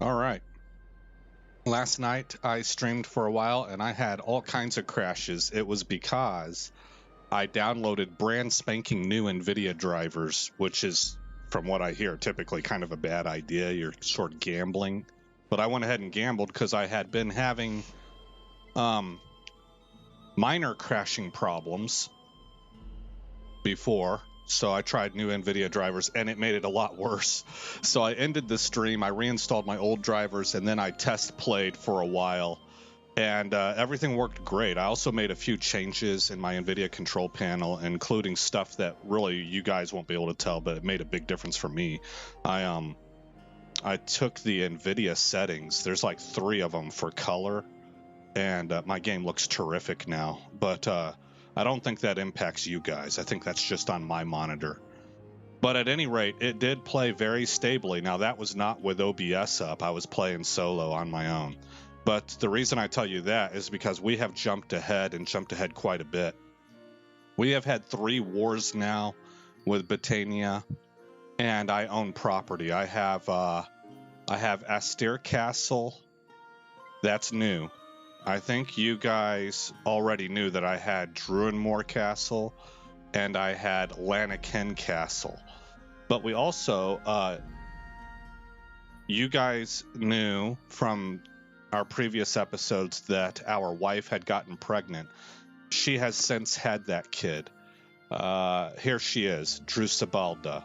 All right. Last night I streamed for a while and I had all kinds of crashes. It was because I downloaded brand spanking new NVIDIA drivers, which is, from what I hear, typically kind of a bad idea. You're sort of gambling. But I went ahead and gambled because I had been having minor crashing problems before. So I tried new NVIDIA drivers and it made it a lot worse. So I ended the stream, I reinstalled my old drivers, and then I test played for a while. And everything worked great. I also made a few changes in my NVIDIA control panel, including stuff that really you guys won't be able to tell, but it made a big difference for me. I took the NVIDIA settings. There's like 3 of them for color, and my game looks terrific now. But I don't think that impacts you guys. I think that's just on my monitor. But at any rate, it did play very stably. Now, that was not with OBS up. I was playing solo on my own. But the reason I tell you that is because we have jumped ahead quite a bit. We have had 3 wars now with Britannia, and I own property. I have Astir Castle. That's new. I think you guys already knew that I had Druinmoor Castle and I had Lanaken Castle. But we also, you guys knew from our previous episodes that our wife had gotten pregnant. She has since had that kid. Here she is, Drusabalda.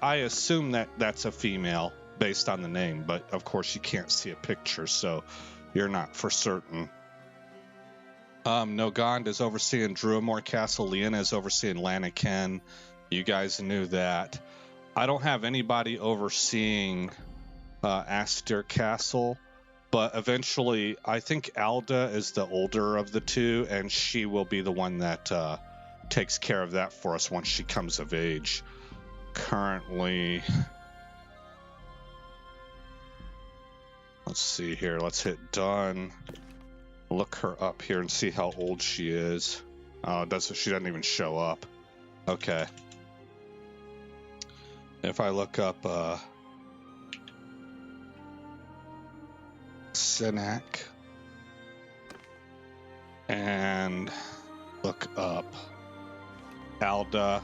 I assume that that's a female based on the name, but of course you can't see a picture, so you're not for certain. Nogand is overseeing Druimore Castle. Liena is overseeing Lanaken. You guys knew that. I don't have anybody overseeing Astir Castle, but eventually I think Alda is the older of the 2, and she will be the one that takes care of that for us once she comes of age. Currently, let's see here. Let's hit done. Look her up here and see how old she is. Oh, she doesn't even show up. Okay. If I look up Sinak and look up Alda,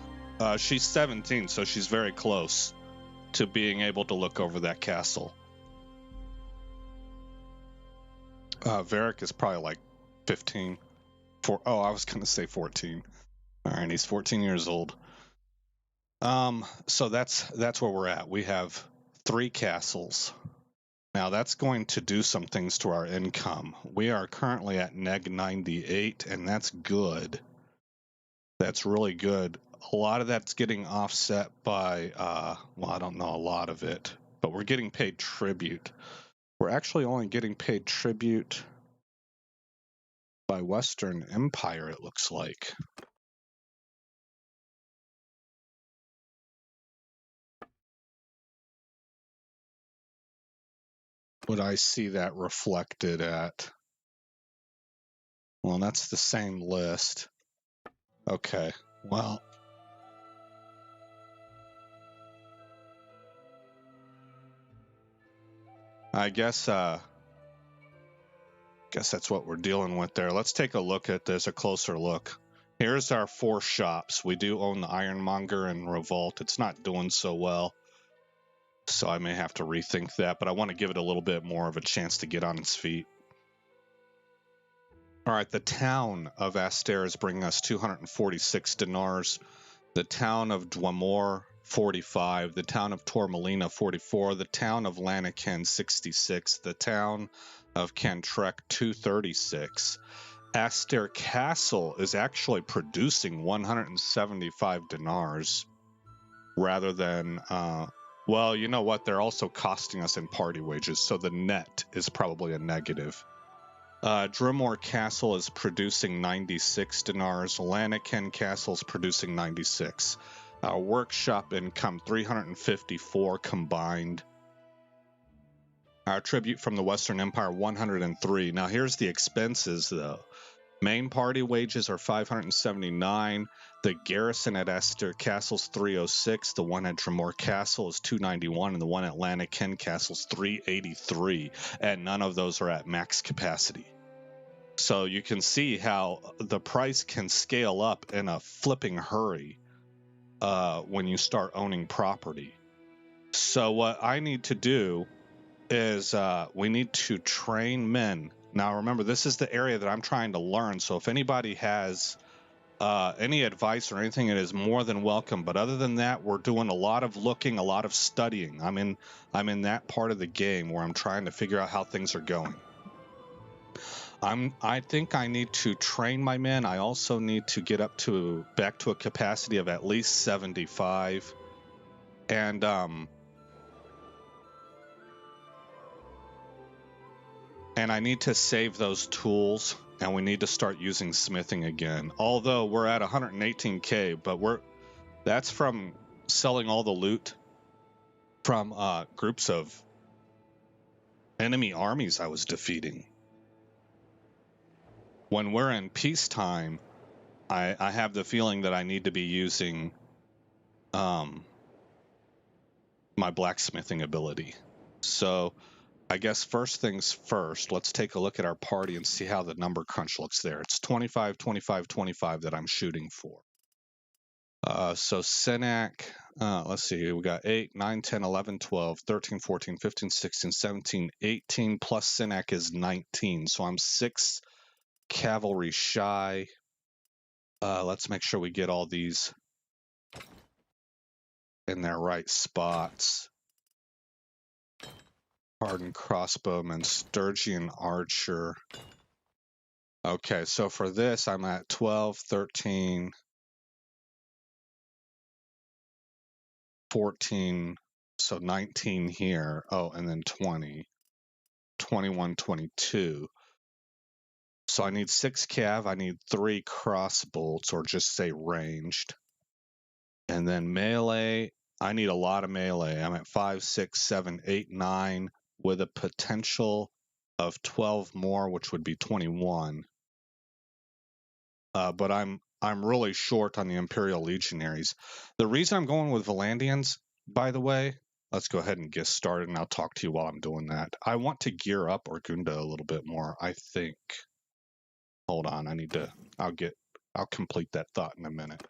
she's 17, so she's very close to being able to look over that castle. Varric is probably like 15. I was going to say 14. All right, he's 14 years old. So that's where we're at. We have 3 castles. Now that's going to do some things to our income. We are currently at neg 98, and that's good. That's really good. A lot of that's getting offset by, well, I don't know a lot of it, but we're getting paid tribute. We're actually only getting paid tribute by Western Empire, it looks like. Would I see that reflected at? Well, that's the same list. Okay, well. I guess that's what we're dealing with there. Let's take a look at this, a closer look. Here's our 4 shops. We do own the Ironmonger and Revolt. It's not doing so well, so I may have to rethink that, but I want to give it a little bit more of a chance to get on its feet. All right, the town of Astir is bringing us 246 dinars. The town of Dwamor, 45. The town of Tormelina, 44. The town of Lanaken, 66. The town of Cantrek, 236. Astir Castle is actually producing 175 dinars rather than, well, you know what? They're also costing us in party wages, so the net is probably a negative. Druimmoor Castle is producing 96 dinars. Lanaken Castle is producing 96. Our workshop income 354 combined. Our tribute from the Western Empire 103. Now here's the expenses though. Main party wages are 579. The garrison at Esther Castle's 306. The one at Dremore Castle is 291, and the one at Lanaken Castle's 383. And none of those are at max capacity. So you can see how the price can scale up in a flipping hurry when you start owning property. So what I need to do is we need to train men. Now, remember, this is the area that I'm trying to learn. So if anybody has any advice or anything, it is more than welcome. But other than that, we're doing a lot of looking, a lot of studying. I'm in that part of the game where I'm trying to figure out how things are going. I think I need to train my men. I also need to get back to a capacity of at least 75. And I need to save those tools, and we need to start using smithing again. Although we're at 118k, but that's from selling all the loot from groups of enemy armies I was defeating. When we're in peacetime, I have the feeling that I need to be using my blacksmithing ability. So I guess first things first, let's take a look at our party and see how the number crunch looks there. It's 25, 25, 25 that I'm shooting for. So Senac, let's see, we got 8, 9, 10, 11, 12, 13, 14, 15, 16, 17, 18, plus Senac is 19. So I'm 6 cavalry shy. Let's make sure we get all these in their right spots. Hardened crossbowman, Sturgian archer. Okay, so for this, I'm at 12, 13, 14, so 19 here. Oh, and then 20, 21, 22. So I need 6 cav, I need 3 crossbolts, or just say ranged. And then melee, I need a lot of melee. I'm at 5, 6, 7, 8, 9, with a potential of 12 more, which would be 21. But I'm really short on the Imperial Legionaries. The reason I'm going with Valandians, by the way, let's go ahead and get started, and I'll talk to you while I'm doing that. I want to gear up Orgunda a little bit more, I think. Hold on, I'll complete that thought in a minute.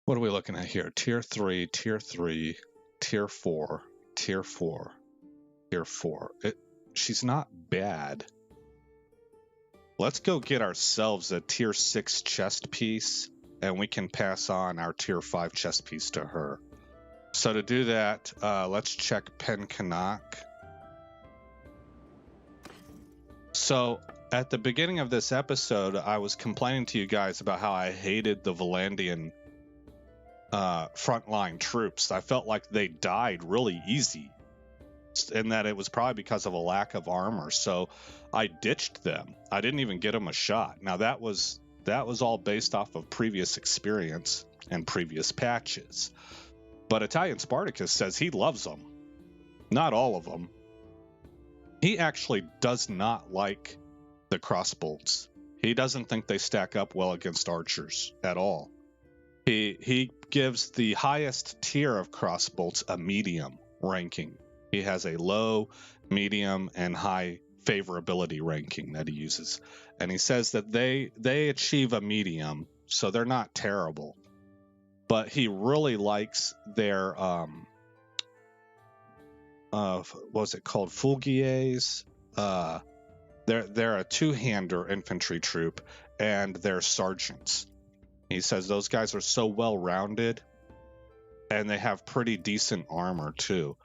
What are we looking at here? Tier 3, Tier 3, Tier 4, Tier 4, Tier 4. She's not bad. Let's go get ourselves a Tier 6 chest piece, and we can pass on our Tier 5 chest piece to her. So to do that, let's check Penkanak. So at the beginning of this episode, I was complaining to you guys about how I hated the Valandian frontline troops. I felt like they died really easy, and that it was probably because of a lack of armor. So I ditched them. I didn't even get them a shot. Now that was all based off of previous experience and previous patches. But Italian Spartacus says he loves them. Not all of them. He actually does not like the crossbolts. He doesn't think they stack up well against archers at all. He gives the highest tier of crossbolts a medium ranking. He has a low, medium, and high favorability ranking that he uses. And he says that they achieve a medium, so they're not terrible. But he really likes their what's it called? Fouguiers. They're a two-hander infantry troop, and they're sergeants. He says those guys are so well-rounded, and they have pretty decent armor too.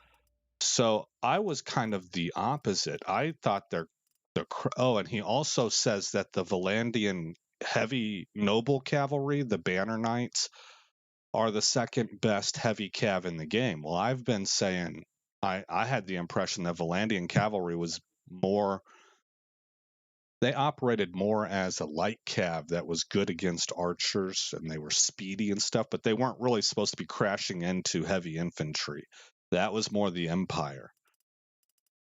So I was kind of the opposite. I thought and he also says that the Valandian heavy noble cavalry, the Banner Knights, are the second best heavy cav in the game. Well, I've been saying I had the impression that Valandian cavalry was more. They operated more as a light cav that was good against archers, and they were speedy and stuff, but they weren't really supposed to be crashing into heavy infantry. That was more the Empire.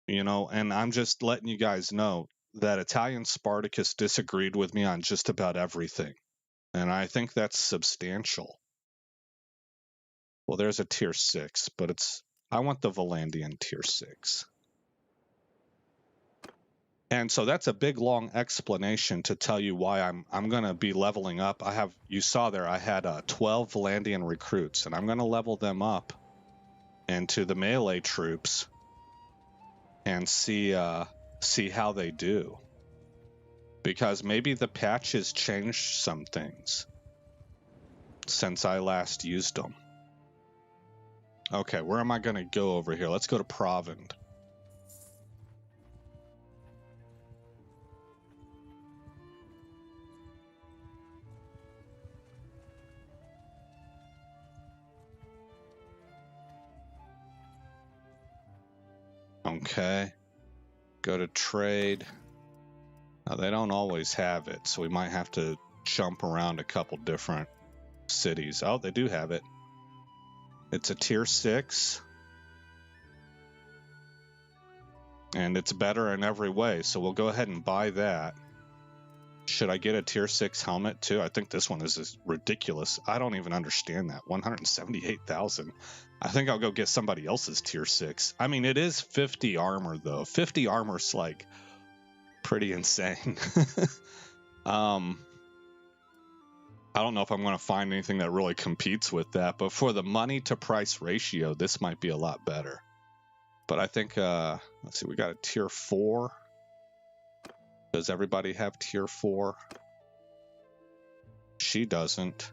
You know, and I'm just letting you guys know that Italian Spartacus disagreed with me on just about everything. And I think that's substantial. Well, there's a tier 6, but I want the Volandian tier 6. And so that's a big long explanation to tell you why I'm going to be leveling up. You saw there I had 12 Volandian recruits, and I'm going to level them up into the melee troops and see how they do. Because maybe the patch has changed some things since I last used them. Okay, where am I going to go over here? Let's go to Provend. Okay, go to trade. Now, they don't always have it, so we might have to jump around a couple different cities. Oh, they do have it. It's a tier 6. And it's better in every way, so we'll go ahead and buy that. Should I get a tier 6 helmet too? I think this one is ridiculous. I don't even understand that. 178,000. I think I'll go get somebody else's tier 6. I mean, it is 50 armor though. 50 armor's like pretty insane. I don't know if I'm going to find anything that really competes with that, but for the money to price ratio, this might be a lot better. But I think, let's see, we got a tier 4. Does everybody have tier 4? She doesn't.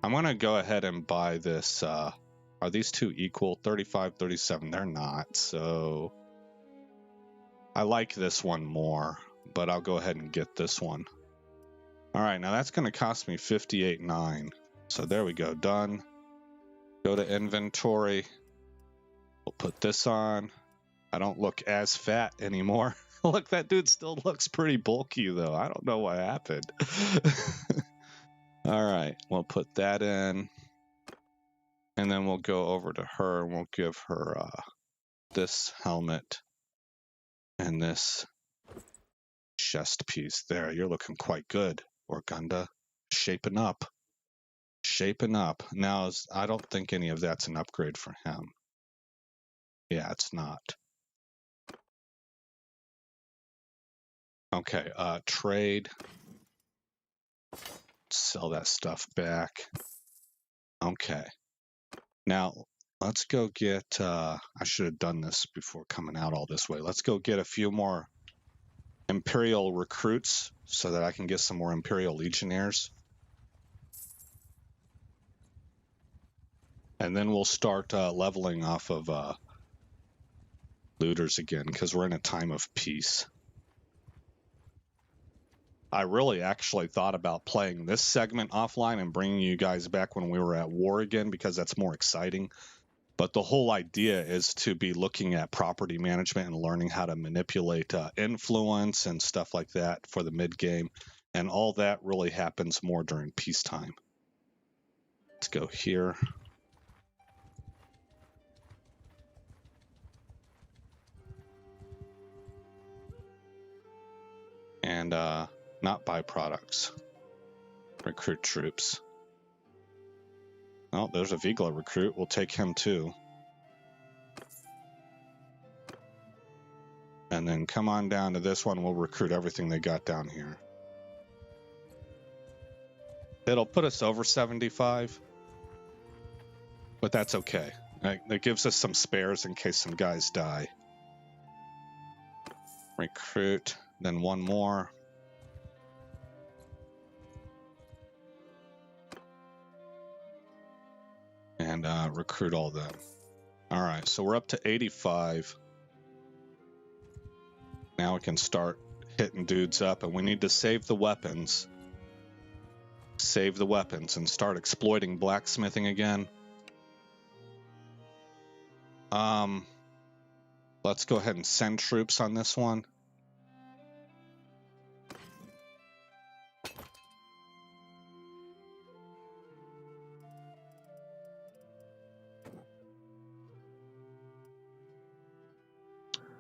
I'm going to go ahead and buy this. Are these two equal? 35, 37. They're not. So I like this one more, but I'll go ahead and get this one. All right, now that's going to cost me 58.9. So there we go. Done. Go to inventory. We'll put this on. I don't look as fat anymore. Look, that dude still looks pretty bulky, though. I don't know what happened. All right, we'll put that in. And then we'll go over to her and we'll give her this helmet and this chest piece. There, you're looking quite good, Orgunda. Shaping up. Shaping up. Now, I don't think any of that's an upgrade for him. Yeah, it's not. Okay, trade. Sell that stuff back. Okay. Now, let's go get, I should have done this before coming out all this way. Let's go get a few more Imperial recruits so that I can get some more Imperial Legionnaires. And then we'll start leveling off of looters again, because we're in a time of peace. I really actually thought about playing this segment offline and bringing you guys back when we were at war again, because that's more exciting. But the whole idea is to be looking at property management and learning how to manipulate influence and stuff like that for the mid-game. And all that really happens more during peacetime. Let's go here. And not byproducts. Recruit troops. Oh, there's a Vigla recruit. We'll take him too. And then come on down to this one. We'll recruit everything they got down here. It'll put us over 75. But that's okay. That gives us some spares in case some guys die. Recruit. Then one more. And recruit all them. All right, so we're up to 85. Now we can start hitting dudes up, and we need to save the weapons. Save the weapons and start exploiting blacksmithing again. Let's go ahead and send troops on this one.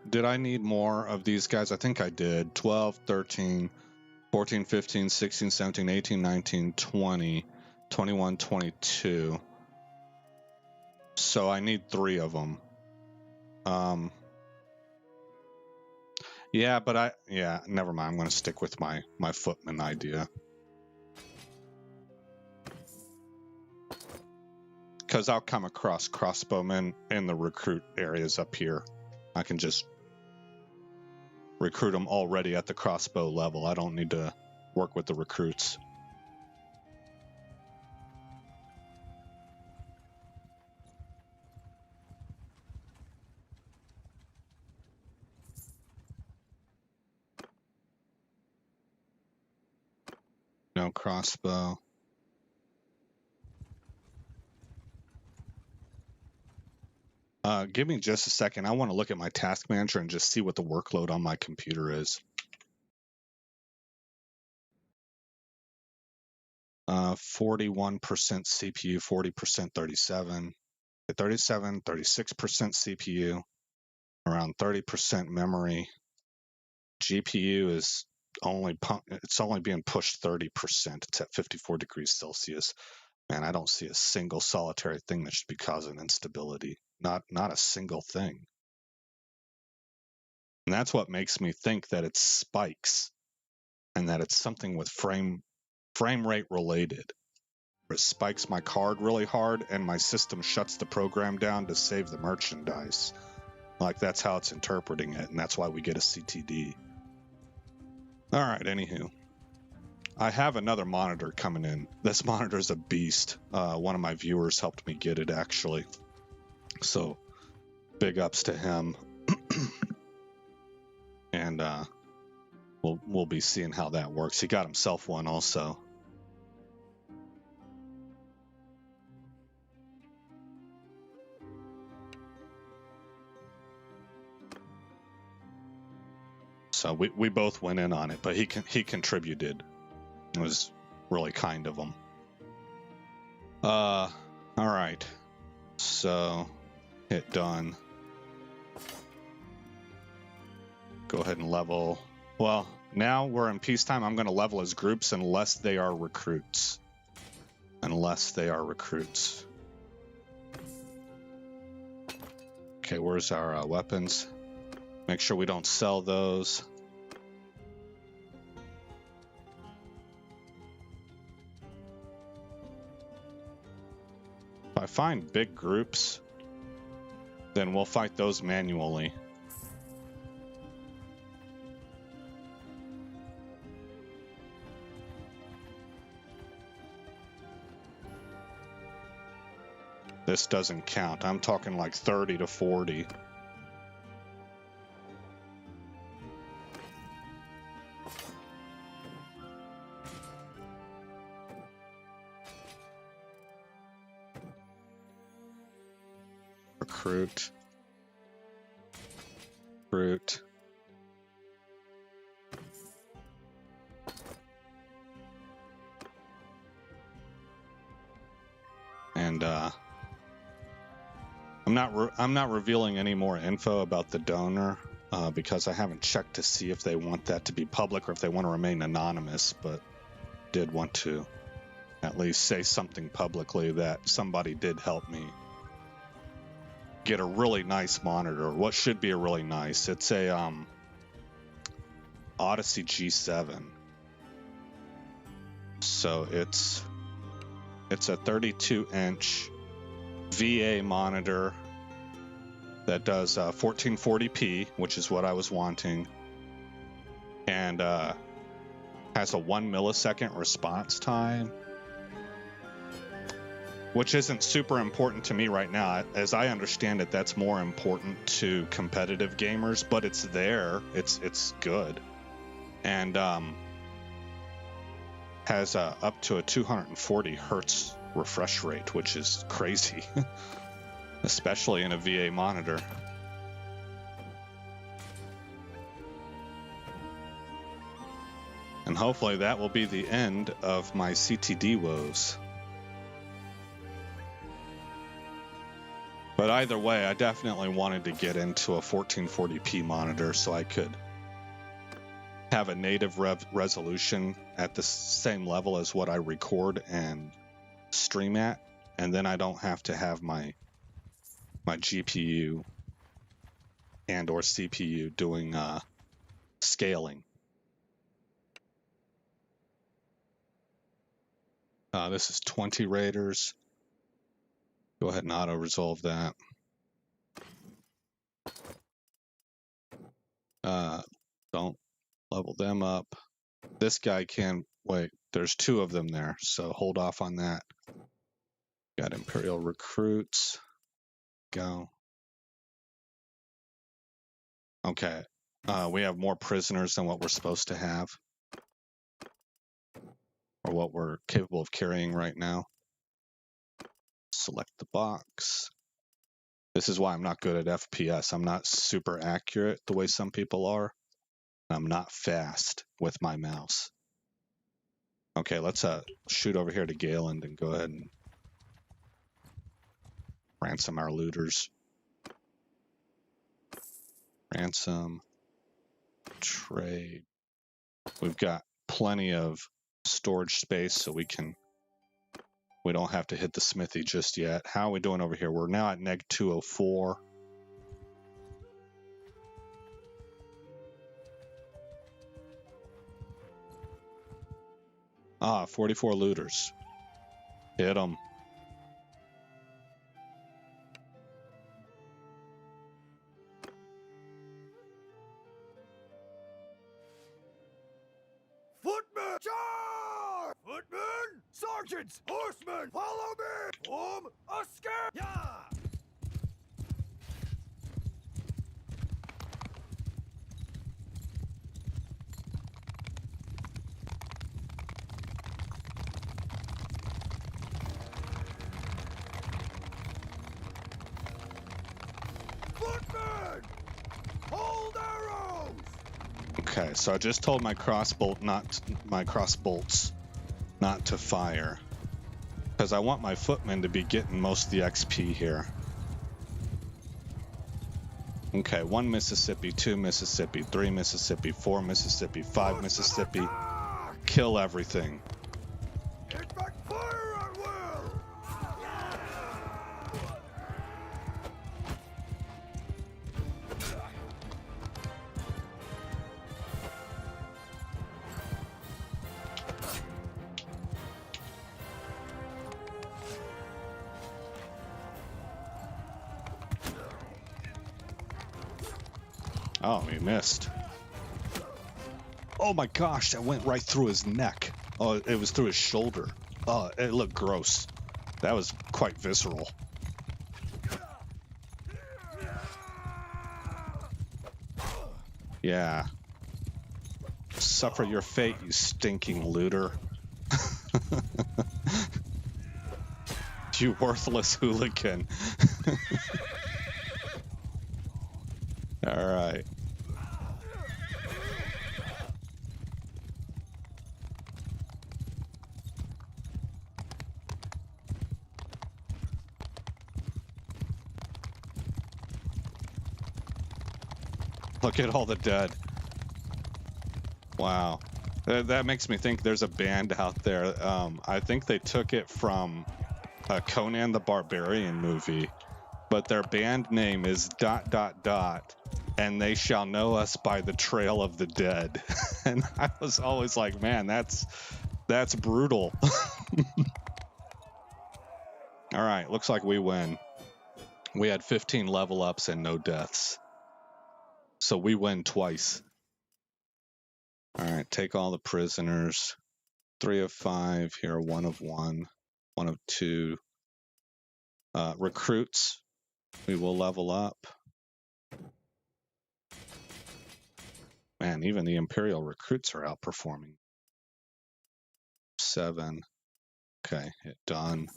did I need more of these guys? I think I did. 12, 13, 14, 15, 16, 17, 18, 19, 20, 21, 22. So I need 3 of them. Yeah, but never mind. I'm going to stick with my footman idea. Because I'll come across crossbowmen in the recruit areas up here. I can just recruit them already at the crossbow level. I don't need to work with the recruits. No crossbow. Give me just a second. I want to look at my task manager and just see what the workload on my computer is. 41% CPU, 40% 37, 36% CPU, around 30% memory. GPU is only being pushed 30%. It's at 54 degrees Celsius. Man, I don't see a single solitary thing that should be causing instability. Not a single thing. And that's what makes me think that it's spikes and that it's something with frame rate related. It spikes my card really hard and my system shuts the program down to save the merchandise. Like, that's how it's interpreting it, and that's why we get a CTD. All right, anywho. I have another monitor coming in. This monitor is a beast. One of my viewers helped me get it, actually. So, big ups to him. And we'll be seeing how that works. He got himself one also. So we both went in on it, but he contributed. It was really kind of him. All right. So hit done. Go ahead and level. Well, now we're in peacetime. I'm going to level as groups unless they are recruits. Okay, where's our weapons? Make sure we don't sell those. If I find big groups, then we'll fight those manually. This doesn't count. I'm talking like 30 to 40. Recruit. And I'm not revealing any more info about the donor because I haven't checked to see if they want that to be public or if they want to remain anonymous, but did want to at least say something publicly that somebody did help me get a really nice monitor. What should be a really nice. It's a Odyssey G7. So it's a 32-inch VA monitor that does 1440p, which is what I was wanting, and has a 1 millisecond response time, which isn't super important to me right now. As I understand it, that's more important to competitive gamers, but it's there. It's good, and has up to a 240 hertz refresh rate, which is crazy, especially in a VA monitor. And hopefully that will be the end of my CTD woes. But either way, I definitely wanted to get into a 1440p monitor so I could have a native resolution at the same level as what I record and stream at, and then I don't have to have my GPU and or CPU doing scaling. This is 20 Raiders. Go ahead and auto resolve that. Don't level them up. This guy can wait. There's 2 of them there, so hold off on that. Got Imperial recruits. Go. Okay. We have more prisoners than what we're supposed to have, or what we're capable of carrying right now. Select the box. This is why I'm not good at FPS. I'm not super accurate the way some people are. I'm not fast with my mouse. Okay, let's shoot over here to Galen and go ahead and ransom our looters. Ransom. Trade. We've got plenty of storage space, so we don't have to hit the smithy just yet. How are we doing over here? We're now at neg 204. Ah, 44 looters. Hit them. Footmen, charge! Footmen, sergeants, horsemen, follow me! A scare! Yeah! Footmen! Hold arrows! Okay, so I just told my crossbolts not to fire, because I want my footmen to be getting most of the XP here. Okay, 1 Mississippi, 2 Mississippi, 3 Mississippi, 4 Mississippi, 5 Mississippi. Kill everything. Get back fire at will! Oh, he missed. Oh my gosh, that went right through his neck. Oh, it was through his shoulder. Oh, it looked gross. That was quite visceral. Yeah. Suffer your fate, you stinking looter. You worthless hooligan. All right. Look at all the dead. Wow. That makes me think there's a band out there. I think they took it from a Conan the Barbarian movie, but their band name is ... and they shall know us by the trail of the dead. And I was always like, man, that's brutal. All right, looks like we win. We had 15 level ups and no deaths. So we win twice. All right, take all the prisoners. 3 of 5 here, 1 of 1, 1 of 2. Recruits, we will level up. Man, even the Imperial recruits are outperforming. 7. Okay, hit done.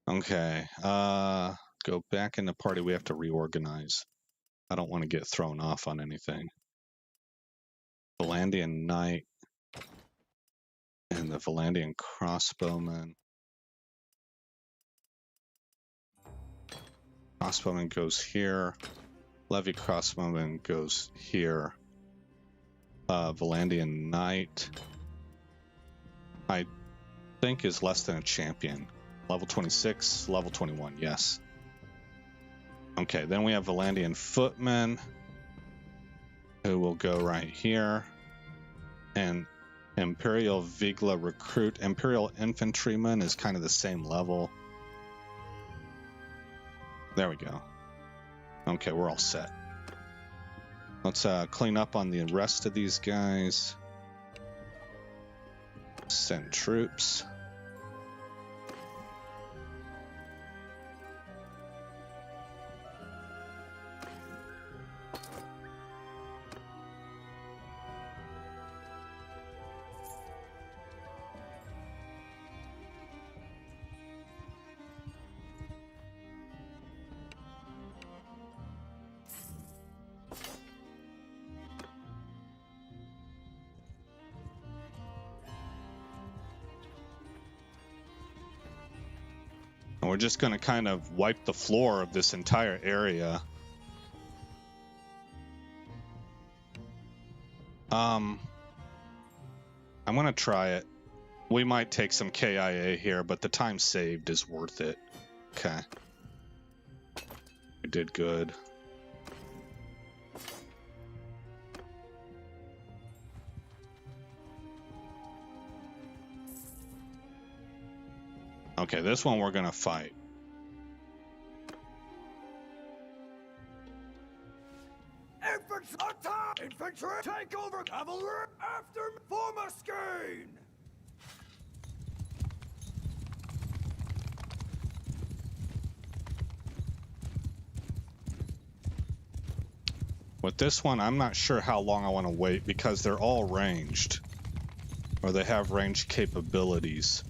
Okay, go back in the party. We have to reorganize. I don't want to get thrown off on anything. Valandian Knight. And the Valandian crossbowman. Crossbowman goes here. Levy crossbowman goes here. Valandian knight, I think, is less than a champion. Level 26, level 21, yes. Okay, then we have Valandian footman, who will go right here. And Imperial Vigla recruit. Imperial infantryman is kind of the same level. There we go. Okay, we're all set. Let's clean up on the rest of these guys. Send troops. And we're just going to kind of wipe the floor of this entire area. I'm going to try it. We might take some KIA here, but the time saved is worth it. Okay. We did good. Okay, this one we're going to fight. Infantry attack! Infantry take over! Cavalry after Formaskane! With this one, I'm not sure how long I want to wait because they're all ranged. Or they have ranged capabilities.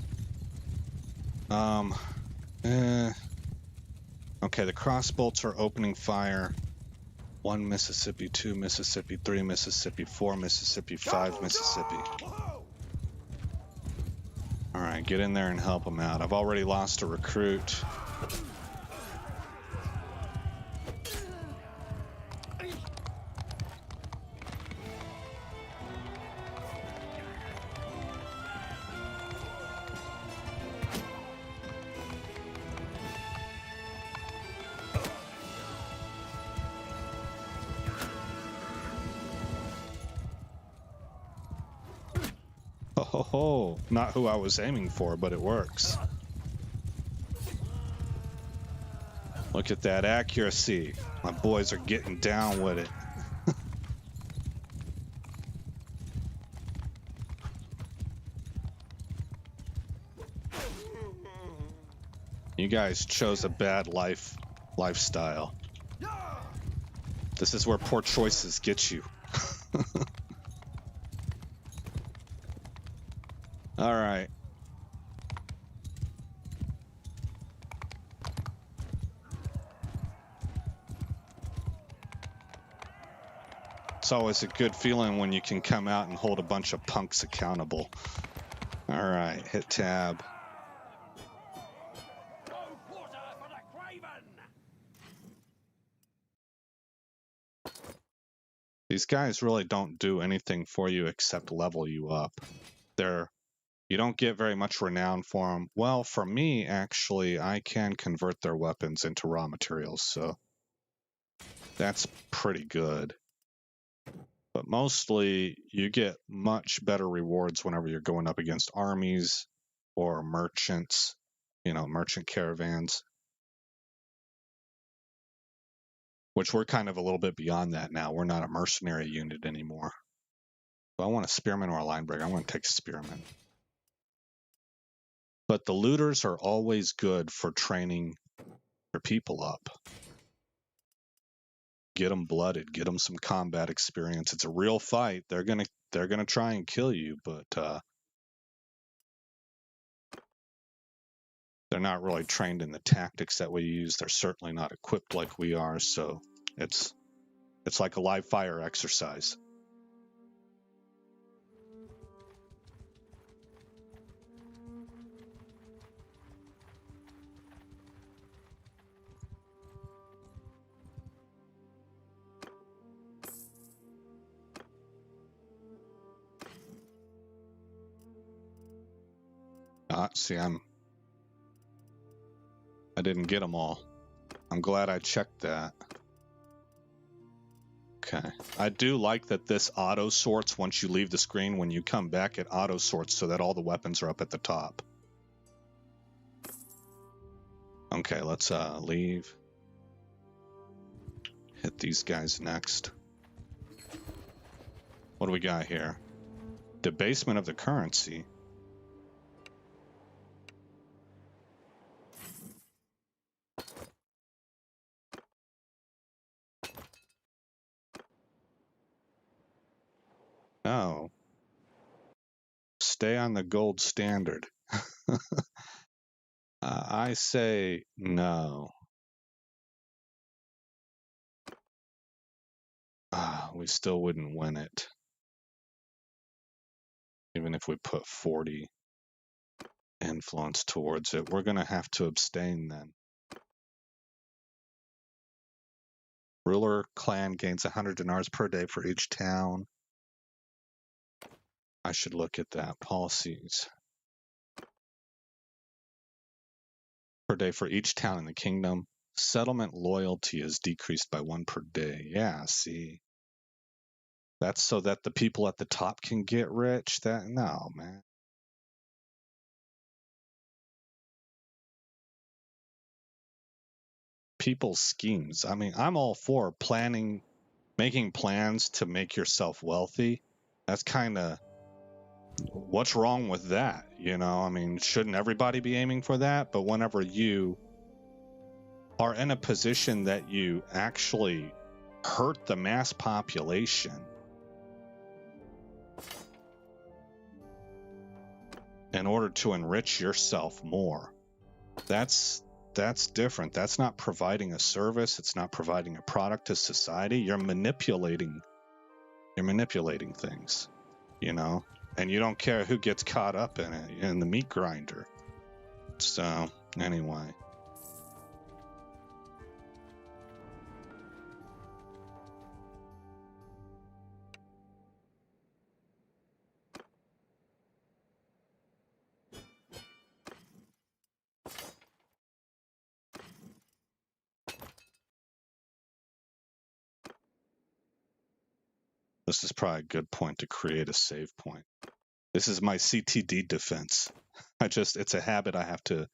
Okay, the crossbolts are opening fire. 1 Mississippi, 2 Mississippi, 3 Mississippi, 4 Mississippi, 5 Mississippi. Alright, get in there and help them out. I've already lost a recruit. Oh, not who I was aiming for, but it works. Look at that accuracy. My boys are getting down with it. You guys chose a bad lifestyle. This is where poor choices get you. All right. It's always a good feeling when you can come out and hold a bunch of punks accountable. All right, hit tab. These guys really don't do anything for you except level you up. You don't get very much renown for them. Well, for me, actually, I can convert their weapons into raw materials, so that's pretty good. But mostly, you get much better rewards whenever you're going up against armies or merchants, merchant caravans. Which we're kind of a little bit beyond that now. We're not a mercenary unit anymore. If I want a spearman or a line breaker, I'm going to take a spearman. But the looters are always good for training your people up. Get them blooded, get them some combat experience. It's a real fight. They're gonna try and kill you, but they're not really trained in the tactics that we use. They're certainly not equipped like we are, so it's like a live fire exercise. See, I didn't get them all. I'm glad I checked that. Okay. I do like that this auto sorts once you leave the screen. When you come back, it auto sorts so that all the weapons are up at the top. Okay, let's leave. Hit these guys next. What do we got here? Debasement of the currency. No. Stay on the gold standard. I say no. We still wouldn't win it. Even if we put 40 influence towards it. We're going to have to abstain then. Ruler clan gains 100 dinars per day for each town. I should look at that. Policies. Per day for each town in the kingdom. Settlement loyalty is decreased by 1 per day. Yeah, see. That's so that the people at the top can get rich. No, man. People's schemes. I mean, I'm all for planning, making plans to make yourself wealthy. That's kind of, what's wrong with that? You know, I mean, shouldn't everybody be aiming for that? But whenever you are in a position that you actually hurt the mass population in order to enrich yourself more, that's different. That's not providing a service. It's not providing a product to society. You're manipulating things, you know, and you don't care who gets caught up in it, in the meat grinder. So anyway. This is probably a good point to create a save point. This is my CTD defense. It's a habit I have to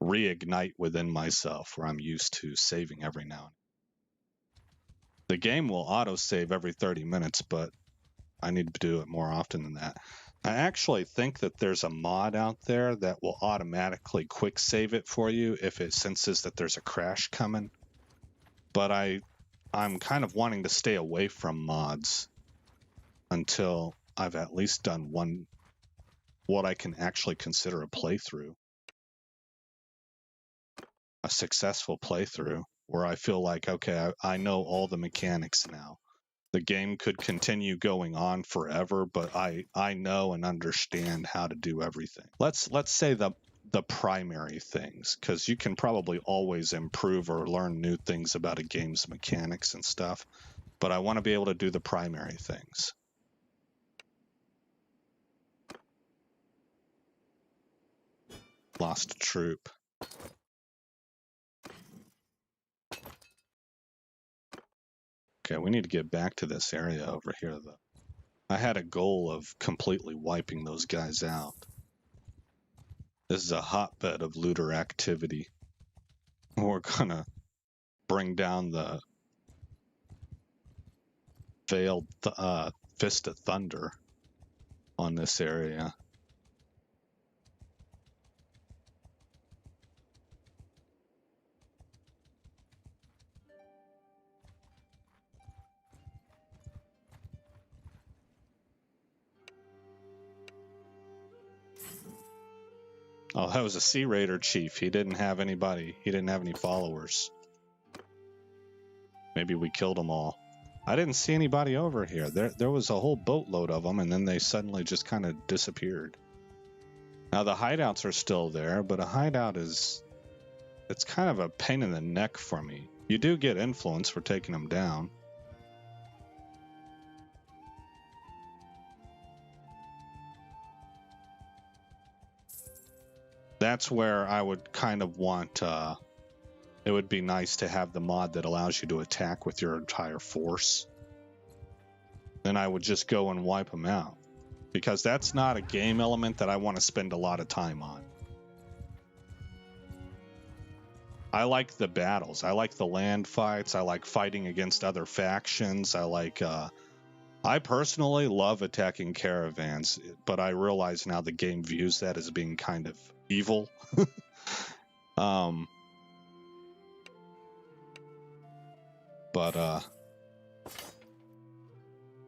reignite within myself, where I'm used to saving every now and then. The game will auto-save every 30 minutes, but I need to do it more often than that. I actually think that there's a mod out there that will automatically quick save it for you if it senses that there's a crash coming. But I'm kind of wanting to stay away from mods until I've at least done what I can actually consider a playthrough. A successful playthrough where I feel like, okay, I know all the mechanics now. The game could continue going on forever, but I know and understand how to do everything. Let's say the primary things, because you can probably always improve or learn new things about a game's mechanics and stuff, but I want to be able to do the primary things. Lost a troop. Okay, we need to get back to this area over here, though. I had a goal of completely wiping those guys out. This is a hotbed of looter activity. We're gonna bring down the veiled fist of thunder on this area. Oh, that was a Sea Raider chief. He didn't have anybody. He didn't have any followers. Maybe we killed them all. I didn't see anybody over here. There was a whole boatload of them, and then they suddenly just kind of disappeared. Now, the hideouts are still there, but a hideout it's kind of a pain in the neck for me. You do get influence for taking them down. That's where I would kind of want, it would be nice to have the mod that allows you to attack with your entire force. Then I would just go and wipe them out. Because that's not a game element that I want to spend a lot of time on. I like the battles. I like the land fights. I like fighting against other factions. I personally love attacking caravans, but I realize now the game views that as being kind of evil.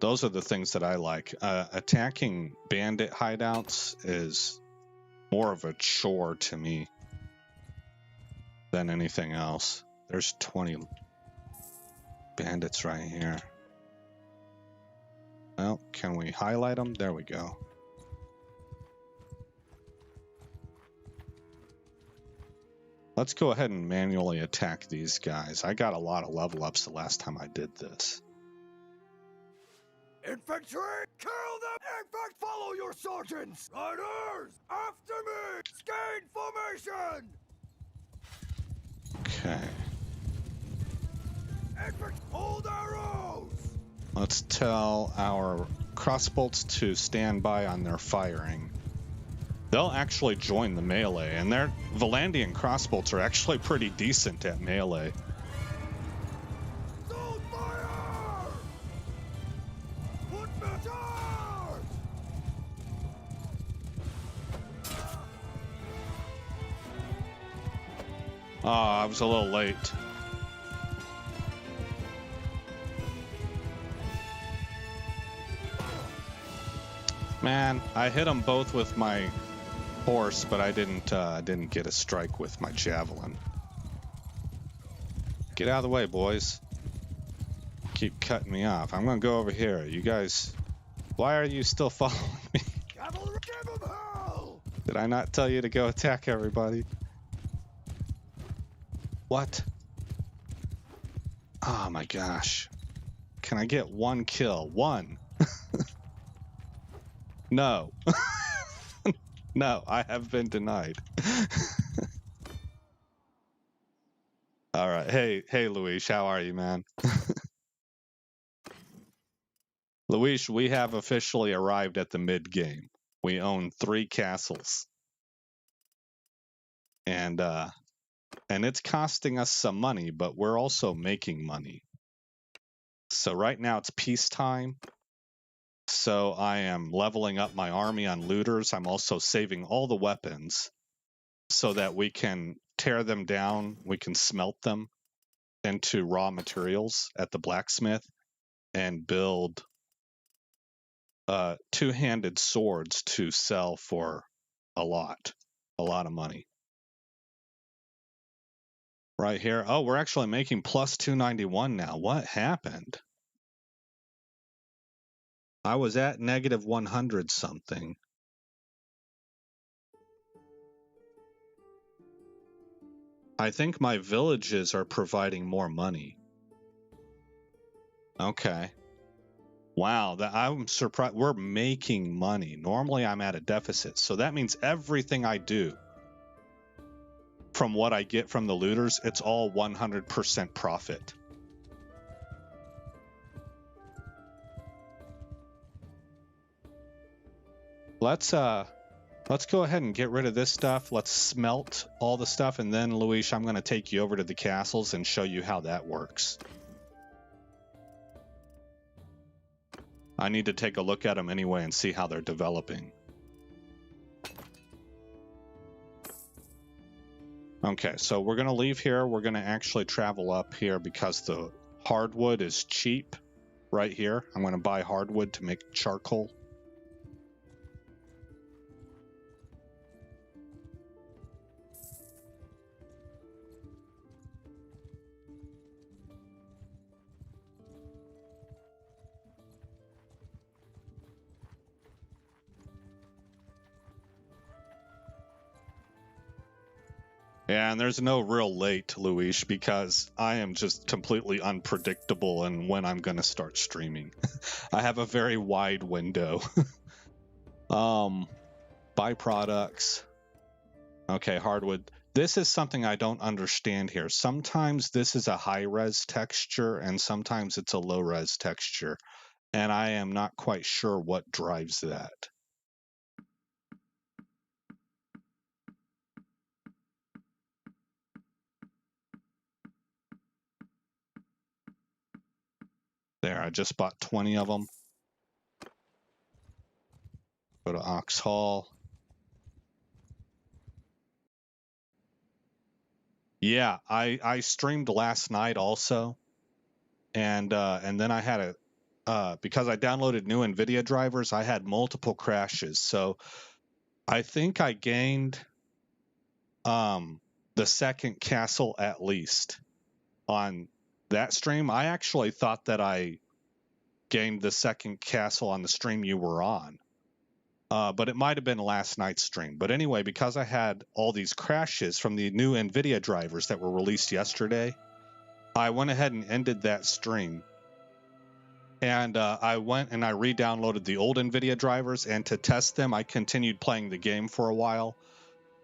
Those are the things that I like. Attacking bandit hideouts is more of a chore to me than anything else. There's 20 bandits right here. Well, can we highlight them? There we go. Let's go ahead and manually attack these guys. I got a lot of level ups the last time I did this. Infantry, kill them! Infantry, follow your sergeants! Riders, after me! Skein formation! Okay. Infantry, hold arrows! Let's tell our crossbolts to stand by on their firing. They'll actually join the melee, and their Valandian crossbolts are actually pretty decent at melee. Oh, I was a little late. Man, I hit them both with my horse, but I didn't get a strike with my javelin. Get out of the way, boys. Keep cutting me off. I'm gonna go over here. You guys, why are you still following me? Did I not tell you to go attack everybody? What? Oh my gosh. Can I get one kill? One. No. No, I have been denied. All right. Hey, Luis, how are you, man? Luis, we have officially arrived at the mid-game. We own 3 castles. And it's costing us some money, but we're also making money. So right now it's peacetime. So I am leveling up my army on looters. I'm also saving all the weapons so that we can tear them down. We can smelt them into raw materials at the blacksmith and build two-handed swords to sell for a lot of money. Right here. Oh, we're actually making plus 291 now. What happened? I was at negative 100 something. I think my villages are providing more money. Okay. Wow, I'm surprised. We're making money. Normally I'm at a deficit. So that means everything I do from what I get from the looters, it's all 100% profit. Let's go ahead and get rid of this stuff. Let's smelt all the stuff, and then Luis, I'm going to take you over to the castles and show you how that works. I need to take a look at them anyway and see how they're developing. Okay, so we're going to leave here. We're going to actually travel up here because the hardwood is cheap right here. I'm going to buy hardwood to make charcoal. Yeah, and there's no real late, Luis, because I am just completely unpredictable in when I'm going to start streaming. I have a very wide window. Byproducts. Okay, hardwood. This is something I don't understand here. Sometimes this is a high-res texture and sometimes it's a low-res texture. And I am not quite sure what drives that. There, I just bought 20 of them. Go to Ox Hall. Yeah, I streamed last night also, and then I had because I downloaded new NVIDIA drivers, I had multiple crashes. So I think I gained the second castle at least on that stream. I actually thought that I gained the second castle on the stream you were on. But it might have been last night's stream. But anyway, because I had all these crashes from the new NVIDIA drivers that were released yesterday, I went ahead and ended that stream. And I went and I re-downloaded the old NVIDIA drivers, and to test them, I continued playing the game for a while.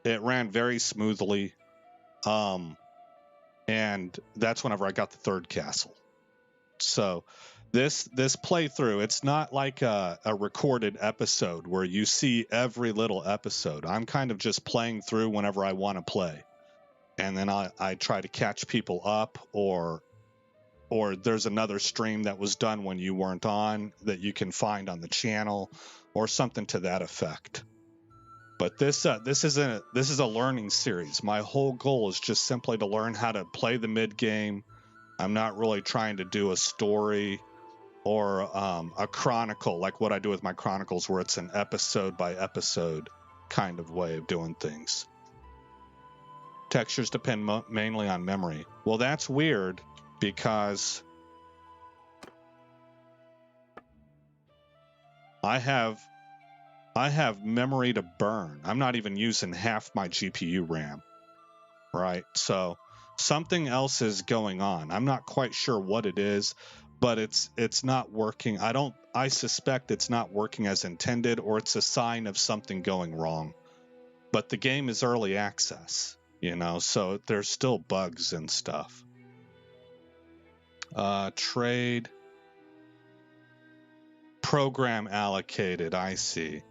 It ran very smoothly. And that's whenever I got the third castle. So this playthrough, it's not like a recorded episode where you see every little episode. I'm kind of just playing through whenever I want to play, and then I try to catch people up, or there's another stream that was done when you weren't on that you can find on the channel, or something to that effect. But this is a learning series. My whole goal is just simply to learn how to play the mid game. I'm not really trying to do a story or a chronicle like what I do with my chronicles, where it's an episode by episode kind of way of doing things. Textures depend mainly on memory. Well, that's weird because I have memory to burn. I'm not even using half my GPU RAM, right? So something else is going on. I'm not quite sure what it is, but it's not working. I suspect it's not working as intended, or it's a sign of something going wrong. But the game is early access, so there's still bugs and stuff. Trade program allocated, I see.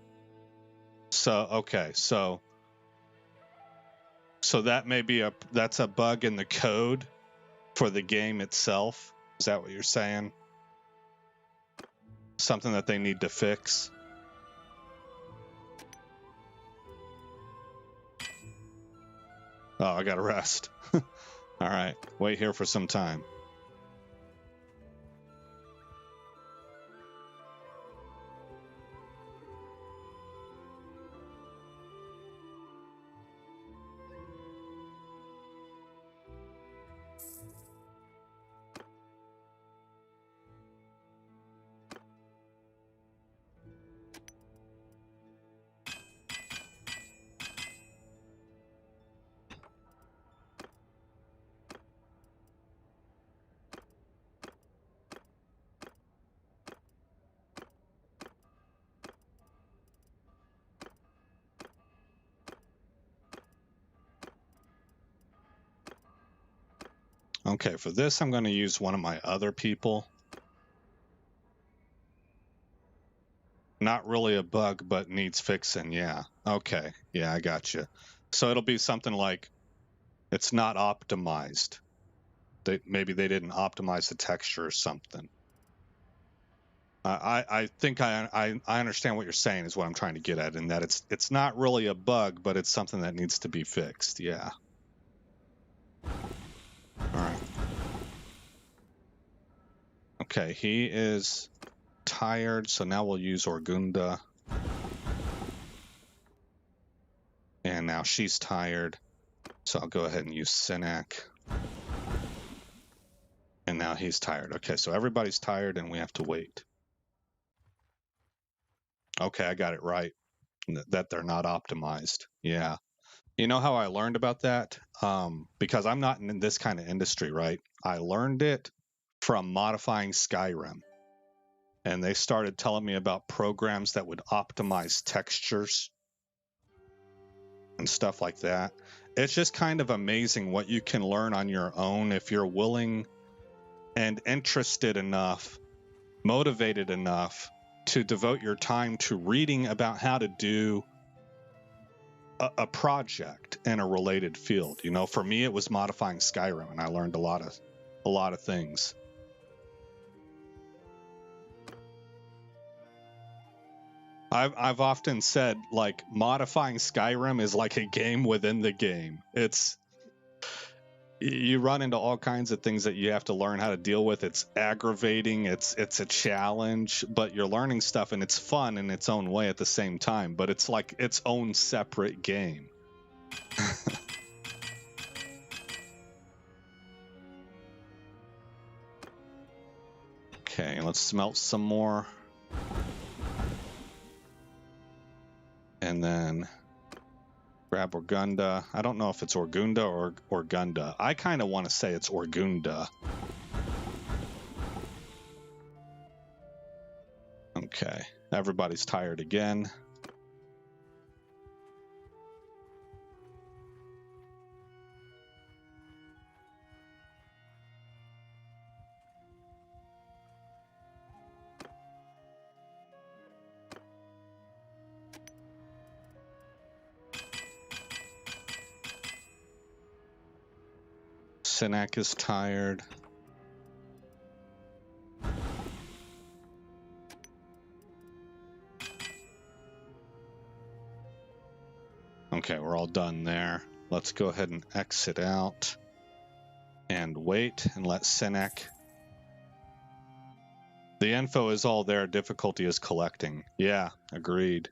So okay, so that may be that's a bug in the code for the game itself. Is that what you're saying? Something that they need to fix? Oh, I gotta rest. All right, wait here for some time. Okay, for this, I'm going to use one of my other people. Not really a bug, but needs fixing. Yeah. Okay. Yeah, I got you. So it'll be something like it's not optimized. Maybe they didn't optimize the texture or something. I think I understand what you're saying is what I'm trying to get at, in that it's not really a bug, but it's something that needs to be fixed. Yeah. All right. Okay, he is tired, so now we'll use Orgunda. And now she's tired, so I'll go ahead and use Sinak. And now he's tired. Okay, so everybody's tired and we have to wait. Okay, I got it right. That they're not optimized. Yeah. You know how I learned about that? Because I'm not in this kind of industry, right? I learned it from modifying Skyrim. And they started telling me about programs that would optimize textures. and stuff like that. It's just kind of amazing what you can learn on your own if you're willing and interested enough, motivated enough to devote your time to reading about how to do a project in a related field. You know, for me, it was modifying Skyrim, and I learned a lot of things. I've often said, like, modifying Skyrim is like a game within the game. You run into all kinds of things that you have to learn how to deal with. It's aggravating, it's a challenge, but you're learning stuff, and it's fun in its own way at the same time, but it's like its own separate game. Okay, let's smelt some more. And then grab Orgunda. I don't know if it's Orgunda or Orgunda. I kind of want to say it's Orgunda. Okay, everybody's tired again. Sinek is tired. Okay, we're all done there. Let's go ahead and exit out and wait and let Sinek. The info is all there. Difficulty is collecting. Yeah, agreed.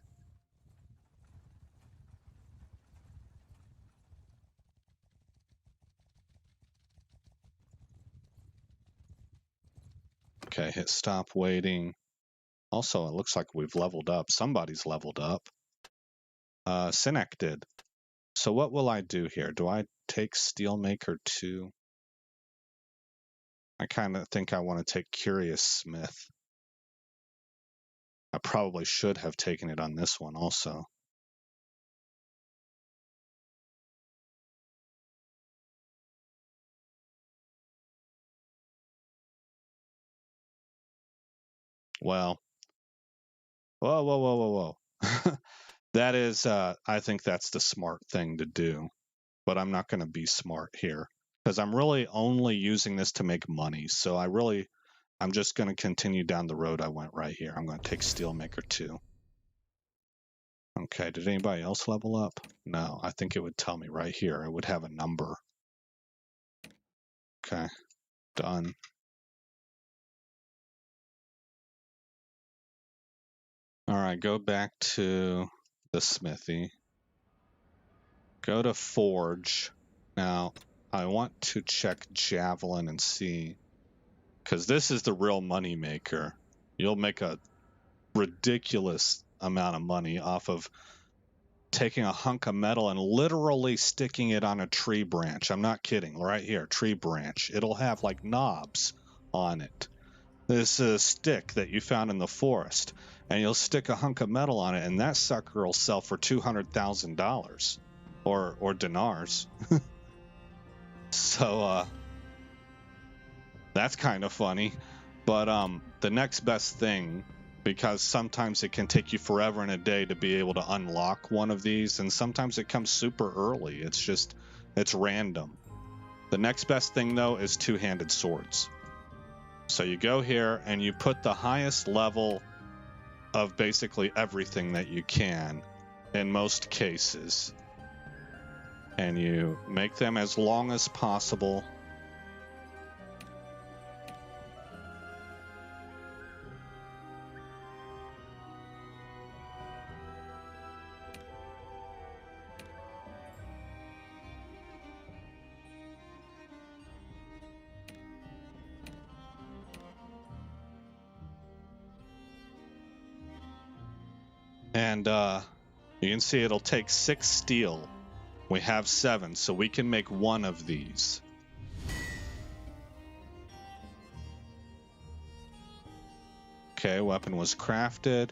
Okay, hit stop waiting. Also, it looks like we've leveled up. Somebody's leveled up. Sinek did. So what will I do here? Do I take Steelmaker 2? I kind of think I want to take Curious Smith. I probably should have taken it on this one also. Well, whoa. That is, I think that's the smart thing to do. But I'm not going to be smart here because I'm really only using this to make money. So I'm just going to continue down the road I went right here. I'm going to take Steelmaker 2. Okay, did anybody else level up? No, I think it would tell me right here. It would have a number. Okay, done. All right, go back to the smithy. Go to Forge. Now, I want to check Javelin and see, because this is the real money maker. You'll make a ridiculous amount of money off of taking a hunk of metal and literally sticking it on a tree branch. I'm not kidding. Right here, tree branch. It'll have like knobs on it. This is a stick that you found in the forest, and you'll stick a hunk of metal on it, and that sucker will sell for $200,000 or dinars. So that's kind of funny. But the next best thing, because sometimes it can take you forever and a day to be able to unlock one of these, and sometimes it comes super early. It's random. The next best thing, though, is two-handed swords. So you go here and you put the highest level of basically everything that you can in most cases, and you make them as long as possible. And you can see it'll take 6 steel. We have 7, so we can make 1 of these. Okay, weapon was crafted.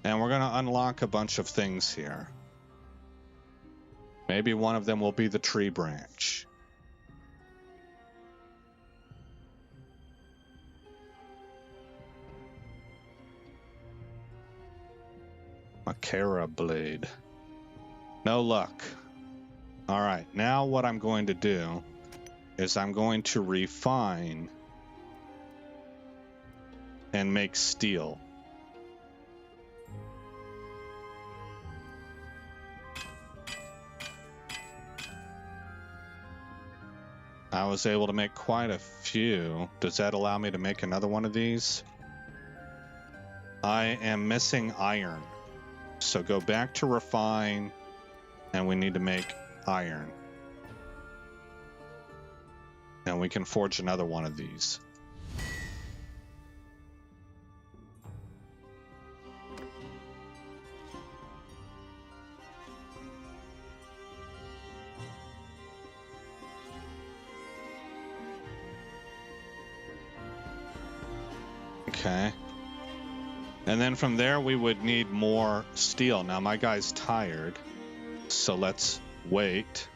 And we're going to unlock a bunch of things here. Maybe one of them will be the tree branch. Makara blade. No luck. All right, now what I'm going to do is I'm going to refine and make steel. I was able to make quite a few. Does that allow me to make another one of these? I am missing iron. So go back to refine, and we need to make iron. And we can forge another one of these. Okay. And then from there, we would need more steel. Now, my guy's tired, so let's wait.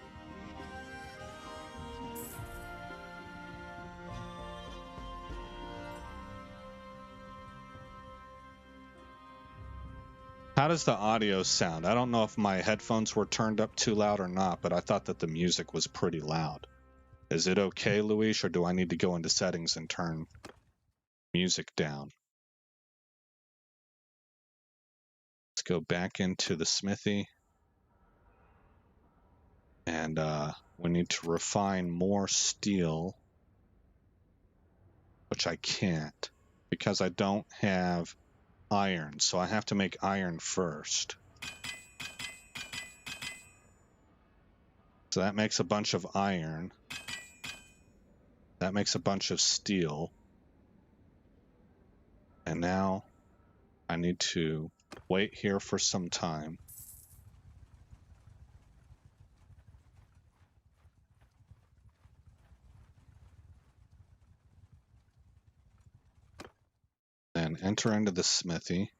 How does the audio sound? I don't know if my headphones were turned up too loud or not, but I thought that the music was pretty loud. Is it okay, Luis, or do I need to go into settings and turn music down? Let's go back into the smithy. And we need to refine more steel, which I can't because I don't have iron. So I have to make iron first. So that makes a bunch of iron. That makes a bunch of steel. And now I need to wait here for some time. Then enter into the smithy.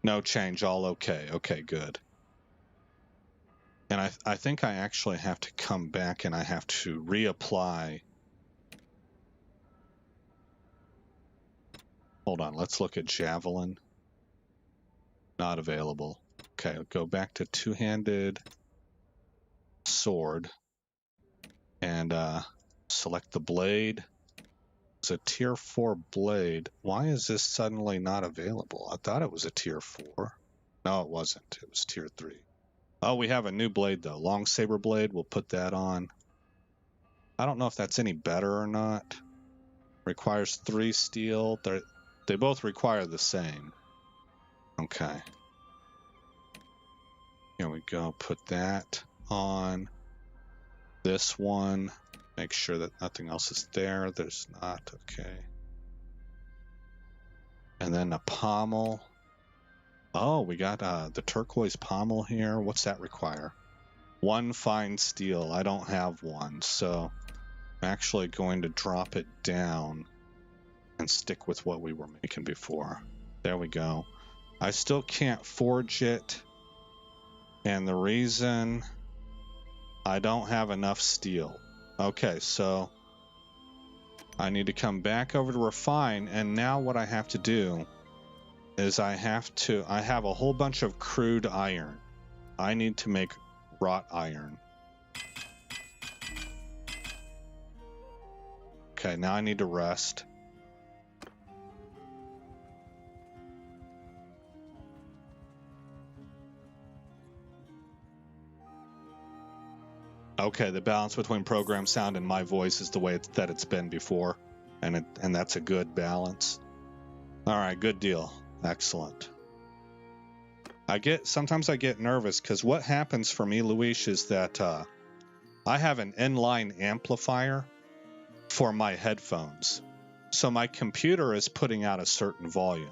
No change, all okay. Okay, good. And I think I actually have to come back and I have to reapply. Hold on, let's look at javelin. Not available. Okay, go back to two-handed sword and select the blade. It's a tier 4 blade. Why is this suddenly not available? I thought it was a tier 4. No, it wasn't. It was tier 3. Oh, we have a new blade though. Long saber blade. We'll put that on. I don't know if that's any better or not. Requires 3 steel. They both require the same. Okay. Here we go. Put that on. This one. Make sure that nothing else is there. There's not. Okay. And then a pommel. Oh, we got the turquoise pommel here. What's that require? 1 fine steel. I don't have one, so I'm actually going to drop it down and stick with what we were making before. There we go. I still can't forge it, and the reason I don't have enough steel. Okay, so I need to come back over to refine, and now what I have to do is I have a whole bunch of crude iron. I need to make wrought iron. Okay, now I need to rest. Okay, the balance between program sound and my voice is the way that it's been before, and that's a good balance. All right, good deal. Excellent. Sometimes I get nervous because what happens for me, Luis, is that I have an inline amplifier for my headphones. So my computer is putting out a certain volume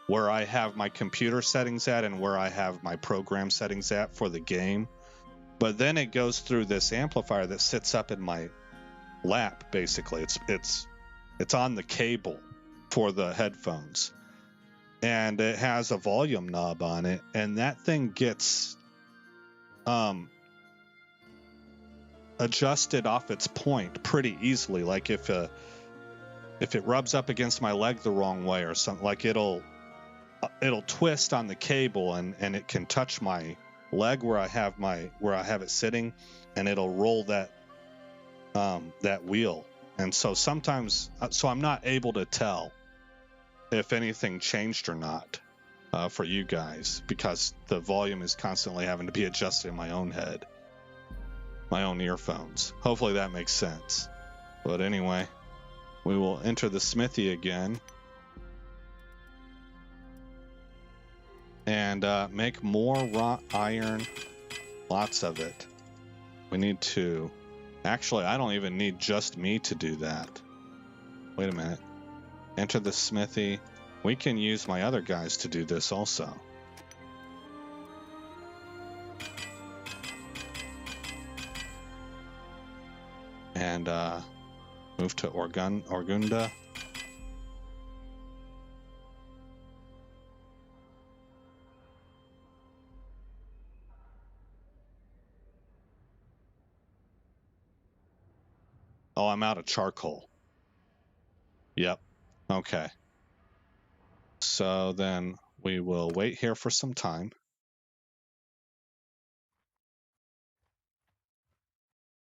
where I have my computer settings at and where I have my program settings at for the game. But then it goes through this amplifier that sits up in my lap, basically. It's on the cable for the headphones. And it has a volume knob on it, and that thing gets adjusted off its point pretty easily. Like if it rubs up against my leg the wrong way or something, like it'll twist on the cable and it can touch my leg where I have it sitting, and it'll roll that wheel. And so sometimes, I'm not able to tell if anything changed or not for you guys, because the volume is constantly having to be adjusted in my own head, my own earphones. Hopefully that makes sense. But anyway, we will enter the smithy again and make more wrought iron, lots of it. We need to, actually, I don't even need just me to do that. Wait a minute. Enter the smithy. We can use my other guys to do this also. And move to Orgunda. Oh, I'm out of charcoal. Yep. Okay. So then we will wait here for some time.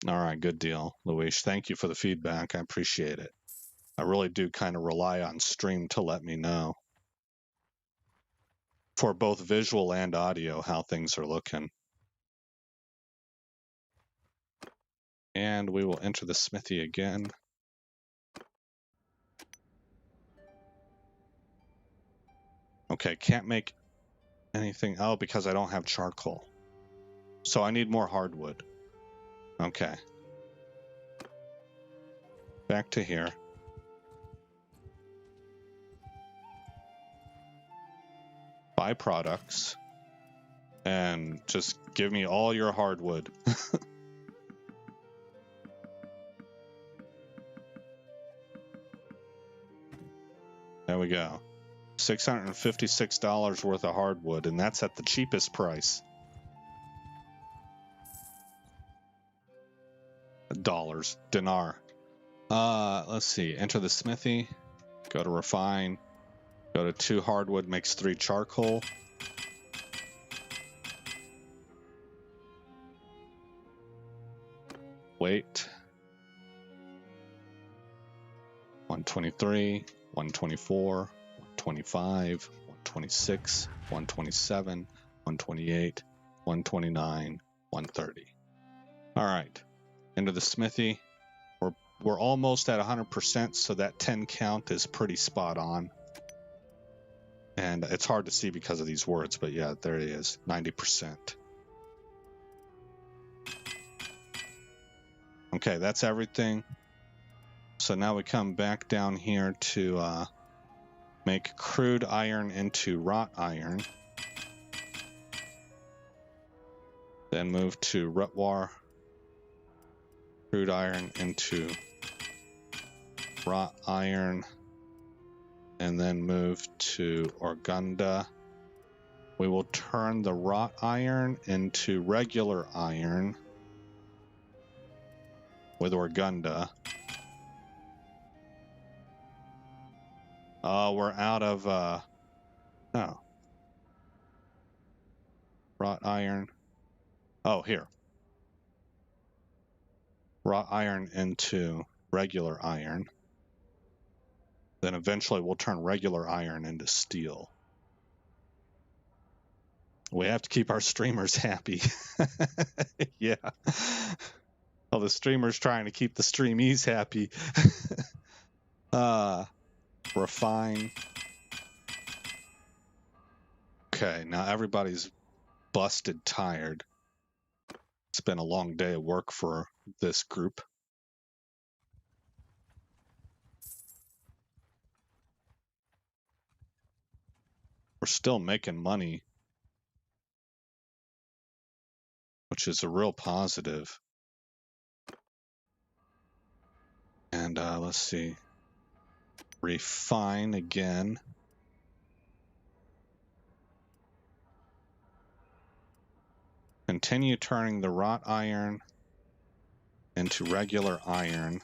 All right, good deal, Luis. Thank you for the feedback. I appreciate it. I really do kind of rely on stream to let me know for both visual and audio how things are looking. And we will enter the smithy again. Okay, can't make anything. Oh, because I don't have charcoal. So I need more hardwood. Okay. Back to here. Buy products. And just give me all your hardwood. There we go. $656 worth of hardwood, and that's at the cheapest price. Dollars. Dinar. Let's see. Enter the smithy. Go to refine. Go to 2 hardwood makes 3 charcoal. Wait. 123, 124, 125, 126, 127, 128, 129, 130. All right. Into the smithy. We're almost at 100%, so that 10 count is pretty spot on. And it's hard to see because of these words, but yeah, there it is, 90%. Okay, that's everything. So now we come back down here to make crude iron into wrought iron. Then move to Rutwar. Crude iron into wrought iron. And then move to Orgunda. We will turn the wrought iron into regular iron with Orgunda. We're out of no. Wrought iron. Oh, here. Wrought iron into regular iron. Then eventually we'll turn regular iron into steel. We have to keep our streamers happy. Yeah. Well, the streamer's trying to keep the streamies happy. Refine. Okay, now everybody's busted tired. It's been a long day of work for this group. We're still making money, which is a real positive. And let's see. Refine again. continue turning the wrought iron into regular iron.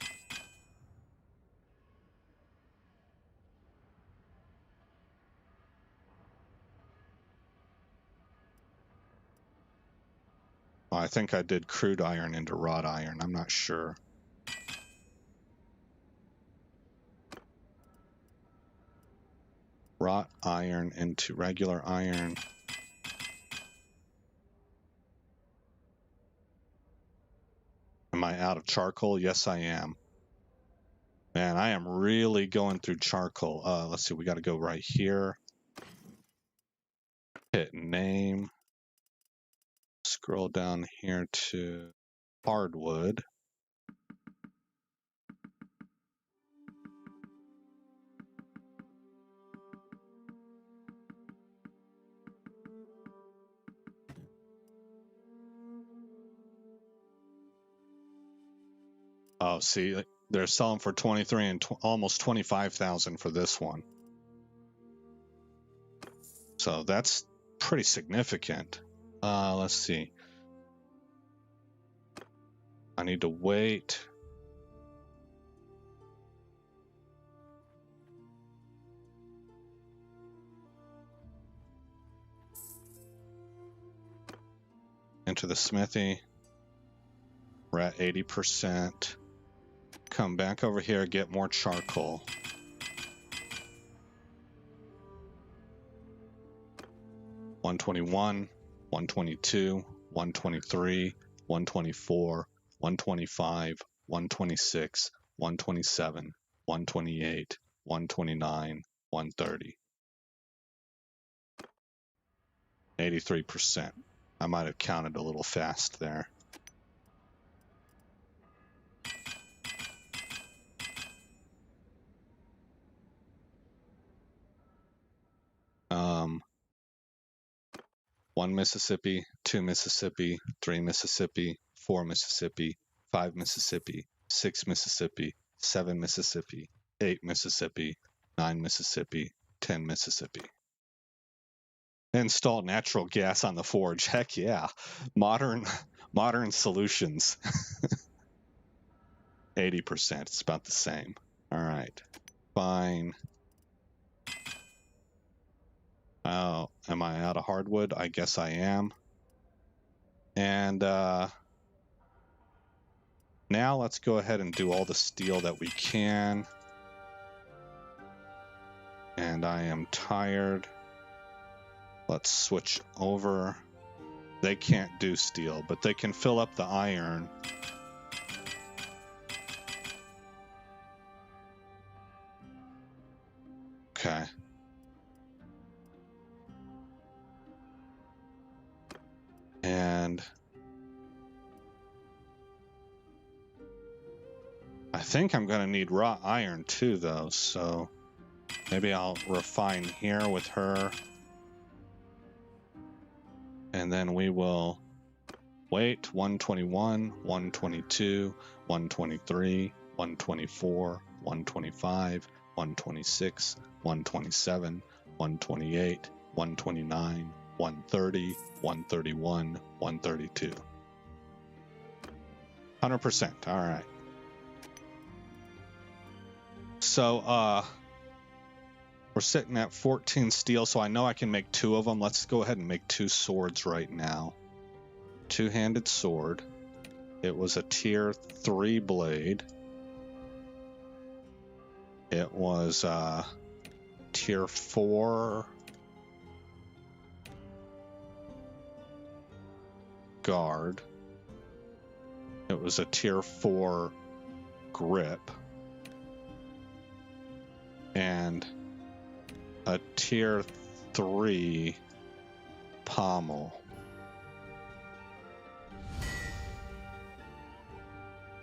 Well, I think I did crude iron into wrought iron. I'm not sure. Wrought iron into regular iron. Am I out of charcoal? Yes, I am. Man, I am really going through charcoal. Let's see, we got to go right here. Hit name. Scroll down here to hardwood. Oh, see, they're selling for 23 and almost 25,000 for this one. So that's pretty significant. Let's see. I need to wait. Into the smithy. We're at 80%. Come back over here, get more charcoal. $121, $122, $123, $124, $125, $126, $127, $128, $129, $130. 83%. I might have counted a little fast there. One Mississippi, 2 Mississippi, 3 Mississippi, 4 Mississippi, 5 Mississippi, 6 Mississippi, 7 Mississippi, 8 Mississippi, 9 Mississippi, 10 Mississippi. Install natural gas on the forge. Heck yeah. Modern solutions. 80%. It's about the same. All right. Fine. Oh, am I out of hardwood? I guess I am. And now let's go ahead and do all the steel that we can. And I am tired. Let's switch over. They can't do steel, but they can fill up the iron. Okay. And I think I'm going to need raw iron too, though, so maybe I'll refine here with her. And then we will wait. 121, 122, 123, 124, 125, 126, 127, 128, 129, 130, 131, 132. 100%. All right. So we're sitting at 14 steel, so I know I can make 2 of them. Let's go ahead and make 2 swords right now. Two-handed sword. It was a tier 3 blade. It was tier 4 guard. It was a tier 4 grip. And a tier 3 pommel.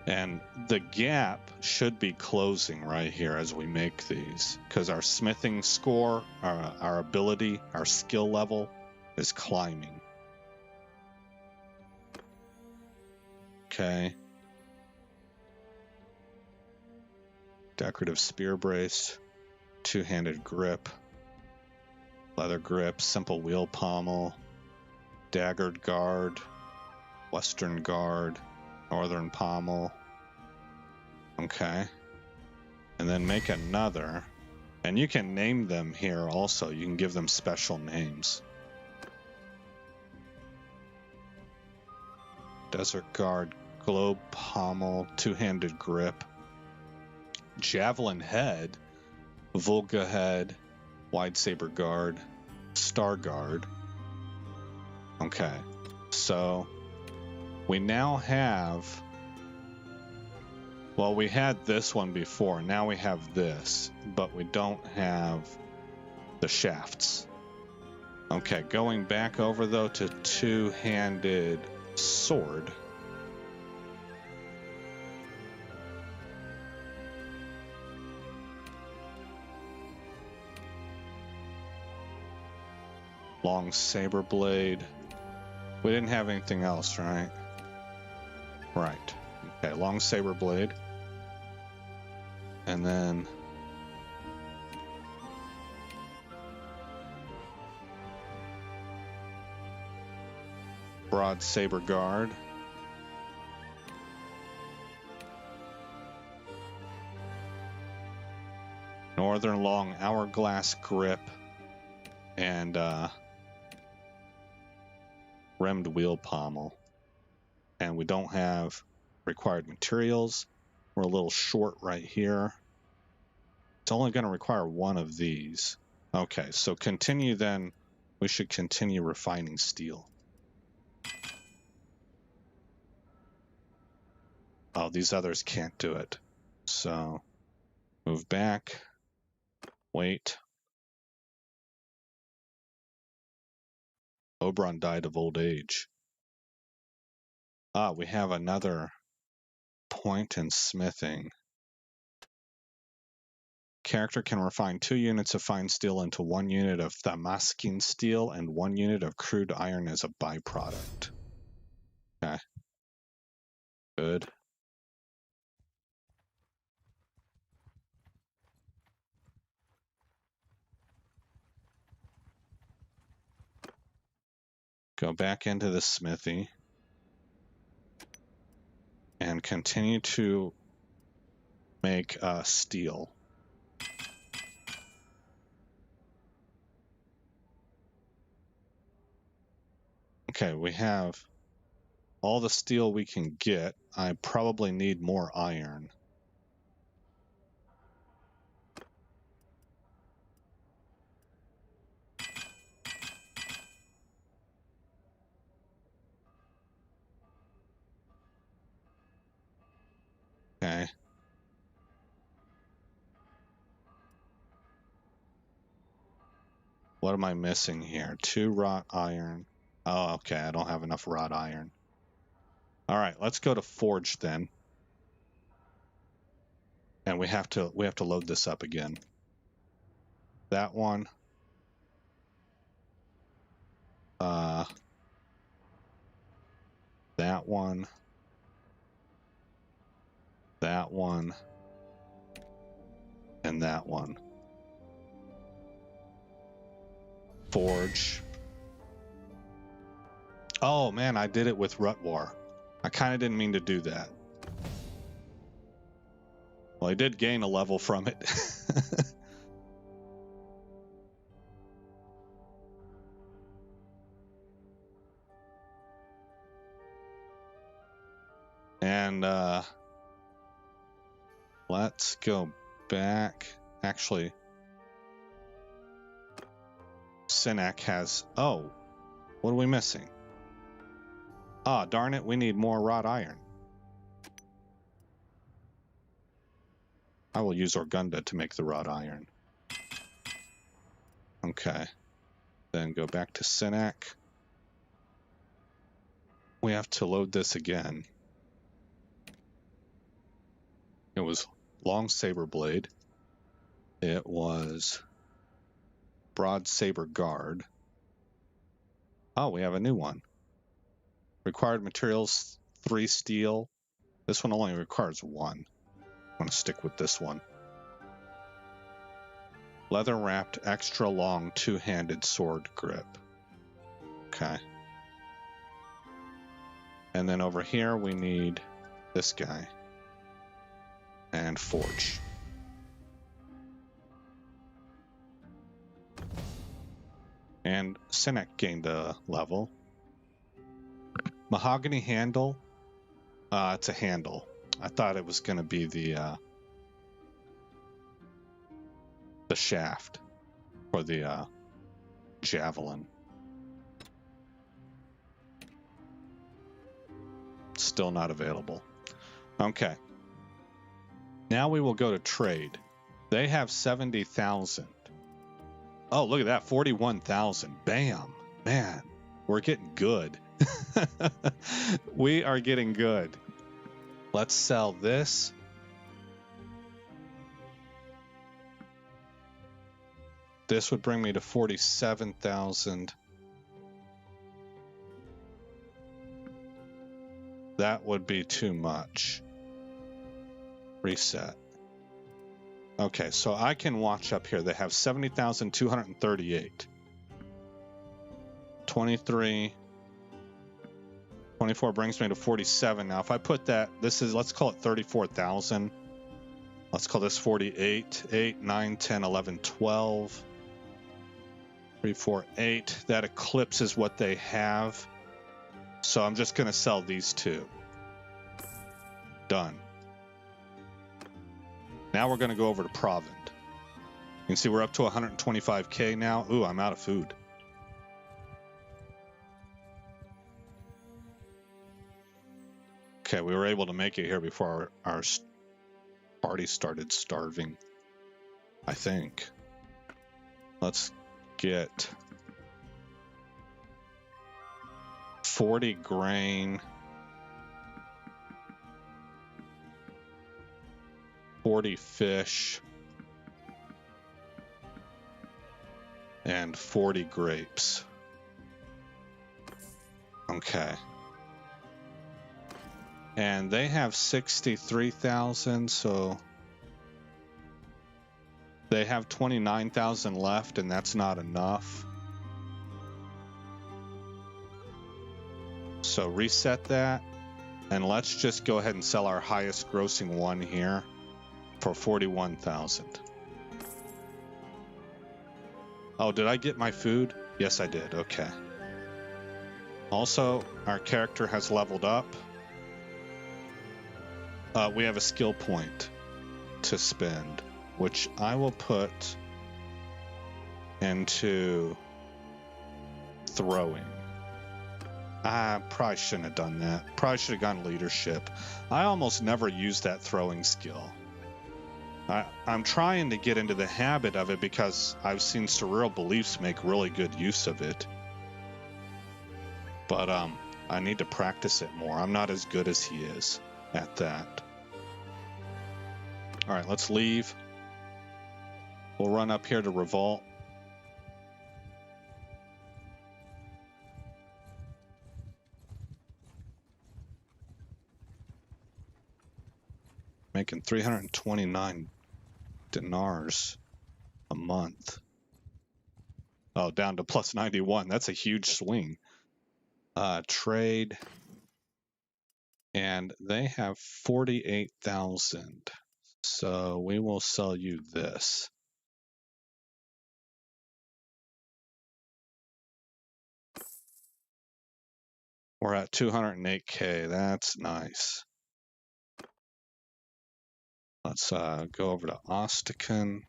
And the gap should be closing right here as we make these, because our smithing score, our ability, our skill level is climbing. Okay. Decorative spear brace, two-handed grip, leather grip, simple wheel pommel, daggered guard, Western Guard, Northern Pommel. Okay. And then make another. And you can name them here also. You can give them special names. Desert Guard, Globe Pommel, Two-Handed Grip, Javelin Head, Volga Head, Wide Saber Guard, Star Guard. Okay, so we now have, well, we had this one before. Now we have this, but we don't have the shafts. Okay, going back over though to Two-Handed Sword. Long Saber Blade. We didn't have anything else, right? Right. Okay, Long Saber Blade. And then Broad Saber Guard. Northern Long Hourglass Grip. And Rimmed Wheel Pommel. And we don't have required materials. We're a little short right here. It's only going to require one of these. Okay, so continue then. We should continue refining steel. Oh, these others can't do it. So move back. Wait. Oberon died of old age. Ah, we have another point in smithing. Character can refine 2 units of fine steel into 1 unit of Damascene steel and 1 unit of crude iron as a byproduct. Okay. Good. Go back into the smithy and continue to make steel. Okay, we have all the steel we can get. I probably need more iron. Okay. What am I missing here? 2 wrought iron. Oh, okay, I don't have enough wrought iron. All right, let's go to forge then. And we have to load this up again. That one. That one. That one. And that one. Forge. Oh man, I did it with Rut War. I kind of didn't mean to do that. Well, I did gain a level from it. And let's go back. Actually, Sinek has... Oh, what are we missing? Ah, darn it, we need more wrought iron. I will use Orgunda to make the wrought iron. Okay. Then go back to Sinek. We have to load this again. It was Long Saber Blade. It was Broad Saber Guard. Oh, we have a new one. Required materials, 3 steel. This one only requires 1. I'm going to stick with this one. Leather wrapped, extra long, 2-handed sword grip. Okay. And then over here we need this guy. And forge. And Sinek gained a level. Mahogany handle. It's a handle. I thought it was going to be the shaft for the javelin. Still not available. Okay. Now we will go to trade. They have 70,000. Oh, look at that. 41,000. Bam. Man, we're getting good. We are getting good. Let's sell this. This would bring me to 47,000. That would be too much. Reset. Okay, so I can watch up here. They have 70,238. 23. 24 brings me to 47. Now, if I put that, this is, let's call it 34,000. Let's call this 48. 8, 9, 10, 11, 12. 3, 4, 8. That eclipses what they have. So I'm just going to sell these two. Done. Now we're going to go over to Provend. You can see we're up to 125k now. Ooh, I'm out of food. Okay, we were able to make it here before our party started starving, I think. Let's get 40 grain, 40 fish, and 40 grapes. Okay. And they have 63,000, so they have 29,000 left, and that's not enough. So reset that, and let's just go ahead and sell our highest grossing one here for 41,000. Oh, did I get my food? Yes, I did. Okay. Also, our character has leveled up. We have a skill point to spend, which I will put into throwing. I probably shouldn't have done that. Probably should have gone leadership. I almost never use that throwing skill. I'm trying to get into the habit of it because I've seen Surreal Beliefs make really good use of it. But I need to practice it more. I'm not as good as he is at that. All right, let's leave. We'll run up here to Revolt. Making 329 dinars a month. Oh, down to plus 91. That's a huge swing. Trade. And they have 48,000. So we will sell you this. We're at 208k. That's nice. Let's go over to Ostican.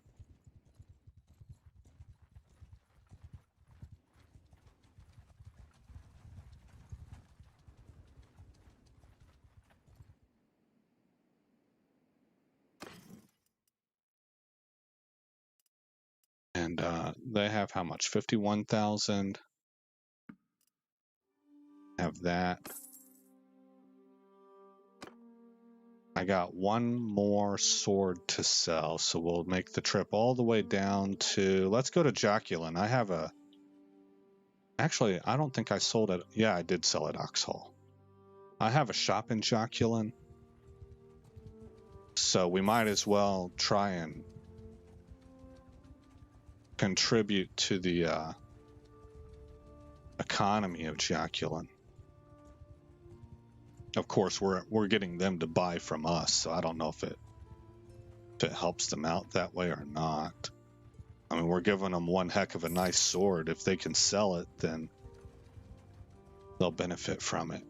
And they have how much? 51,000. Have that. I got one more sword to sell, so we'll make the trip all the way down to, let's go to Joculin. I have a, actually, I don't think I sold it. Yeah, I did sell at Oxhall. I have a shop in Joculin, so we might as well try and contribute to the economy of Joculin. Of course, we're getting them to buy from us, so I don't know if it helps them out that way or not. I mean, we're giving them one heck of a nice sword. If they can sell it, then they'll benefit from it.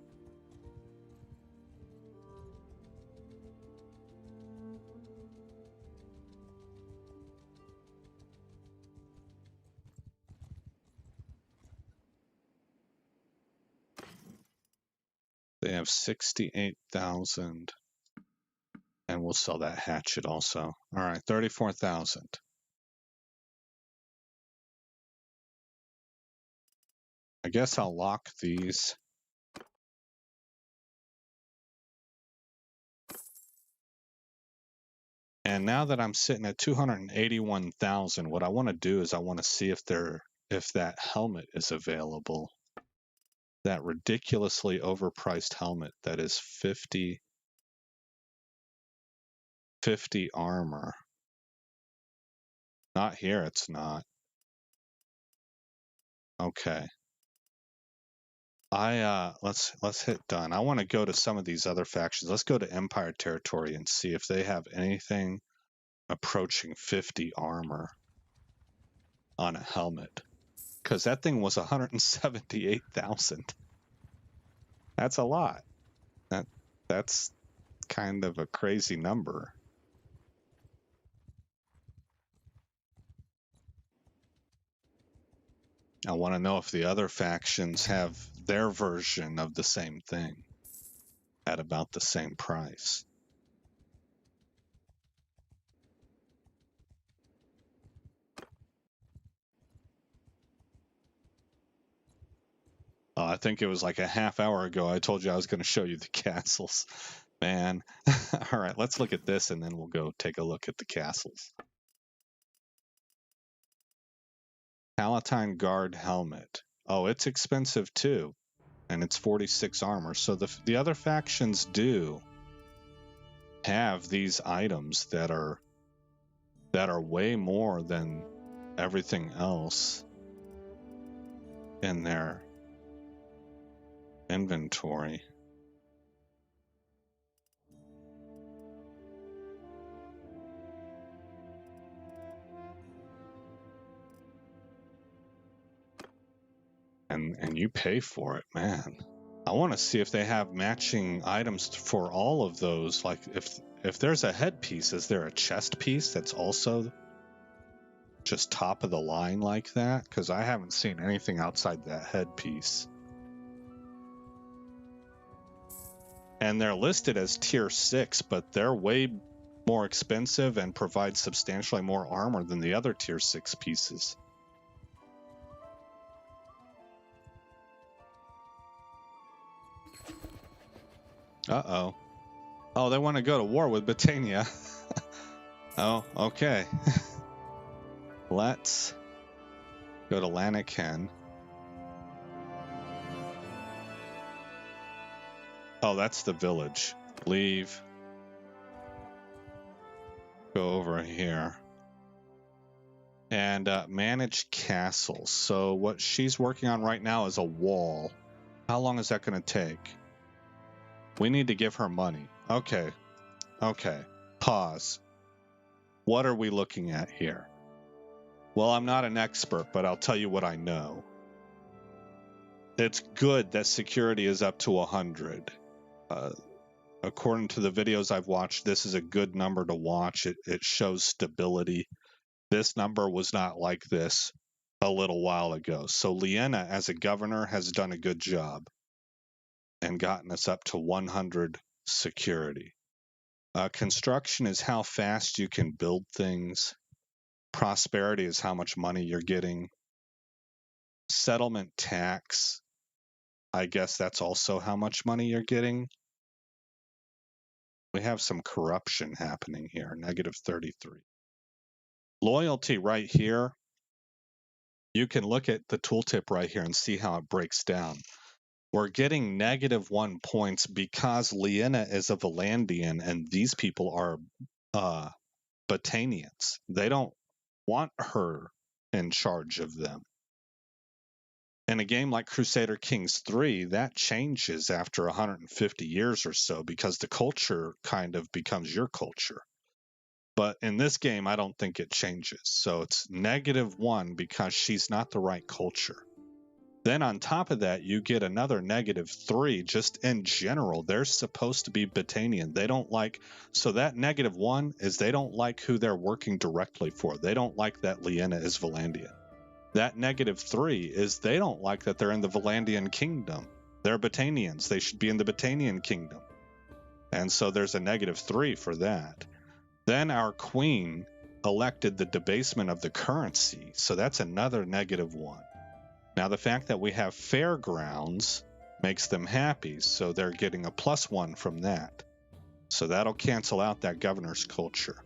They have 68,000. And we'll sell that hatchet also. All right, 34,000. I guess I'll lock these. And now that I'm sitting at 281,000, what I want to do is I want to see if that helmet is available. That ridiculously overpriced helmet that is 50 armor. Not here, it's not. Okay. Let's hit done. I want to go to some of these other factions. Let's go to Empire territory and see if they have anything approaching 50 armor on a helmet, because that thing was 178,000. That's a lot. That's kind of a crazy number. I want to know if the other factions have their version of the same thing at about the same price. I think it was like a half hour ago I told you I was going to show you the castles. Man. All right, let's look at this and then we'll go take a look at the castles. Palatine Guard helmet. Oh, it's expensive too. And it's 46 armor. So the other factions do have these items that are way more than everything else in their inventory. And you pay for it, man. I want to see if they have matching items for all of those. Like if there's a headpiece, is there a chest piece that's also just top of the line like that? Because I haven't seen anything outside that headpiece. And they're listed as tier 6, but they're way more expensive and provide substantially more armor than the other tier 6 pieces. Uh-oh. Oh, they want to go to war with Britannia. Oh, okay. Let's go to Lanaken. Oh, that's the village. Leave. Go over here. And manage castles. So what she's working on right now is a wall. How long is that going to take? We need to give her money. Okay. Okay. Pause. What are we looking at here? Well, I'm not an expert, but I'll tell you what I know. It's good that security is up to 100. According to the videos I've watched, this is a good number to watch. It shows stability. This number was not like this a little while ago. So Liena, as a governor, has done a good job and gotten us up to 100 security. Construction is how fast you can build things. Prosperity is how much money you're getting. Settlement tax, I guess that's also how much money you're getting. We have some corruption happening here, negative 33. Loyalty right here. You can look at the tooltip right here and see how it breaks down. We're getting negative 1 points because Liena is a Valandian and these people are Botanians. They don't want her in charge of them. In a game like Crusader Kings 3, that changes after 150 years or so because the culture kind of becomes your culture. But in this game, I don't think it changes. So it's -1 because she's not the right culture. Then on top of that, you get another -3 just in general. They're supposed to be Botanian. They don't like, so that -1 is they don't like who they're working directly for. They don't like that Liena is Valandian. That -3 is they don't like that they're in the Valandian kingdom. They're Botanians. They should be in the Botanian kingdom. And so there's a -3 for that. Then our queen elected the debasement of the currency. So that's another -1. Now, the fact that we have fairgrounds makes them happy, so they're getting a +1 from that. So that'll cancel out that governor's culture.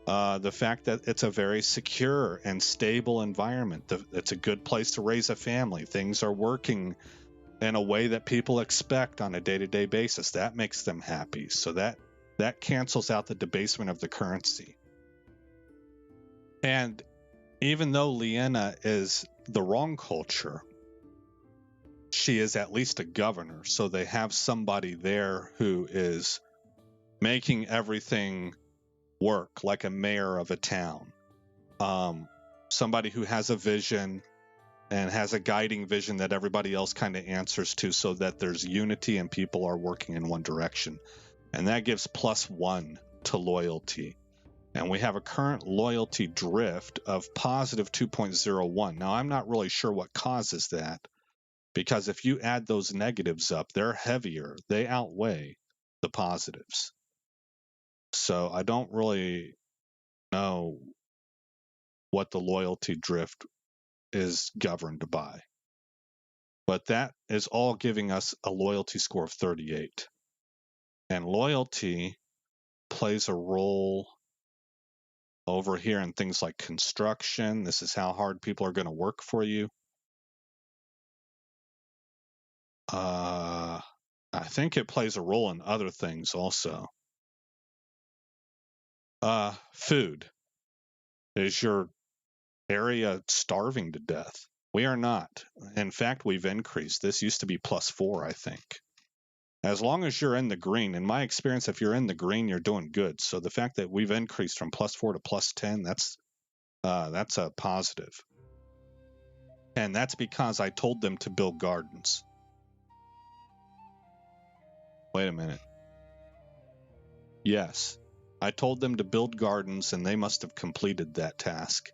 The fact that it's a very secure and stable environment. It's a good place to raise a family. Things are working in a way that people expect on a day-to-day basis. That makes them happy. So that cancels out the debasement of the currency. And even though Liena is the wrong culture, she is at least a governor. So they have somebody there who is making everything work, like a mayor of a town. Somebody who has a vision and has a guiding vision that everybody else kind of answers to, so that there's unity and people are working in one direction. And that gives +1 to loyalty. And we have a current loyalty drift of +2.01. Now, I'm not really sure what causes that, because if you add those negatives up, they're heavier. They outweigh the positives. So I don't really know what the loyalty drift is governed by. But that is all giving us a loyalty score of 38. And loyalty plays a role over here in things like construction. This is how hard people are going to work for you. I think it plays a role in other things also. Food. Is your area starving to death? We are not. In fact, we've increased. This used to be +4, I think. As long as you're in the green, in my experience, if you're in the green, you're doing good. So the fact that we've increased from +4 to +10, that's a positive. And that's because I told them to build gardens. Wait a minute. Yes, I told them to build gardens, and they must have completed that task.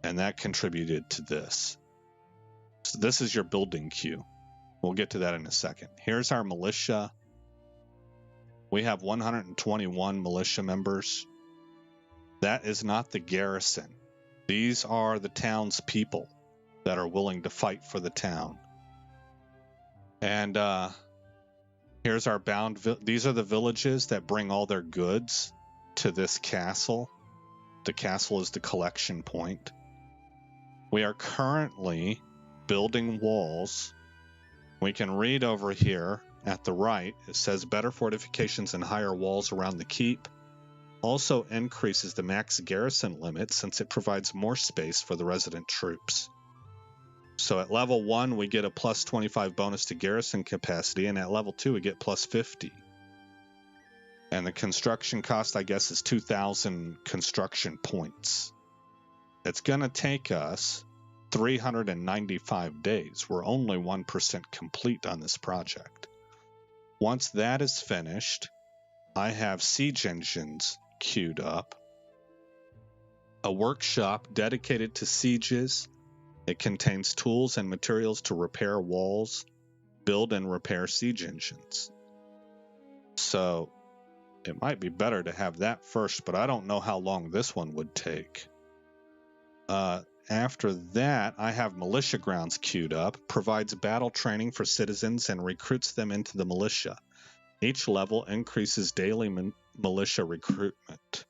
And that contributed to this. So this is your building queue. We'll get to that in a second. Here's our militia. We have 121 militia members. That is not the garrison. These are the town's people that are willing to fight for the town. And here's our bound. These are the villages that bring all their goods to this castle. The castle is the collection point. We are currently building walls. We can read over here at the right. It says better fortifications and higher walls around the keep. Also increases the max garrison limit since it provides more space for the resident troops. So at level 1, we get a +25 bonus to garrison capacity, and at level 2, we get +50. And the construction cost, I guess, is 2,000 construction points. It's going to take us 395 days. We're only 1% complete on this project. Once that is finished, I have siege engines queued up. A workshop dedicated to sieges. It contains tools and materials to repair walls, build and repair siege engines. So it might be better to have that first, but I don't know how long this one would take. After that, I have militia grounds queued up, provides battle training for citizens and recruits them into the militia. Each level increases daily militia recruitment.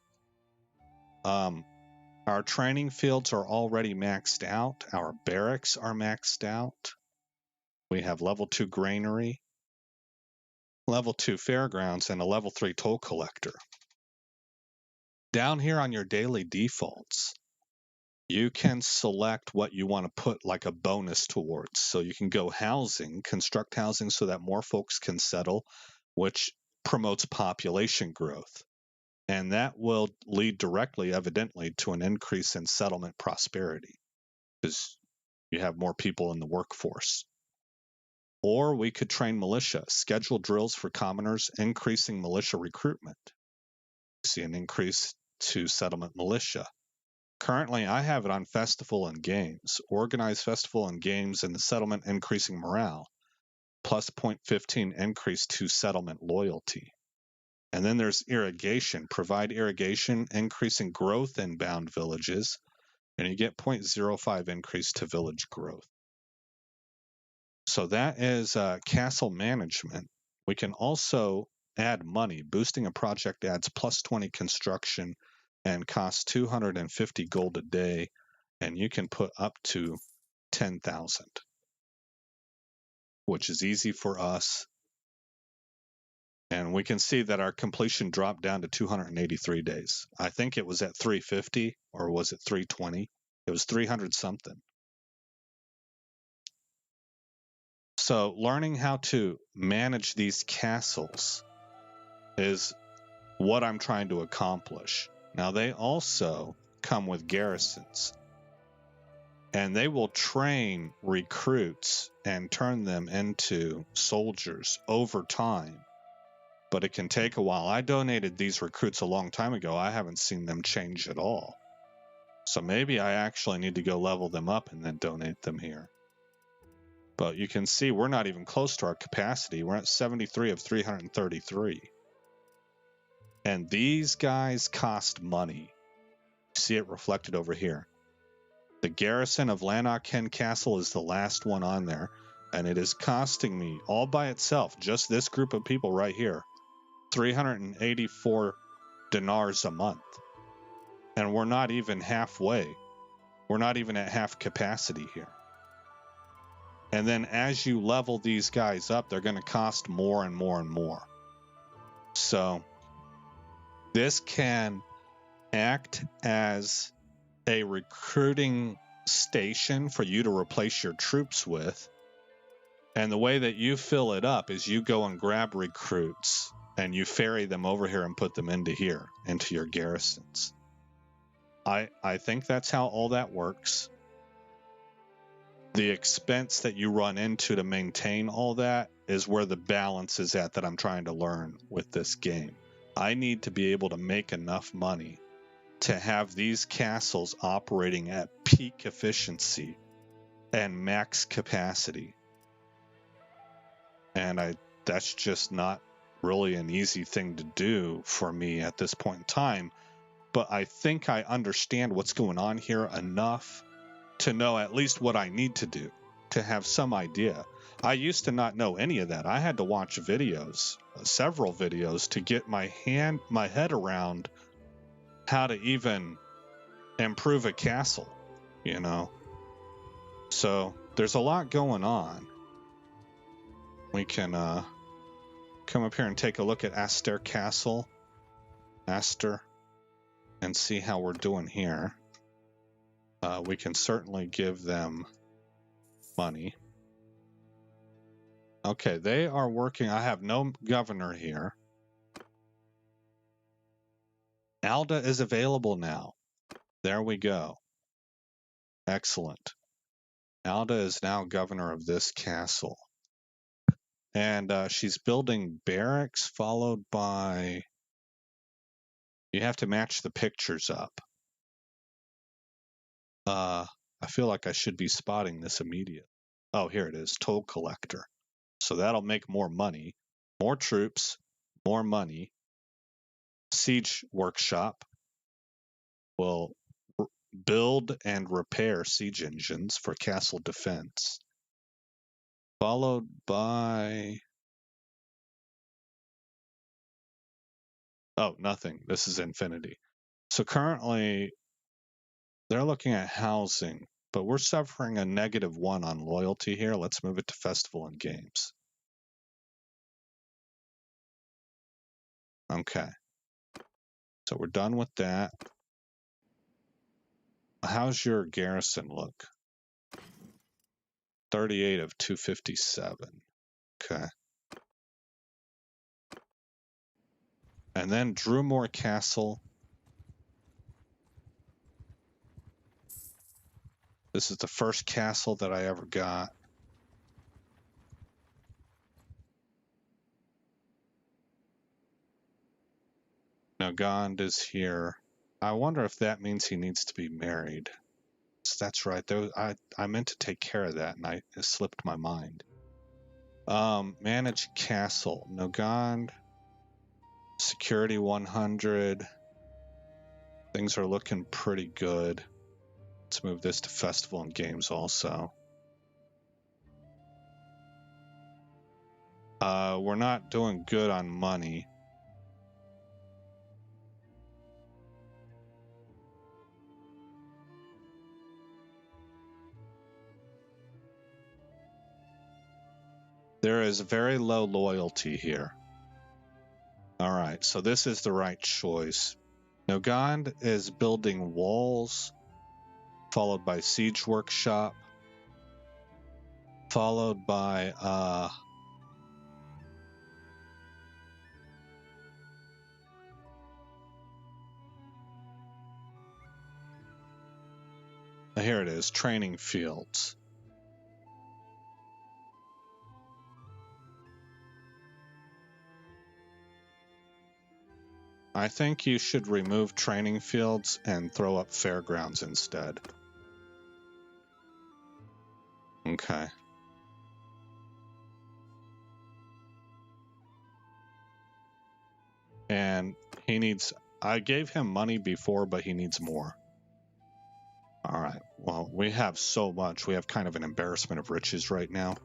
Our training fields are already maxed out. Our barracks are maxed out. We have level 2 granary, level 2 fairgrounds, and a level 3 toll collector. Down here on your daily defaults, you can select what you want to put like a bonus towards. So you can go housing, construct housing so that more folks can settle, which promotes population growth. And that will lead directly, evidently, to an increase in settlement prosperity because you have more people in the workforce. Or we could train militia, schedule drills for commoners, increasing militia recruitment. See an increase to settlement militia. Currently, I have it on festival and games. Organize festival and games in the settlement, increasing morale. Plus 0.15 increase to settlement loyalty. And then there's irrigation. Provide irrigation, increasing growth in bound villages. And you get 0.05 increase to village growth. So that is castle management. We can also add money. Boosting a project adds plus 20 construction and costs 250 gold a day. And you can put up to 10,000, which is easy for us. And we can see that our completion dropped down to 283 days. I think it was at 350, or was it 320? It was 300 something. So learning how to manage these castles is what I'm trying to accomplish. Now, they also come with garrisons, and they will train recruits and turn them into soldiers over time. But it can take a while. I donated these recruits a long time ago. I haven't seen them change at all. So maybe I actually need to go level them up and then donate them here. But you can see we're not even close to our capacity. We're at 73 of 333. And these guys cost money. You see it reflected over here. The garrison of Lanarken Castle is the last one on there. And it is costing me, all by itself, just this group of people right here, 384 dinars a month. And we're not even halfway. We're not even at half capacity here. And then as you level these guys up, they're going to cost more and more and more. So this can act as a recruiting station for you to replace your troops with. And the way that you fill it up is you go and grab recruits and you ferry them over here and put them into here, into your garrisons. I think that's how all that works. The expense that you run into to maintain all that is where the balance is at that I'm trying to learn with this game. I need to be able to make enough money to have these castles operating at peak efficiency and max capacity. And that's just not really an easy thing to do for me at this point in time. But I think I understand what's going on here enough to know at least what I need to do, to have some idea. I used to not know any of that. I had to watch videos, several videos, to get my head around how to even improve a castle, you know. So there's a lot going on. We can come up here and take a look at Aster Castle, Aster, and see how we're doing here. We can certainly give them money. Okay, they are working. I have no governor here. Alda is available now. There we go. Excellent. Alda is now governor of this castle. And she's building barracks followed by... You have to match the pictures up. I feel like I should be spotting this immediately. Oh, here it is. Toll collector. So that'll make more money. More troops. More money. Siege workshop will build and repair siege engines for castle defense. Followed by... Oh, nothing. This is infinity. So currently, they're looking at housing, but we're suffering a -1 on loyalty here. Let's move it to festival and games. Okay. So we're done with that. How's your garrison look? 38 of 257. Okay. And then Drewmore Castle. This is the first castle that I ever got. Nogand is here. I wonder if that means he needs to be married. So that's right. I meant to take care of that, and it slipped my mind. Manage castle. Nogand. Security 100. Things are looking pretty good. Let's move this to festival and games also. We're not doing good on money. There is very low loyalty here. All right, so this is the right choice. Nogand is building walls, followed by siege workshop, followed by here it is, training fields. I think you should remove training fields and throw up fairgrounds instead. Okay. And he needs, I gave him money before, but he needs more. All right. Well, we have so much. We have kind of an embarrassment of riches right now.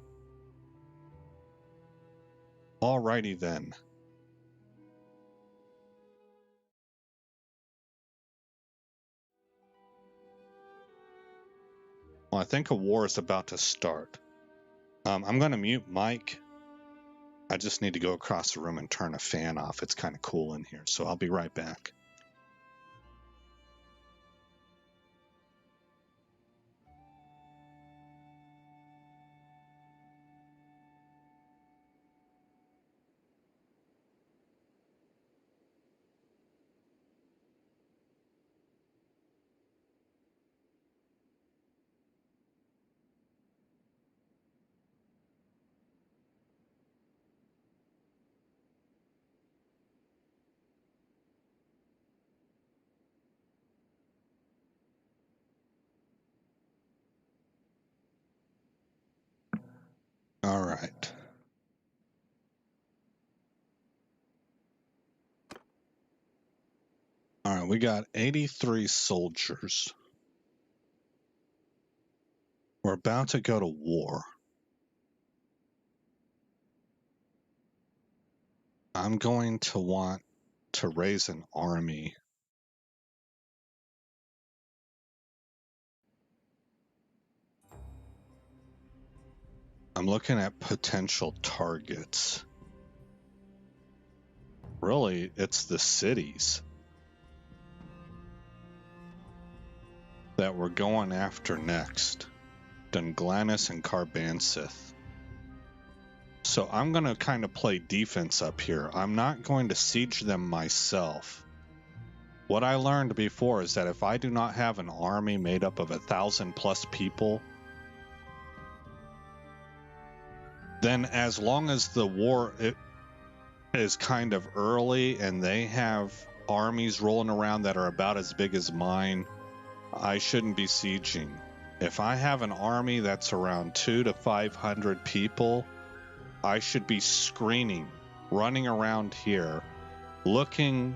Alrighty then. Well, I think a war is about to start. I'm going to mute Mike. I just need to go across the room and turn a fan off. It's kind of cool in here, so I'll be right back. All right. All right, we got 83 soldiers. We're about to go to war. I'm going to want to raise an army. I'm looking at potential targets. Really, it's the cities that we're going after next. Dunglanis and Carbansith. So I'm going to kind of play defense up here. I'm not going to siege them myself. What I learned before is that if I do not have an army made up of 1,000+ people, then as long as the war is kind of early and they have armies rolling around that are about as big as mine, I shouldn't be sieging. If I have an army that's around 200 to 500 people, I should be screening, running around here, looking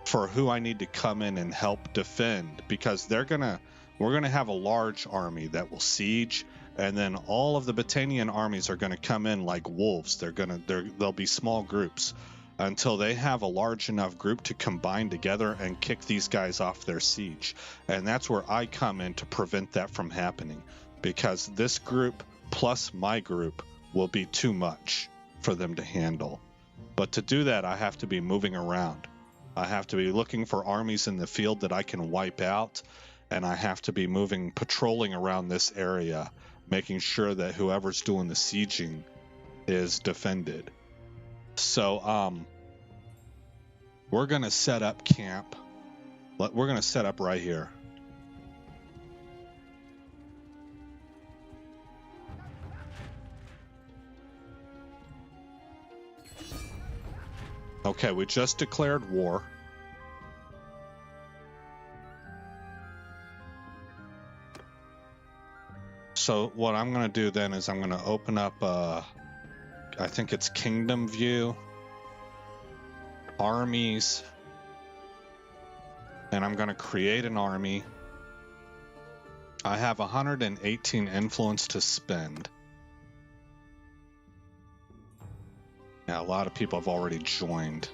for who I need to come in and help defend, because we're gonna have a large army that will siege, and then all of the Battanian armies are gonna come in like wolves. There'll be small groups until they have a large enough group to combine together and kick these guys off their siege. And that's where I come in to prevent that from happening, because this group plus my group will be too much for them to handle. But to do that, I have to be moving around. I have to be looking for armies in the field that I can wipe out, and I have to be patrolling around this area, making sure that whoever's doing the sieging is defended. So we're gonna set up camp. We're gonna set up right here. Okay, we just declared war. So what I'm going to do then is I'm going to open up, I think it's Kingdom View, Armies, and I'm going to create an army. I have 118 influence to spend. Yeah, a lot of people have already joined.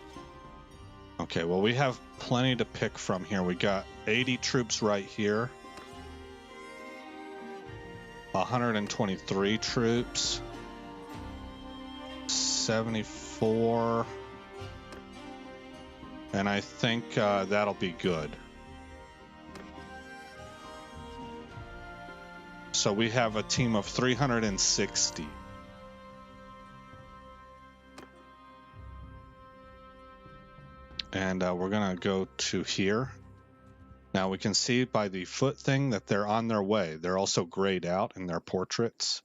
Okay, well, we have plenty to pick from here. We got 80 troops right here. 123 troops. 74. And I think that'll be good. So we have a team of 360. And we're going to go to here. Now we can see by the foot thing that they're on their way. They're also grayed out in their portraits.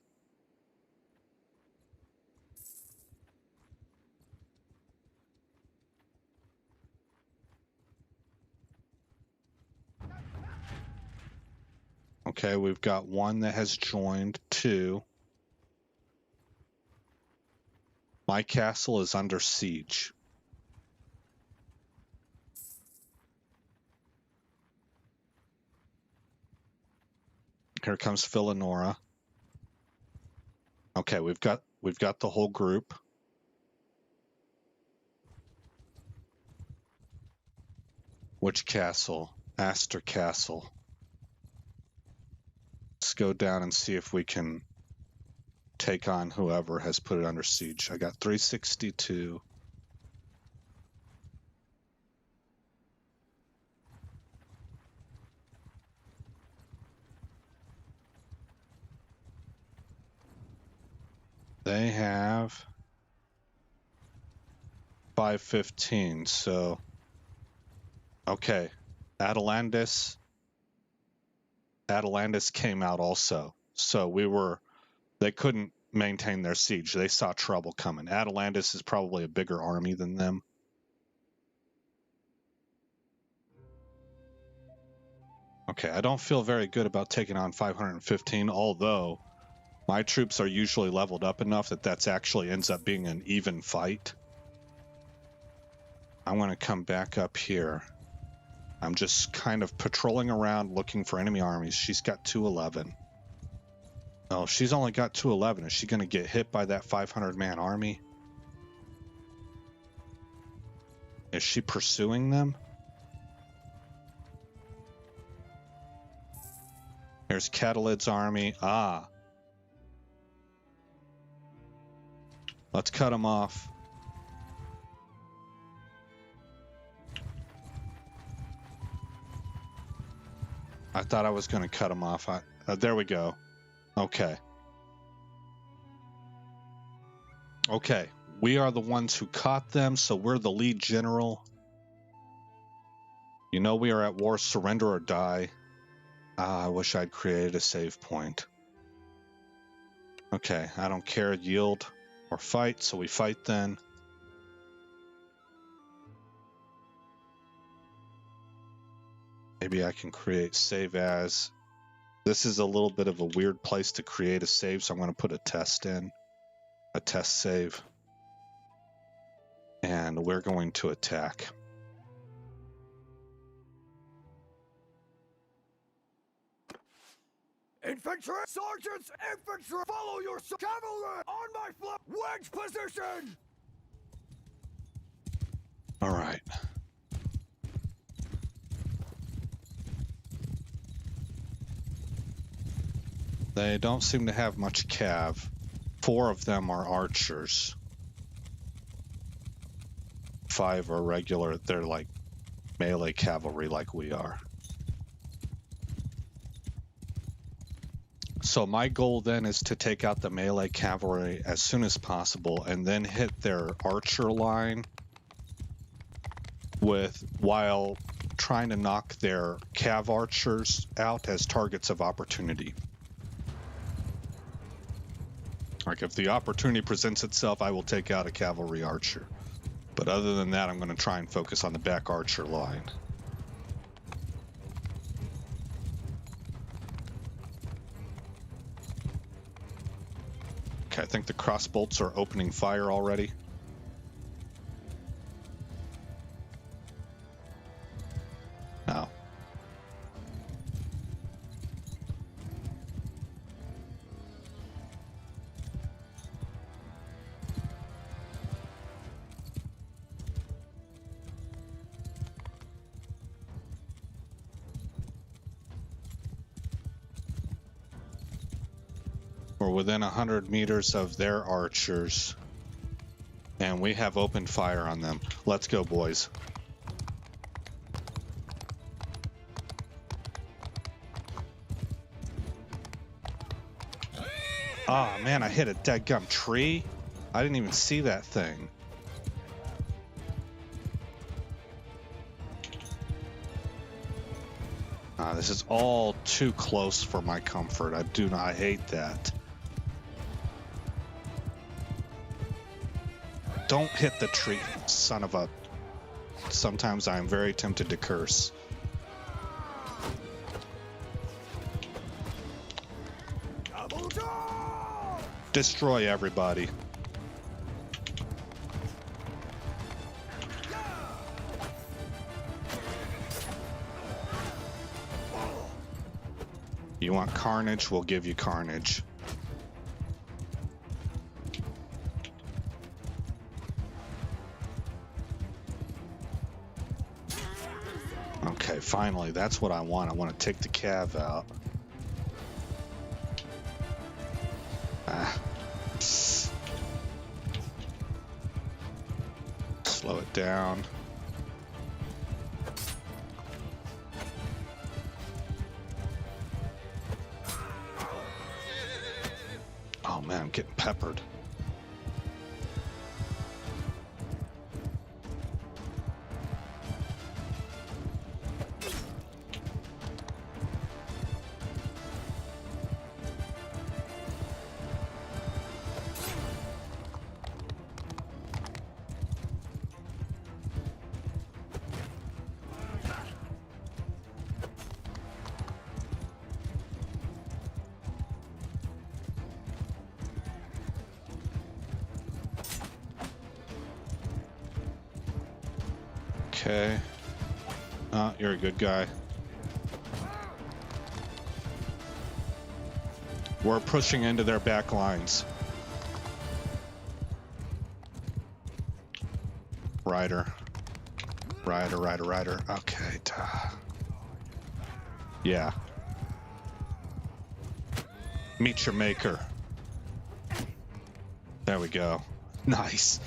Okay, we've got one that has joined, 2. My castle is under siege. Here comes Philonora. Okay, we've got the whole group. Which castle? Astor Castle. Let's go down and see if we can take on whoever has put it under siege. I got 362. They have 515, so okay. Atalantis came out also. So they couldn't maintain their siege. They saw trouble coming. Atalantis is probably a bigger army than them. Okay, I don't feel very good about taking on 515, although my troops are usually leveled up enough that actually ends up being an even fight. I'm going to come back up here. I'm just kind of patrolling around looking for enemy armies. She's got 211. Oh, she's only got 211. Is she going to get hit by that 500-man army? Is she pursuing them? Here's Catalid's army. Ah. Let's cut them off. I thought I was going to cut them off. There we go. Okay. Okay. We are the ones who caught them, so we're the lead general. You know we are at war, surrender or die. I wish I'd created a save point. Okay, I don't care, yield or fight, so we fight then. Maybe I can create save as. This is a little bit of a weird place to create a save, so I'm going to put a test in. A test save. And we're going to attack. Infantry! Sergeants! Infantry! Follow your cavalry! On my flank! Wedge position! All right. They don't seem to have much cav. 4 of them are archers. 5 are regular. They're like melee cavalry like we are. So my goal then is to take out the melee cavalry as soon as possible and then hit their archer line while trying to knock their cav archers out as targets of opportunity. Like if the opportunity presents itself, I will take out a cavalry archer. But other than that, I'm going to try and focus on the back archer line. Okay, I think the crossbolts are opening fire already. No. We're within 100 meters of their archers, and we have opened fire on them. Let's go, boys. Ah, oh, man, I hit a deadgum tree. I didn't even see that thing. This is all too close for my comfort. I hate that. Don't hit the tree, son of a... Sometimes I am very tempted to curse. Destroy everybody. You want carnage? We'll give you carnage. Okay, finally, that's what I want. I want to take the cav out. Slow it down. Oh man, I'm getting peppered. Okay. You're a good guy. We're pushing into their back lines. Rider. Okay. Yeah. Meet your maker. There we go. Nice.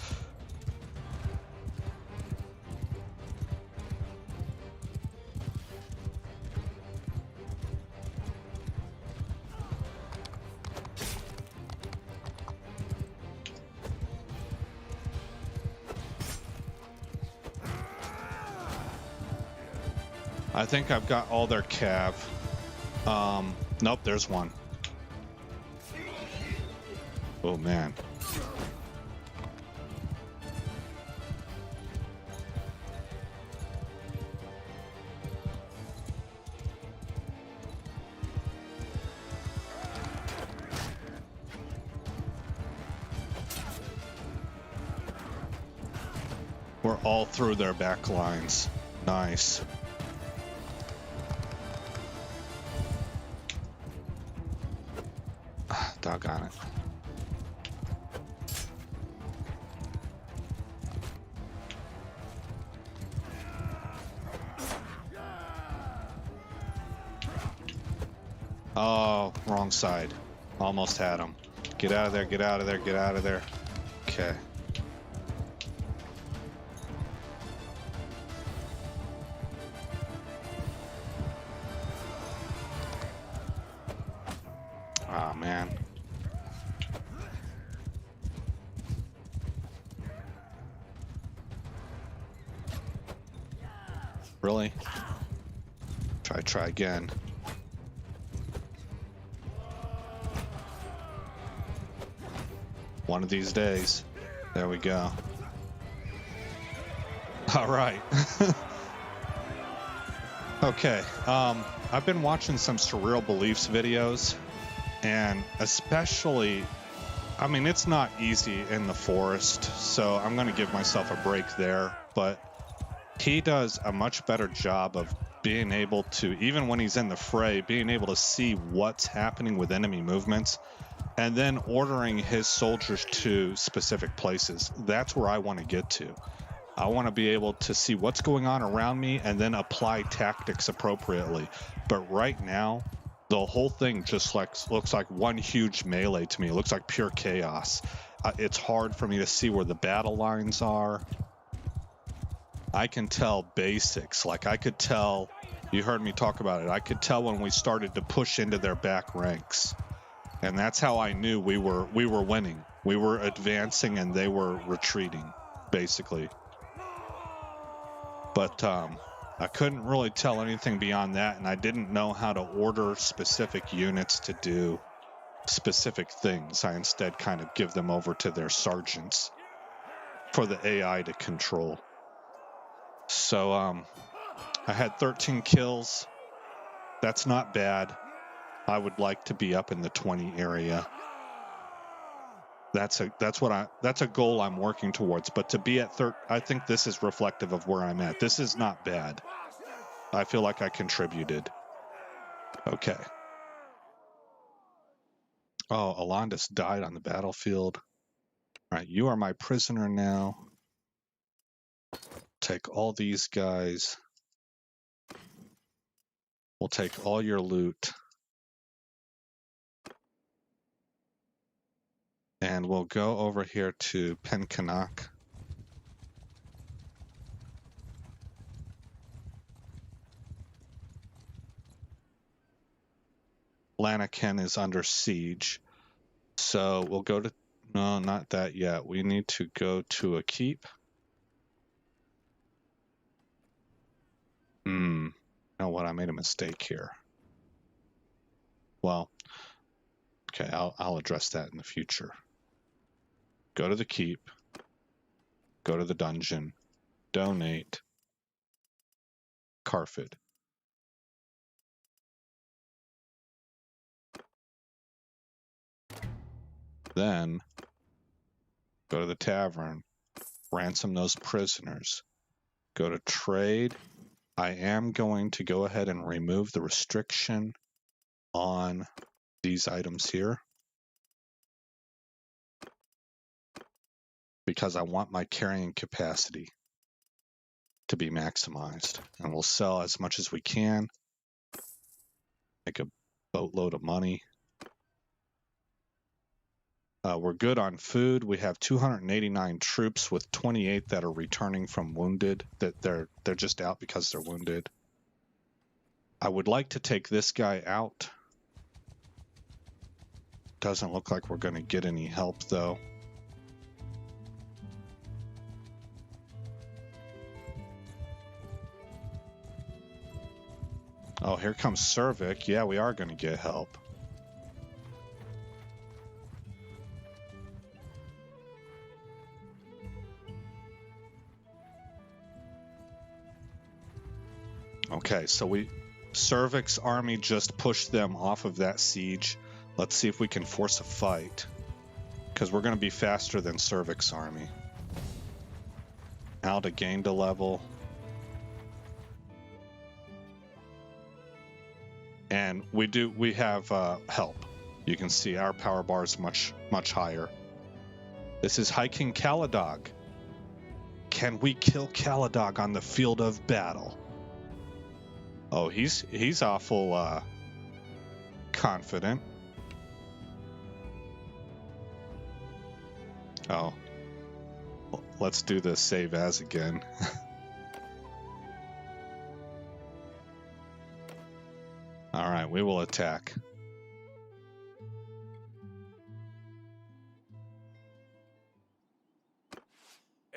I think I've got all their cav. Nope, there's one. Oh man. We're all through their back lines. Nice. Doggone it. Oh, wrong side. Almost had him. Get out of there, get out of there, get out of there. Okay. Really? Try again. One of these days. There we go. All right. Okay. I've been watching some Surreal Beliefs videos, and especially, I mean, it's not easy in the forest, so I'm going to give myself a break there, but he does a much better job of being able to, even when he's in the fray, being able to see what's happening with enemy movements and then ordering his soldiers to specific places. That's where I want to get to. I want to be able to see what's going on around me and then apply tactics appropriately. But right now, the whole thing just looks like one huge melee to me. It looks like pure chaos. It's hard for me to see where the battle lines are. I can tell basics. Like I could tell, you heard me talk about it, I could tell when we started to push into their back ranks. And that's how I knew we were winning. We were advancing and they were retreating, basically. But I couldn't really tell anything beyond that, and I didn't know how to order specific units to do specific things. I instead kind of give them over to their sergeants for the AI to control. So I had 13 kills. That's not bad. I would like to be up in the 20 area. That's a goal I'm working towards. But to be at I think this is reflective of where I'm at. This is not bad. I feel like I contributed. Okay. Oh, Alondis died on the battlefield. All right, you are my prisoner now. Take all these guys. We'll take all your loot. And we'll go over here to Penkanak. Lanaken is under siege. So we'll go to, no, not that yet. We need to go to a keep. You know what? I made a mistake here. Well, okay, I'll address that in the future. Go to the keep. Go to the dungeon. Donate. Carfid. Then go to the tavern. Ransom those prisoners. Go to trade. I am going to go ahead and remove the restriction on these items here because I want my carrying capacity to be maximized. And we'll sell as much as we can. Make a boatload of money. We're good on food. We have 289 troops with 28 that are returning from wounded. That they're just out because they're wounded. I would like to take this guy out. Doesn't look like we're going to get any help though. Oh, here comes Cervic. Yeah, we are going to get help. Okay, so Cervic's army just pushed them off of that siege. Let's see if we can force a fight. Because we're going to be faster than Cervic's army. Alda gained a level. And we have help. You can see our power bar is much higher. This is High King Caladog. Can we kill Caladog on the field of battle? Oh, he's awful confident. Oh, let's do the save as again. All right, we will attack.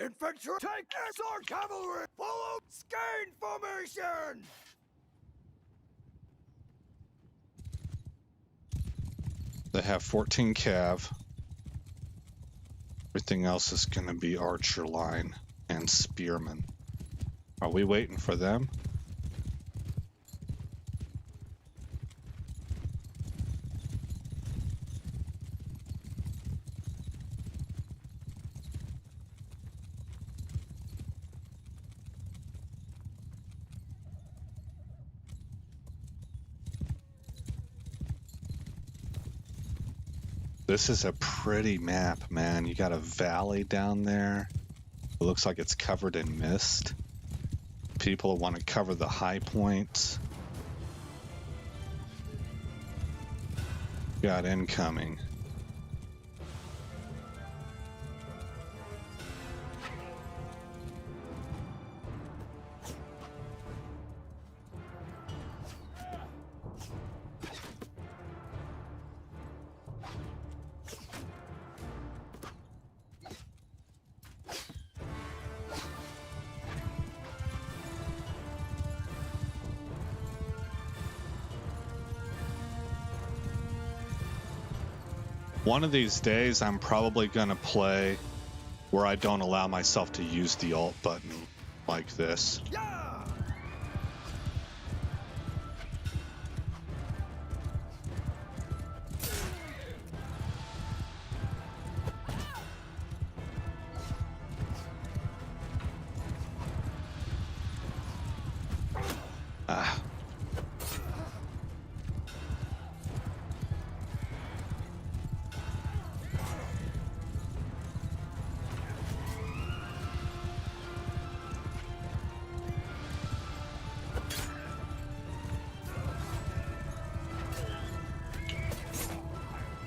Infantry, take sword cavalry. Follow skein formation. They have 14 cav. Everything else is going to be archer line and spearmen. Are we waiting for them? This is a pretty map, man. You got a valley down there. It looks like it's covered in mist. People want to cover the high points. Got incoming. One of these days, I'm probably going to play where I don't allow myself to use the alt button like this. Yeah. Ah.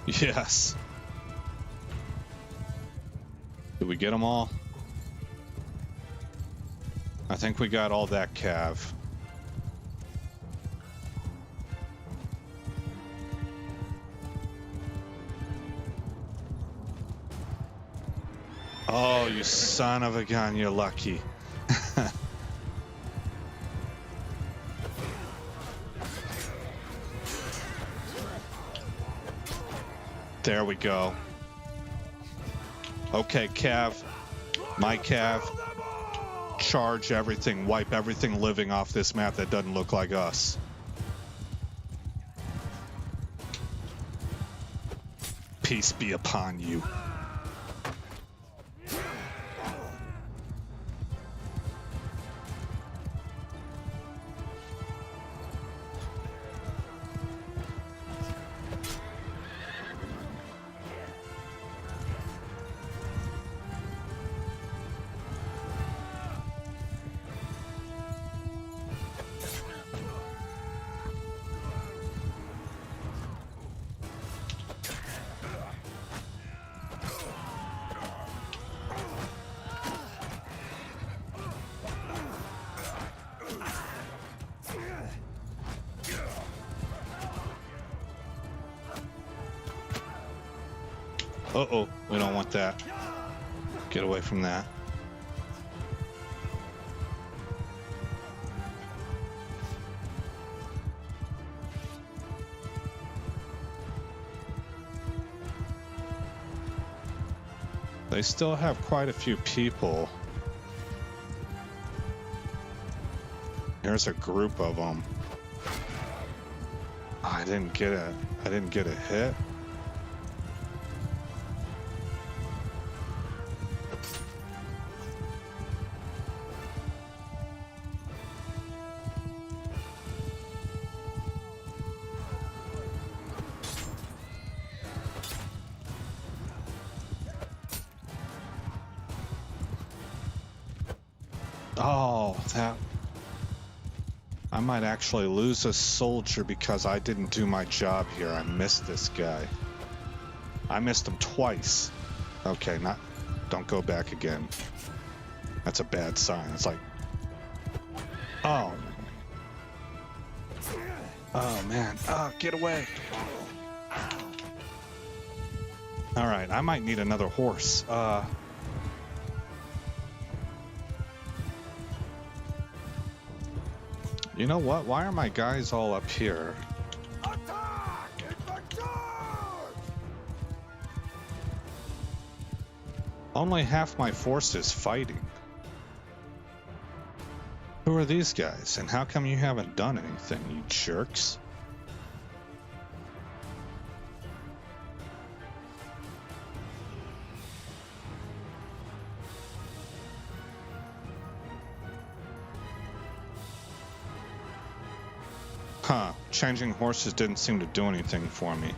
Yes. Did we get them all? I think we got all that cav. Oh, you son of a gun, you're lucky. There we go. Okay, Cav. My Cav. Charge everything. Wipe everything living off this map that doesn't look like us. Peace be upon you. Uh-oh, we don't want that. Get away from that. They still have quite a few people. Here's a group of them. I didn't get a hit. Oh, that... I might actually lose a soldier because I didn't do my job here. I missed this guy. I missed him twice. Okay, don't go back again. That's a bad sign. It's like... Oh. Oh, man. Oh, get away. All right, I might need another horse. You know what? Why are my guys all up here? Attack! Infectors! Only half my force is fighting. Who are these guys? And how come you haven't done anything, you jerks? Huh, changing horses didn't seem to do anything for me.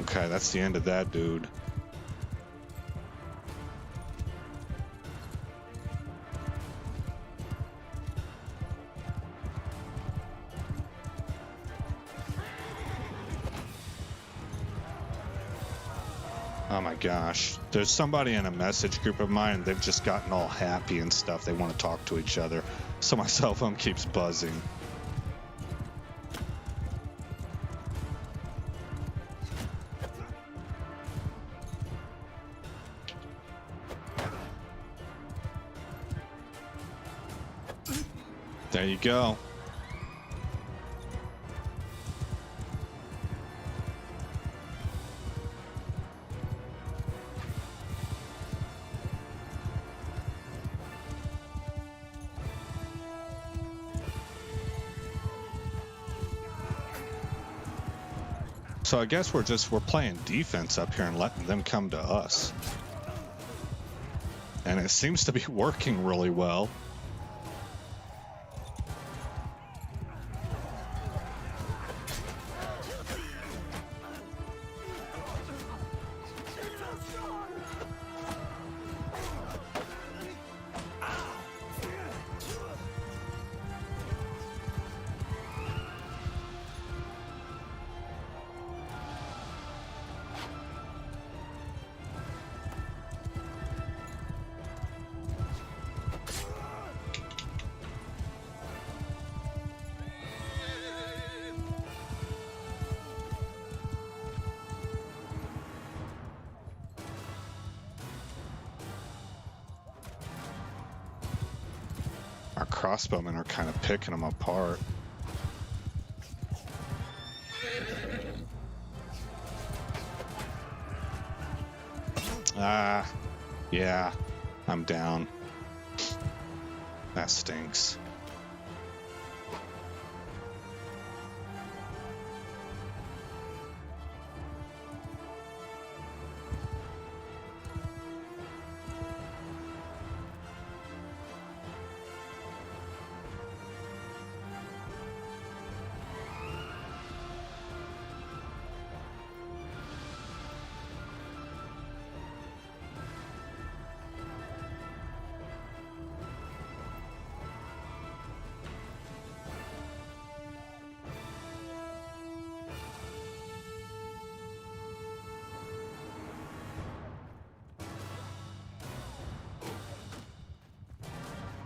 Okay, that's the end of that dude. Oh my gosh. There's somebody in a message group of mine, and they've just gotten all happy and stuff. They want to talk to each other. So my cell phone keeps buzzing. There you go. So I guess we're playing defense up here and letting them come to us. And it seems to be working really well. Our crossbowmen are kind of picking them apart. Ah, yeah, I'm down. That stinks.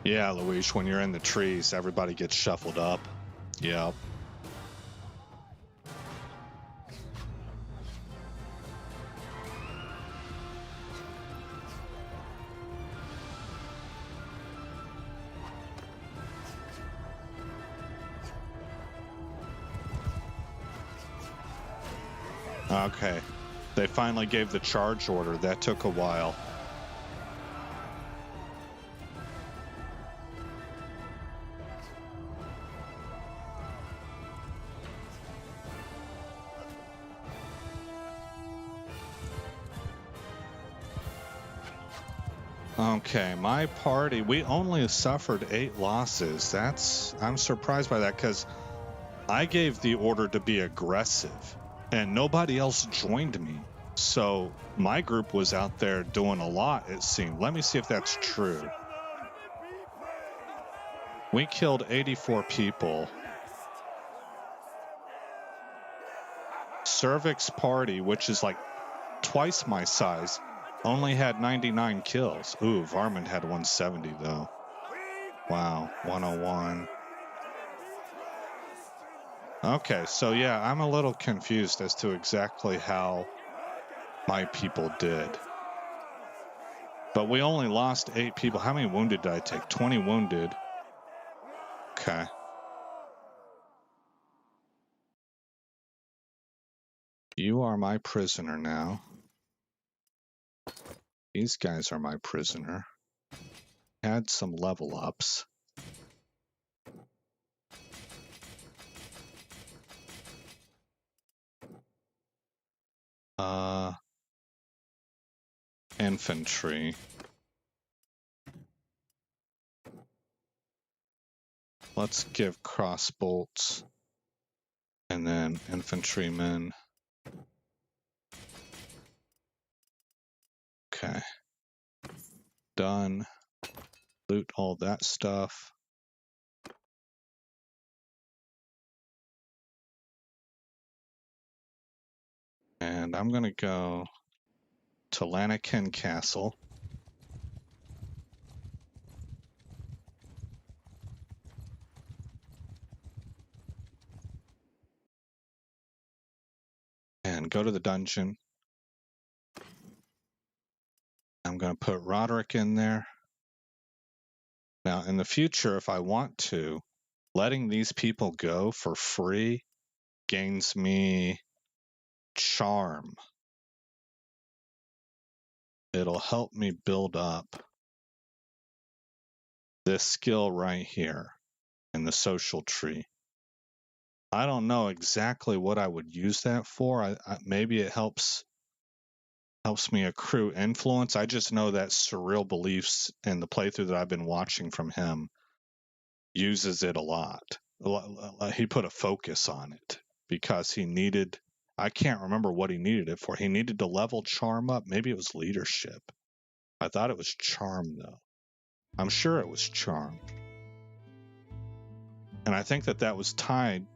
Yeah, Luis, when you're in the trees, everybody gets shuffled up. Yep. Okay. They finally gave the charge order. That took a while. Okay, my party, we only suffered 8 losses. I'm surprised by that because I gave the order to be aggressive and nobody else joined me. So my group was out there doing a lot, it seemed. Let me see if that's true. We killed 84 people. Cervix party, which is like twice my size, only had 99 kills. Ooh, Varmint had 170 though. Wow, 101. Okay, so yeah, I'm a little confused as to exactly how my people did. But we only lost 8 people. How many wounded did I take? 20 wounded. Okay. You are my prisoner now. These guys are my prisoner. Had some level ups. Infantry. Let's give crossbolts and then infantrymen. Okay. Done. Loot all that stuff. And I'm gonna go to Lanaken Castle. And go to the dungeon. I'm gonna put Roderick in there. Now, in the future, if I want to, letting these people go for free gains me charm. It'll help me build up this skill right here in the social tree. I don't know exactly what I would use that for. Maybe it helps me accrue influence. I just know that Surreal Beliefs in the playthrough that I've been watching from him uses it a lot. He put a focus on it because he needed, I can't remember what he needed it for. He needed to level charm up. Maybe it was leadership. I thought it was charm though. I'm sure it was charm. And I think that was tied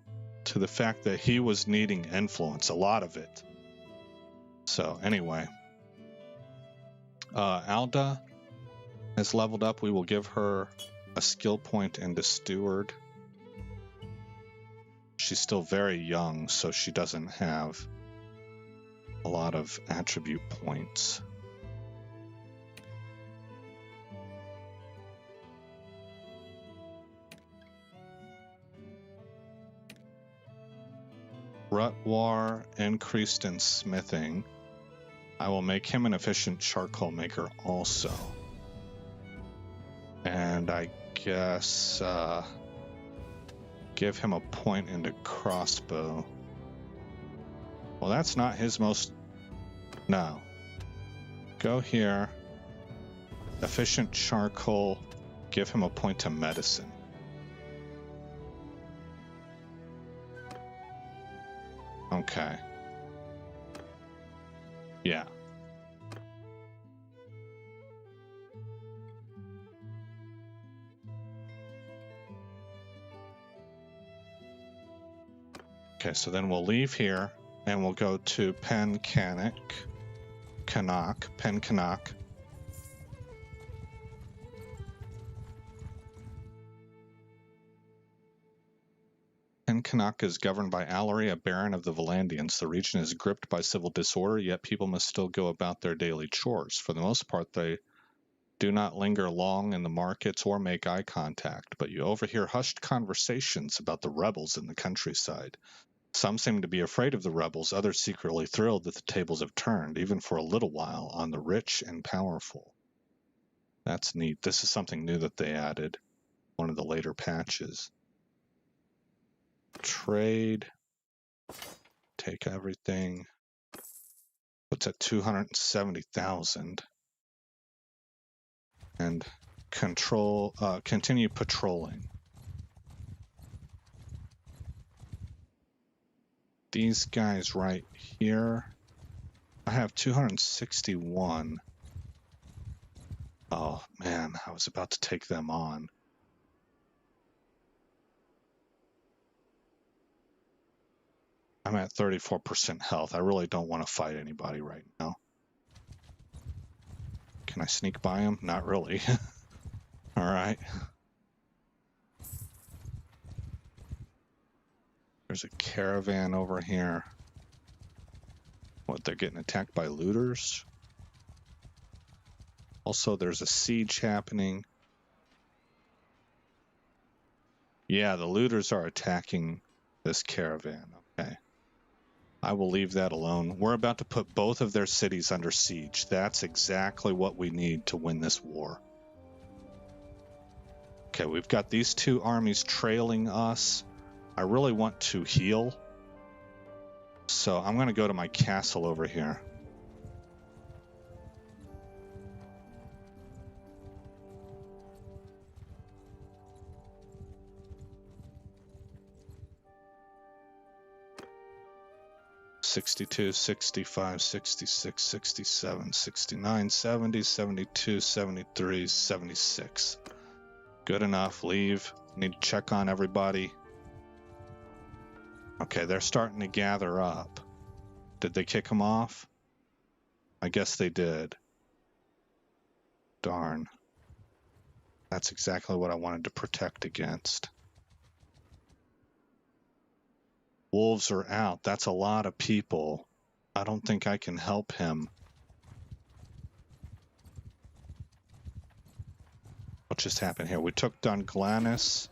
to the fact that he was needing influence, a lot of it. So anyway, Alda has leveled up. We will give her a skill point into Steward. She's still very young, so she doesn't have a lot of attribute points. Rutwar increased in smithing. I will make him an efficient charcoal maker also. And I guess give him a point into crossbow. Well, that's not his most... No. Go here. Efficient charcoal. Give him a point to medicine. Okay. Yeah. Okay, so then we'll leave here and we'll go to Pencanak. Pencanak is governed by Allery, a baron of the Valandians. The region is gripped by civil disorder, yet people must still go about their daily chores. For the most part, they do not linger long in the markets or make eye contact, but you overhear hushed conversations about the rebels in the countryside. Some seem to be afraid of the rebels, others secretly thrilled that the tables have turned, even for a little while, on the rich and powerful. That's neat. This is something new that they added, one of the later patches. Trade. Take everything. What's at 270,000? And continue patrolling. These guys right here, I have 261. Oh man, I was about to take them on. I'm at 34% health. I really don't want to fight anybody right now. Can I sneak by him? Not really. All right. There's a caravan over here. What, they're getting attacked by looters? Also, there's a siege happening. Yeah, the looters are attacking this caravan. Okay. I will leave that alone. We're about to put both of their cities under siege. That's exactly what we need to win this war. Okay, we've got these two armies trailing us. I really want to heal. So I'm going to go to my castle over here. $62, $65, $66, $67, $69, $70, $72, $73, $76. Good enough. Leave. Need to check on everybody. Okay, they're starting to gather up. Did they kick them off? I guess they did. Darn. That's exactly what I wanted to protect against. Wolves are out. That's a lot of people. I don't think I can help him. What just happened here? We took Dunglanis.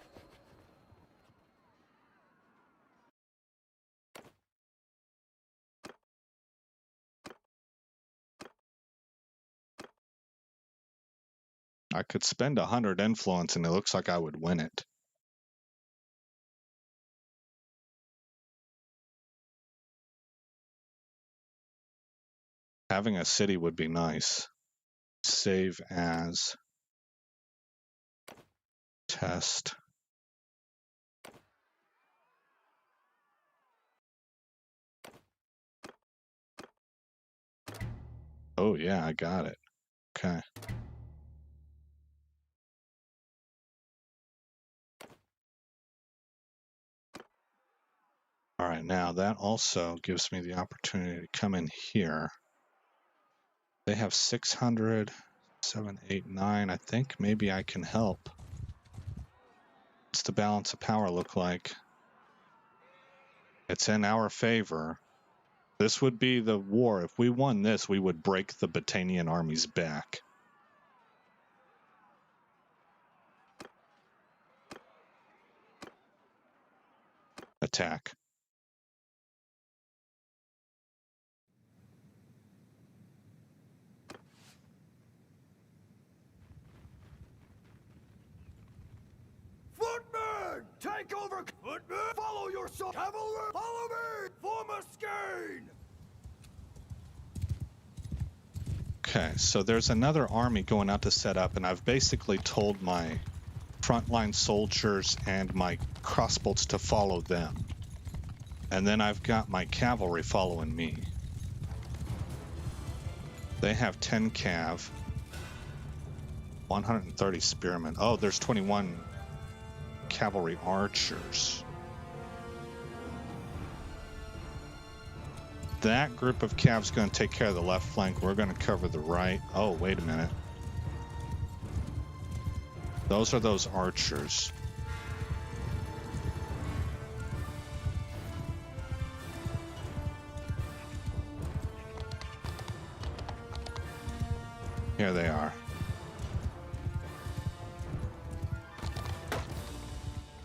I could spend 100 influence and it looks like I would win it. Having a city would be nice. Save as. Test. Oh yeah, I got it. Okay. All right, now that also gives me the opportunity to come in here. They have 600, 7, 8, 9. I think maybe I can help. What's the balance of power look like? It's in our favor. This would be the war. If we won this, we would break the Battanian army's back. Attack. Footmen! Take over! Footmen! Follow your son! Cavalry! Follow me! Form a skein! Okay, so there's another army going out to set up, and I've basically told my frontline soldiers and my crossbolts to follow them. And then I've got my cavalry following me. They have 10 cav, 130 spearmen. Oh, there's 21 cavalry archers. That group of cav's going to take care of the left flank. We're going to cover the right. Oh, wait a minute. Those are those archers. Here they are.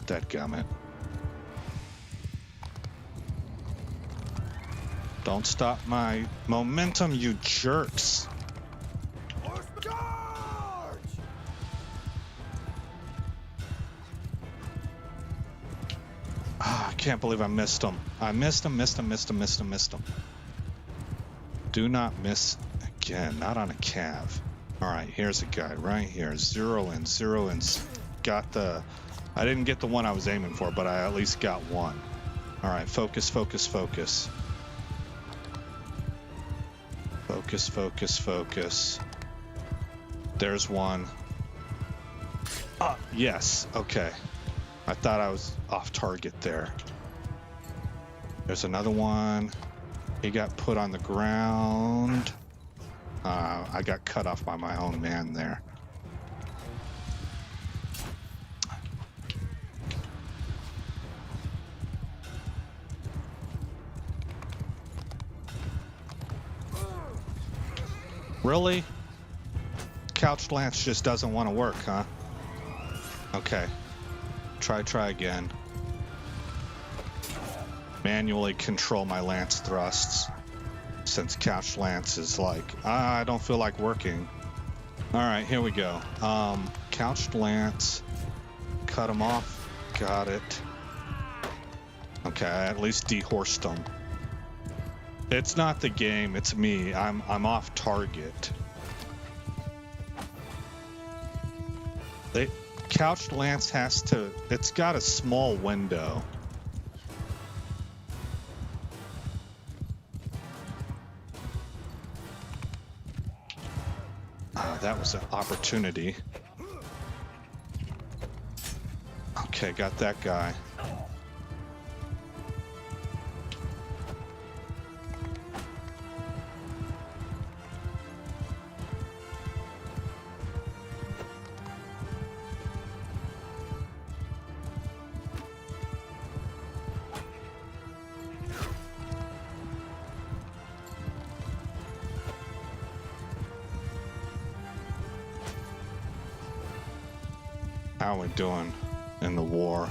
Dadgummit. Don't stop my momentum, you jerks. Charge! Ah, I can't believe I missed him. I missed him. Do not miss again. Not on a cav. All right, here's a guy right here. Zero in. Got the... I didn't get the one I was aiming for, but I at least got one. All right, focus. Focus. There's one. Yes, okay. I thought I was off target there. There's another one. He got put on the ground. I got cut off by my own man there. Really? Couched lance just doesn't want to work, huh? Okay. Try again. Manually control my lance thrusts. Since couched lance is like, I don't feel like working. Alright, here we go. Couched lance. Cut him off. Got it. Okay, I at least dehorsed him. It's not the game, it's me. I'm off target. Couched lance has to, it's got a small window. That was an opportunity. Okay, got that guy. How are we doing in the war?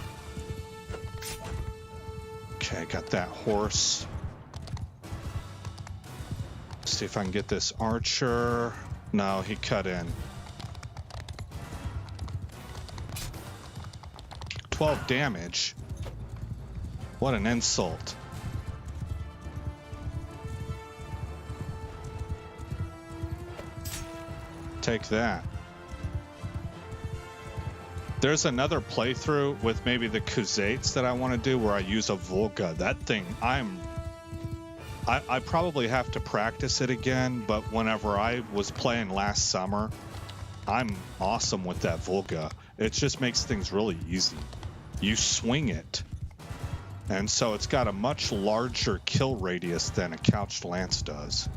Okay, got that horse. See if I can get this archer. No, he cut in. 12 damage. What an insult. Take that. There's another playthrough with maybe the Khuzaits that I want to do where I use a Volga. That thing, I probably have to practice it again, but whenever I was playing last summer, I'm awesome with that Volga. It just makes things really easy. You swing it, and so it's got a much larger kill radius than a couched lance does.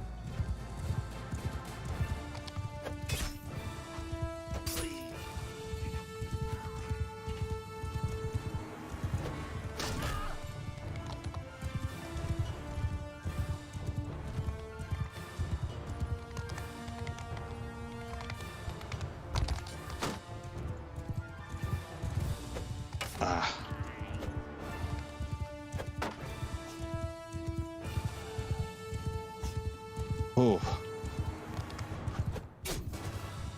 Ooh.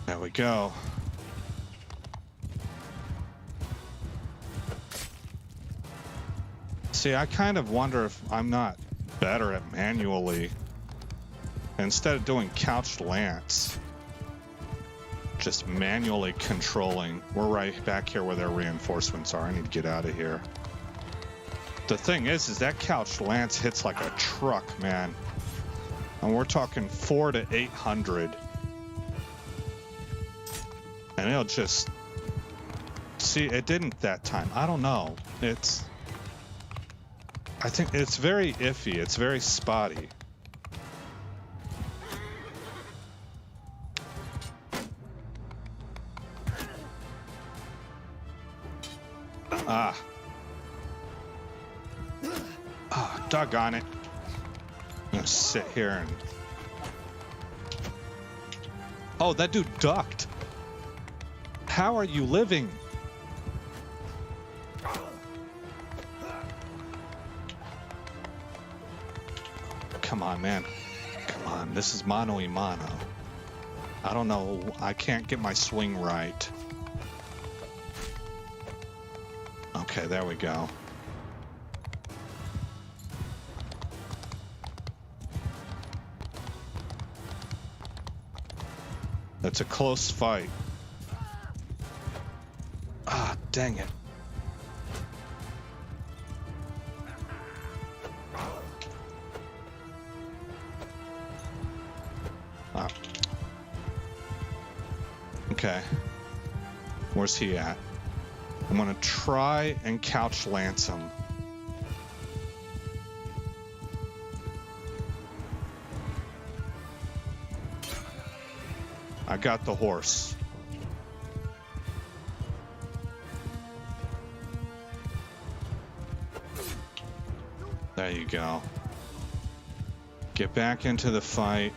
There we go. See, I kind of wonder if I'm not better at manually. Instead of doing couched lance, just manually controlling. We're right back here where their reinforcements are. I need to get out of here. The thing is that couched lance hits like a truck, man. And we're talking 400 to 800. And it'll just... See, it didn't that time. I don't know. I think it's very iffy. It's very spotty. Doggone it. I'm gonna sit here and... Oh, that dude ducked. How are you living? Come on, man. Come on, this is mano y mano. I don't know, I can't get my swing right. Okay, there we go. It's a close fight. Ah, dang it. Ah. Okay. Where's he at? I'm gonna try and couch lance him. I got the horse. There you go. Get back into the fight.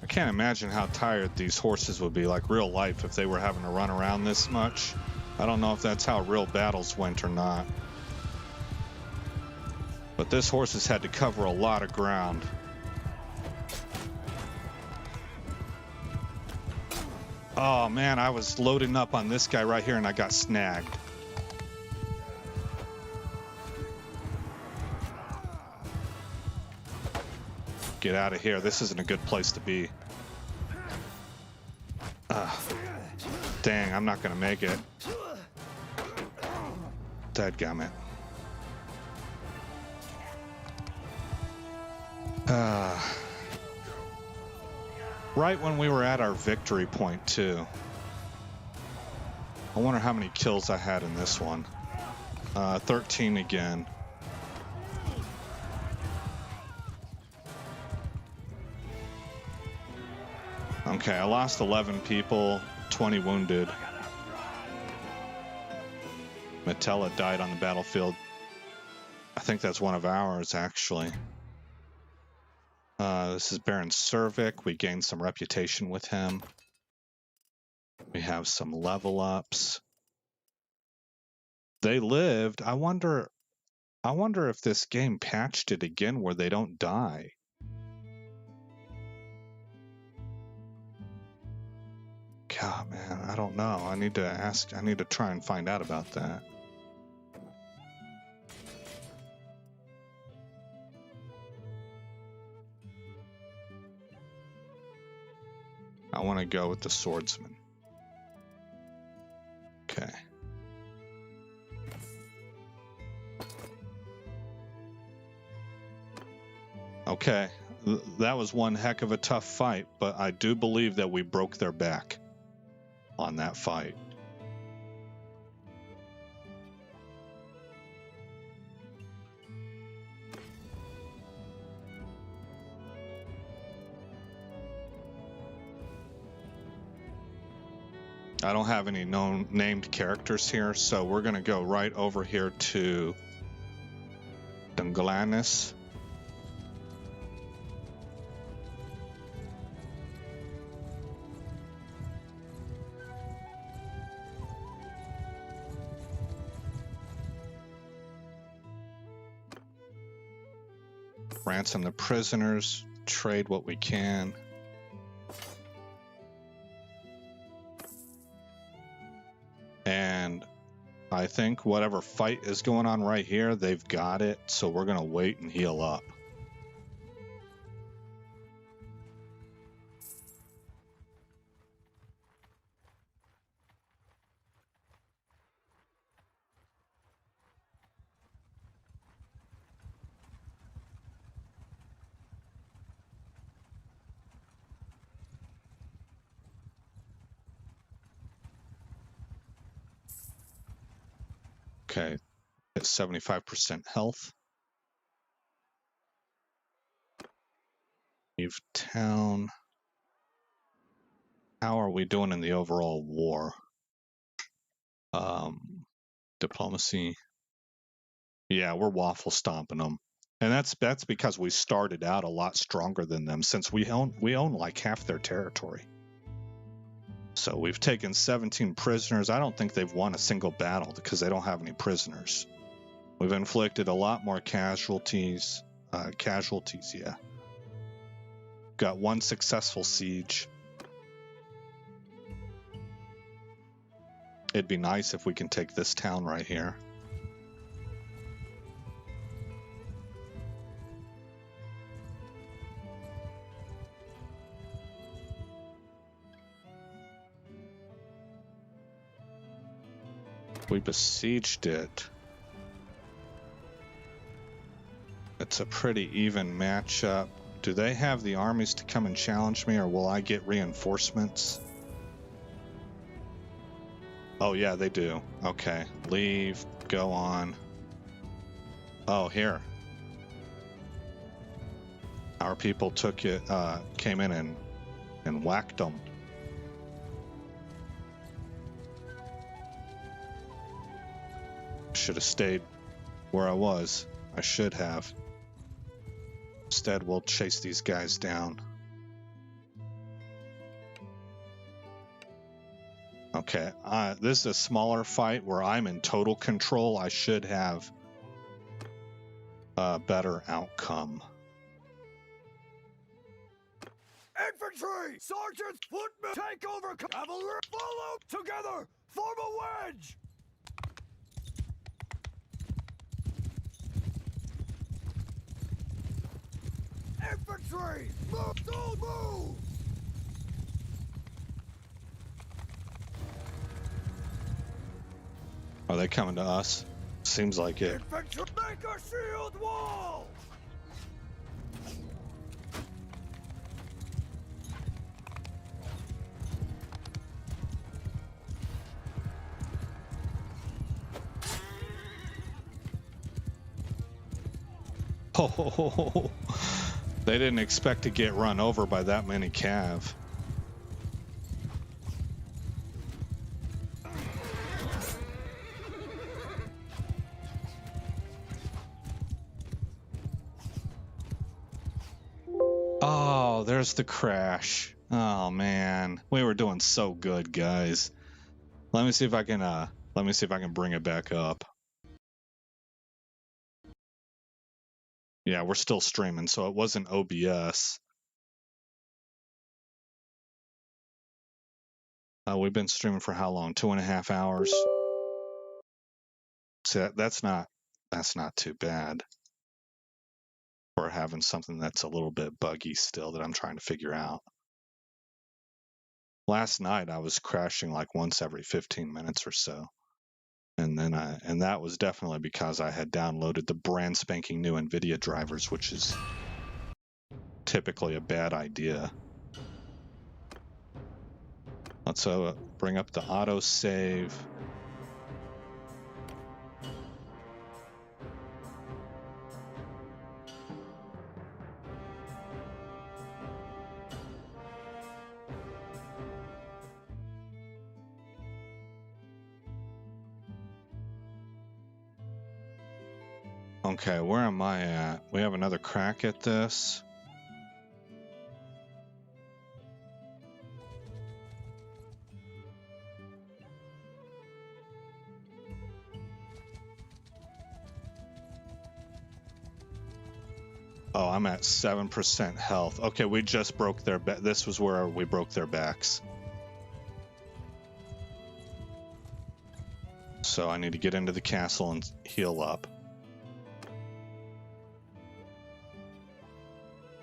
I can't imagine how tired these horses would be, like real life, if they were having to run around this much. I don't know if that's how real battles went or not. But this horse has had to cover a lot of ground. Oh man, I was loading up on this guy right here and I got snagged. Get out of here. This isn't a good place to be. Dang, I'm not gonna make it. Dadgummit. Right when we were at our victory point, too. I wonder how many kills I had in this one. 13 again. Okay, I lost 11 people, 20 wounded. Metella died on the battlefield. I think that's one of ours, actually. This is Baron Cervic. We gained some reputation with him. We have some level ups. They lived. I wonder if this game patched it again where they don't die. God, man, I don't know. I need to try and find out about that. I want to go with the swordsman. Okay. Okay, that was one heck of a tough fight, but I do believe that we broke their back on that fight. I don't have any known named characters here, so we're going to go right over here to Dunglanis. Ransom the prisoners, trade what we can. And I think whatever fight is going on right here, they've got it, so we're going to wait and heal up. Okay, at 75% health. Leave town. How are we doing in the overall war? Diplomacy. Yeah, we're waffle stomping them. And that's because we started out a lot stronger than them, since we own like half their territory. So we've taken 17 prisoners. I don't think they've won a single battle because they don't have any prisoners. We've inflicted a lot more casualties. Yeah. Got one successful siege. It'd be nice if we can take this town right here. We besieged it. It's a pretty even matchup. Do they have the armies to come and challenge me, or will I get reinforcements? Oh, yeah, they do. Okay. Leave. Go on. Oh, here. Our people took it, came in and whacked them. Should have stayed where I was. I should have. Instead, we'll chase these guys down. Okay, this is a smaller fight where I'm in total control. I should have a better outcome. Infantry! Sergeants! Footmen! Take over! Cavalry! Follow! Together! Form a wedge! Infantry! Move! Don't move! Are they coming to us? Seems like it. Infantry! Make a shield wall! Oh, they didn't expect to get run over by that many cav. Oh, there's the crash. Oh man, we were doing so good, guys. Let me see if I can bring it back up. Yeah, we're still streaming, so it wasn't OBS. We've been streaming for how long? 2.5 hours. So that's not too bad for having something that's a little bit buggy still that I'm trying to figure out. Last night I was crashing like once every 15 minutes or so. And then and that was definitely because I had downloaded the brand spanking new NVIDIA drivers, which is typically a bad idea. Let's bring up the auto save. Okay, where am I at? We have another crack at this. Oh, I'm at 7% health. Okay, we just broke their back. This was where we broke their backs. So I need to get into the castle and heal up.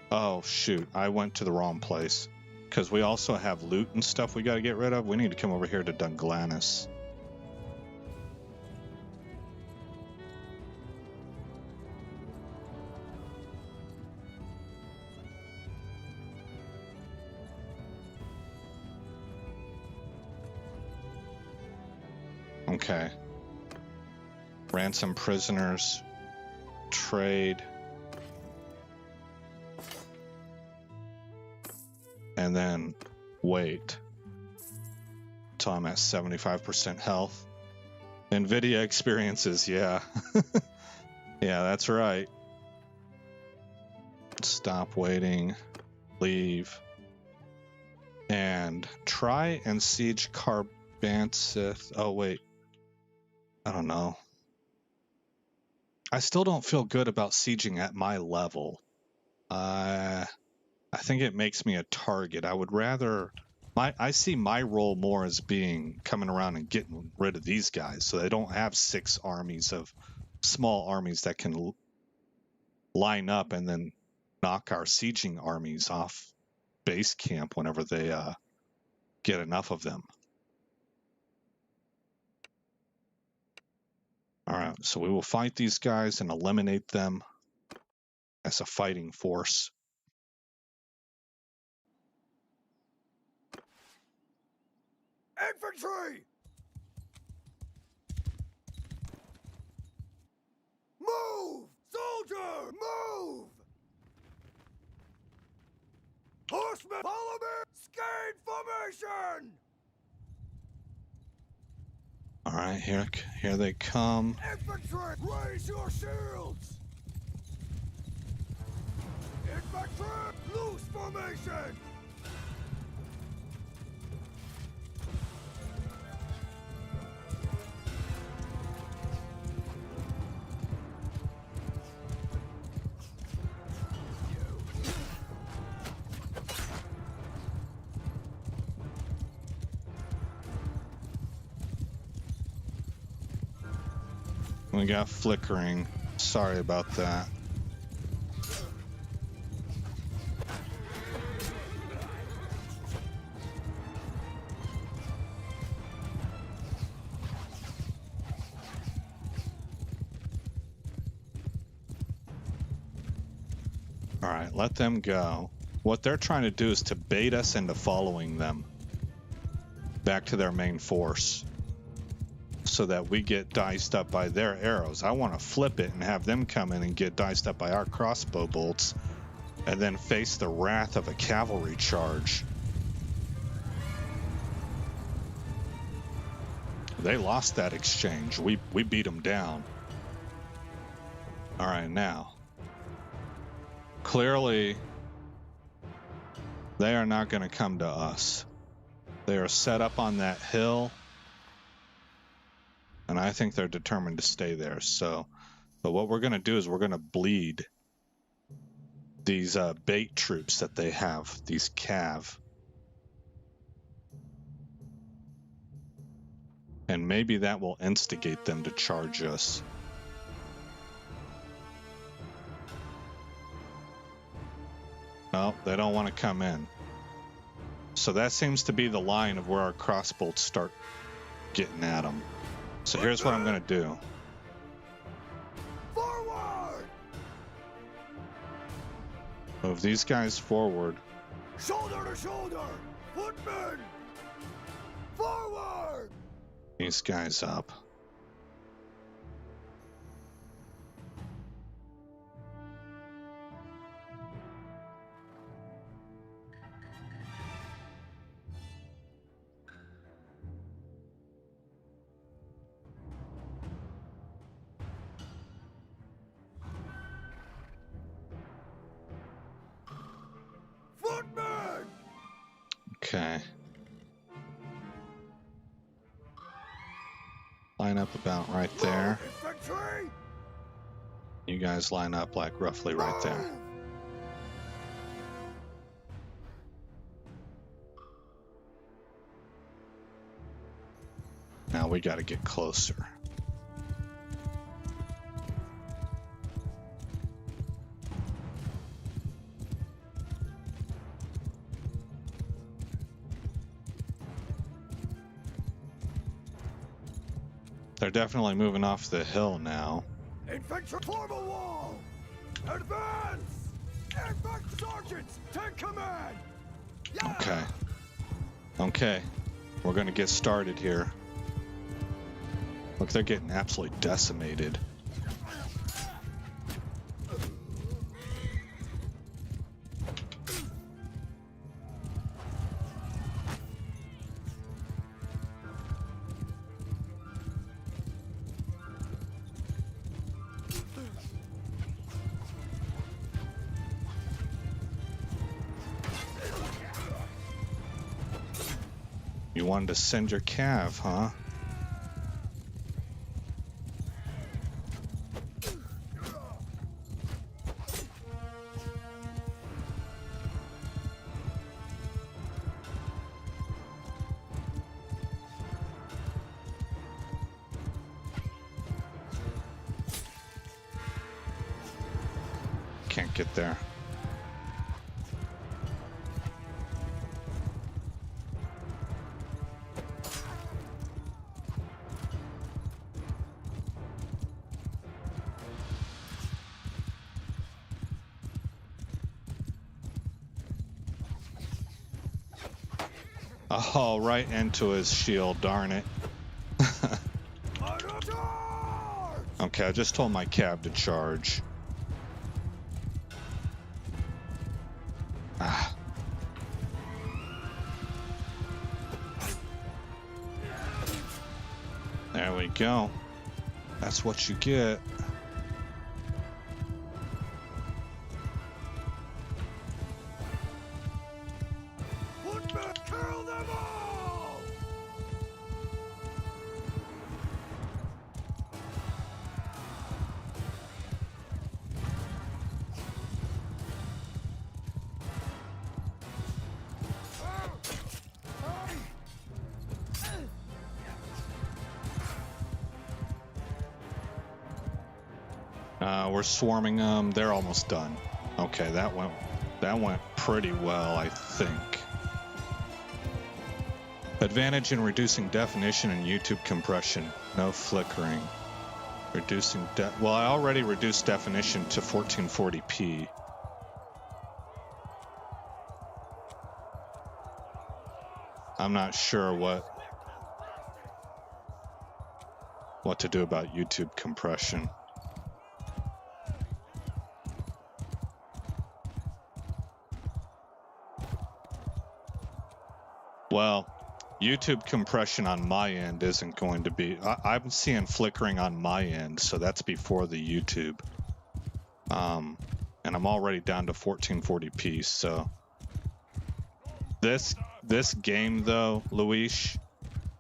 Oh, shoot. I went to the wrong place. Because we also have loot and stuff we got to get rid of. We need to come over here to Dunglanis. Okay. Ransom prisoners. Trade. And then wait till I'm at 75% health. NVIDIA experiences, yeah. Yeah, that's right. Stop waiting. Leave. And try and siege Carbansith. Oh, wait. I don't know. I still don't feel good about sieging at my level. I think it makes me a target. I would rather... I see my role more as being coming around and getting rid of these guys, so they don't have 6 armies of small armies that can line up and then knock our sieging armies off base camp whenever they get enough of them. All right, so we will fight these guys and eliminate them as a fighting force. Infantry! Move! Soldier, move! Horsemen, follow me! Skate formation! All right, here they come. Infantry, raise your shields! Infantry, loose formation! We got flickering. Sorry about that. All right, let them go. What they're trying to do is to bait us into following them back to their main force so that we get diced up by their arrows. I want to flip it and have them come in and get diced up by our crossbow bolts and then face the wrath of a cavalry charge. They lost that exchange. We beat them down. All right, now. Clearly, they are not going to come to us. They are set up on that hill, and I think they're determined to stay there. But what we're going to do is we're going to bleed these bait troops that they have, these cav. And maybe that will instigate them to charge us. No, they don't want to come in. So that seems to be the line of where our crossbolts start getting at them. So here's what I'm going to do. Forward! Move these guys forward. Shoulder to shoulder! Footmen! Forward! These guys up. Footmen! Okay. Line up about right there. Infantry! You guys line up like roughly right there. Now we got to get closer. They're definitely moving off the hill now. Infantry, form a wall! Advance! Infantry sergeants, take command! Yeah! Okay. Okay. We're going to get started here. Look, they're getting absolutely decimated. You wanted to send your cav, huh? Can't get there. Oh, right into his shield, darn it. Okay, I just told my cab to charge. Ah. There we go. That's what you get. Kill them all! We're swarming them. They're almost done. Okay, that went pretty well, I think. Advantage in reducing definition and YouTube compression. No flickering. Reducing well, I already reduced definition to 1440p. I'm not sure what to do about YouTube compression. Well, YouTube compression on my end isn't going to be... I'm seeing flickering on my end, so that's before the YouTube. And I'm already down to 1440p, so... This game, though, Luis,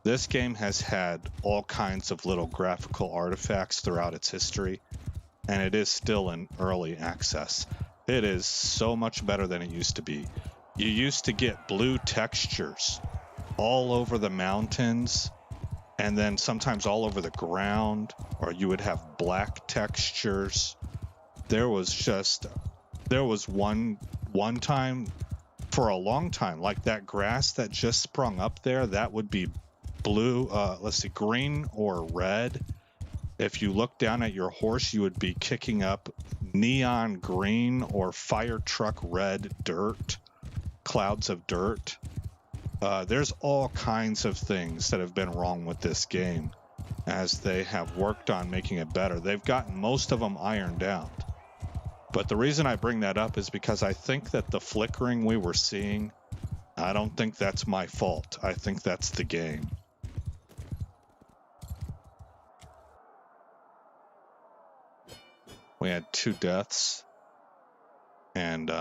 this game has had all kinds of little graphical artifacts throughout its history, and it is still in early access. It is so much better than it used to be. You used to get blue textures all over the mountains, and then sometimes all over the ground, or you would have black textures. There was one time for a long time, like that grass that just sprung up there, that would be blue, green or red. If you look down at your horse, you would be kicking up neon green or fire truck red dirt, clouds of dirt. There's all kinds of things that have been wrong with this game as they have worked on making it better. They've gotten most of them ironed out. But the reason I bring that up is because I think that the flickering we were seeing, I don't think that's my fault. I think that's the game. We had 2 deaths and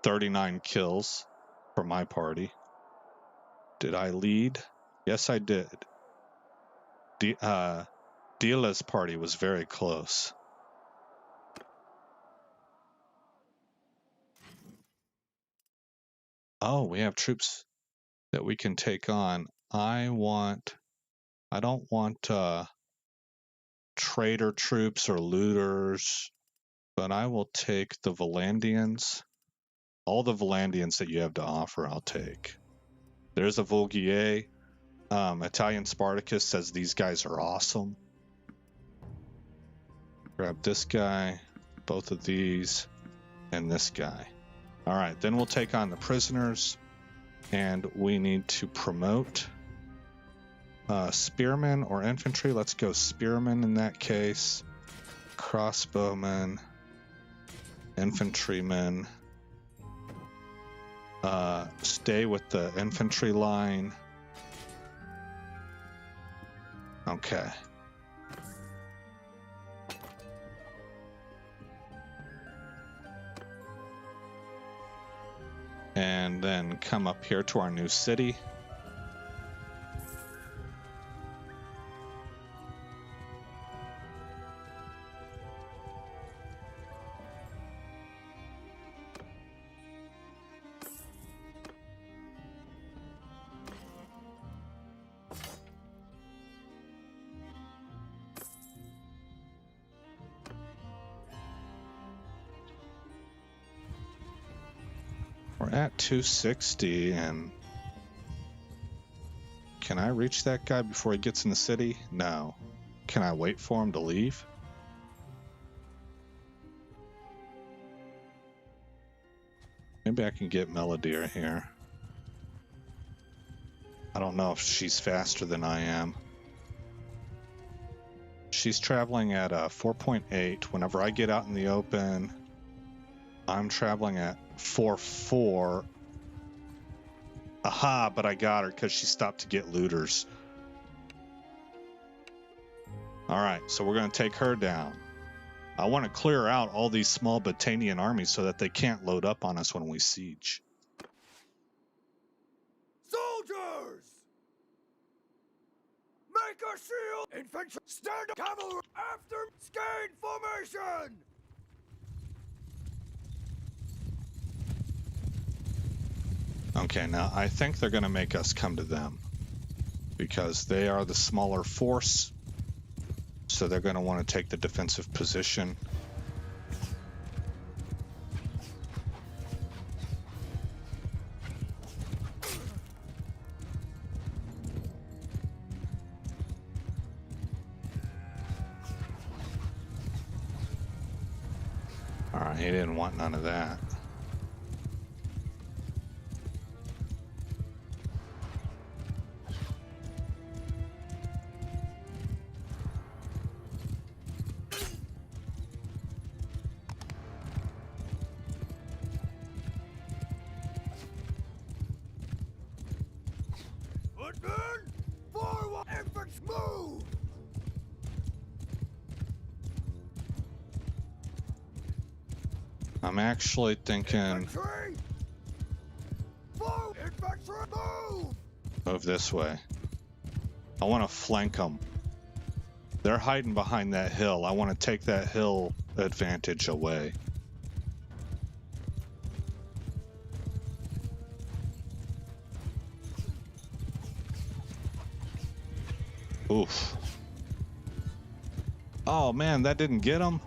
39 kills for my party. Did I lead? Yes, I did. Dila's party was very close. Oh, we have troops that we can take on. I don't want trader troops or looters, but I will take the Valandians. All the Valandians that you have to offer, I'll take. There's a Vulgier. Italian Spartacus says these guys are awesome. Grab this guy, both of these, and this guy. All right, then we'll take on the prisoners, and we need to promote spearmen or infantry. Let's go spearmen in that case. Crossbowmen, infantrymen. Stay with the infantry line. Okay. And then come up here to our new city. We're at 260, and can I reach that guy before he gets in the city? No. Can I wait for him to leave? Maybe I can get Melodeer here. don't know if she's faster than I am. She's traveling at 4.8. Whenever I get out in the open, I'm traveling at 4.4. Aha, but I got her because she stopped to get looters. All right, so we're going to take her down. I want to clear out all these small Batanian armies so that they can't load up on us when we siege. Soldiers! Make a shield! Infantry! Stand up! Cavalry! After Skein formation! Okay, now I think they're going to make us come to them because they are the smaller force, so they're going to want to take the defensive position. All right, he didn't want none of that. Footmen! Forward! Infantry! Move! I'm actually thinking Infantry! Forward! Infantry! Move! move this way. I want to flank them. They're hiding behind that hill. I want to take that hill advantage away. Oof. Oh man, that didn't get him.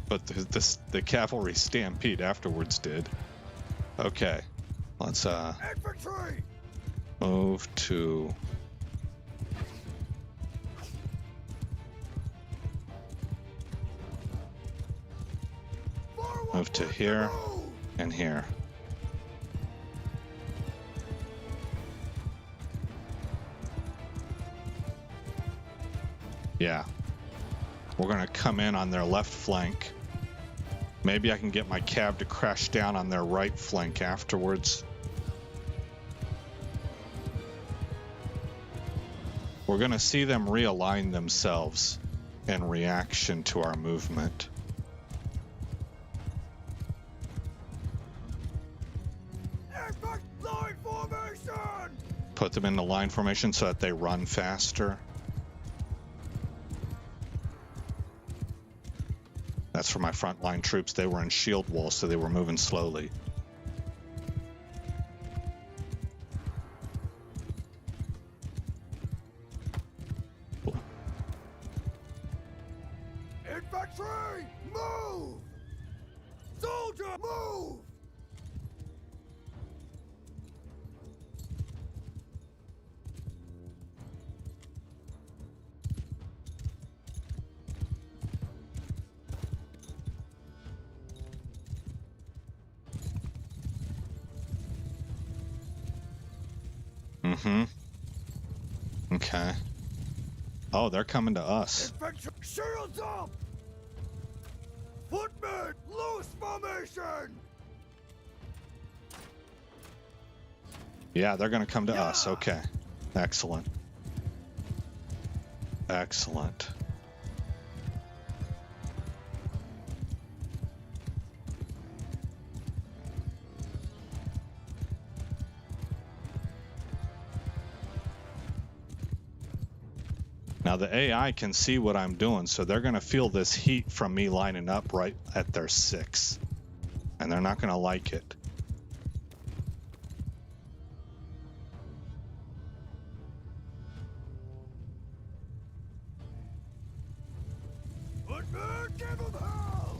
But the cavalry stampede afterwards did. Okay, let's Infantry! move to Forward! move to here Move! and here. Yeah, we're gonna come in on their left flank. Maybe I can get my cav to crash down on their right flank afterwards. We're gonna see them realign themselves in reaction to our movement. Infantry! Line formation! Put them into line formation so that they run faster. That's for my frontline troops. They were in shield wall, so they were moving slowly. Infantry! Move! Soldier! Move! Mm-hmm. Okay. Oh, they're coming to us. Infantry! Shields up! Footmen! Loose formation! Yeah, they're gonna come to us. Okay. Excellent. Excellent. Now the AI can see what I'm doing, so they're going to feel this heat from me lining up right at their 6. And they're not going to like it. Footmen! Give 'em hell!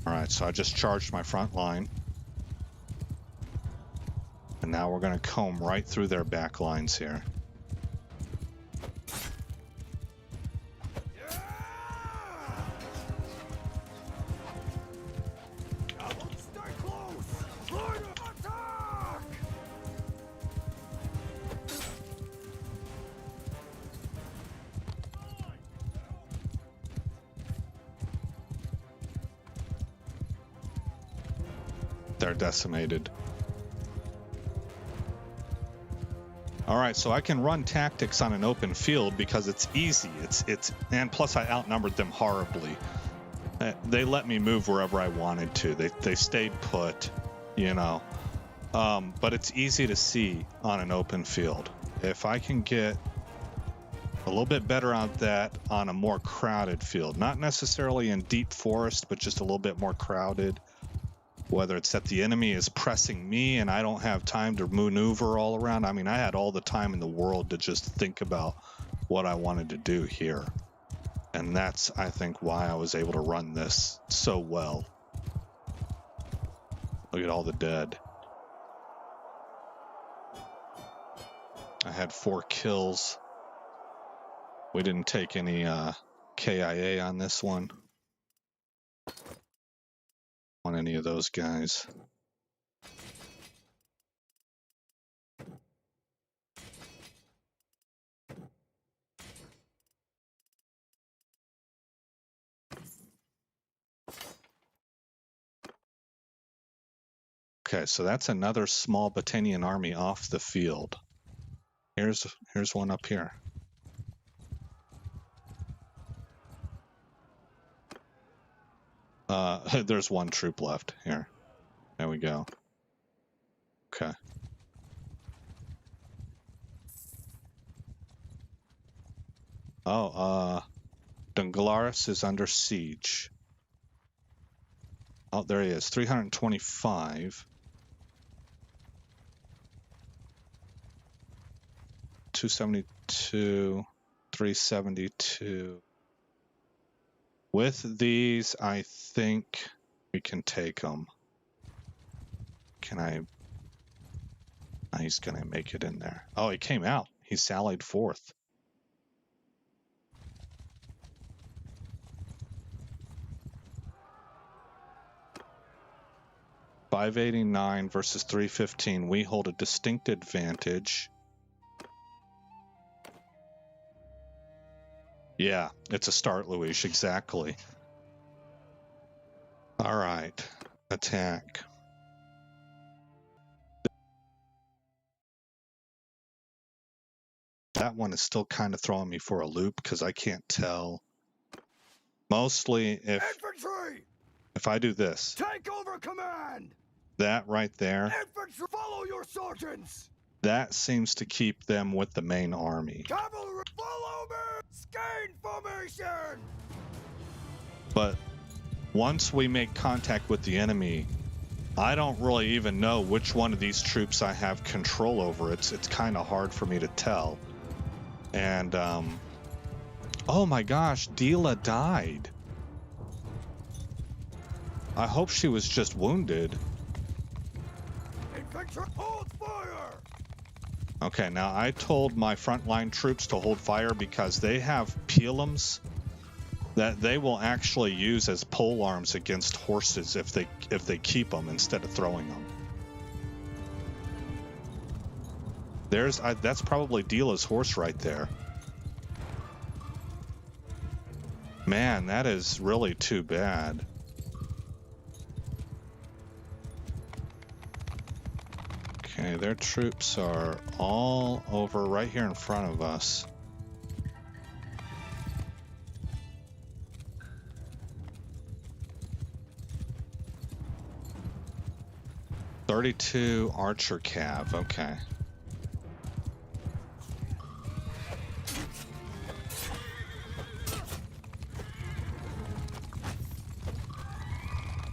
Alright, so I just charged my front line. And now we're going to comb right through their back lines here. They're decimated. Alright, so I can run tactics on an open field because it's easy. And plus I outnumbered them horribly. They let me move wherever I wanted to. They stayed put, you know. But it's easy to see on an open field. If I can get a little bit better on that on a more crowded field, not necessarily in deep forest, but just a little bit more crowded, whether it's that the enemy is pressing me and I don't have time to maneuver all around. I mean, I had all the time in the world to just think about what I wanted to do here. And that's, I think, why I was able to run this so well. Look at all the dead. I had 4 kills. We didn't take any KIA on this one. On any of those guys. Okay, so that's another small Battanian army off the field. Here's one up here. There's 1 troop left here. There we go. Okay. Oh, Dunglaris is under siege. Oh, there he is. 325. 272. 372. With these, I think we can take them. Can I? Oh, he's gonna make it in there. Oh, he came out. He sallied forth. $589 versus 315. We hold a distinct advantage. Yeah, it's a start, Luis, exactly. All right, attack. That one is still kind of throwing me for a loop because I can't tell. Mostly if I do this. Take over command. That right there. Infantry, follow your sergeants. That seems to keep them with the main army. Cavalry, follow me! Skein formation! But once we make contact with the enemy, I don't really even know which one of these troops I have control over. It's kind of hard for me to tell. And, oh my gosh, Dila died. I hope she was just wounded. Infantry, hold fire! Okay, now I told my frontline troops to hold fire because they have pilums that they will actually use as pole arms against horses if they keep them instead of throwing them. That's probably Dila's horse right there. Man, that is really too bad. Okay, their troops are all over right here in front of us. .32 Archer Cav, okay.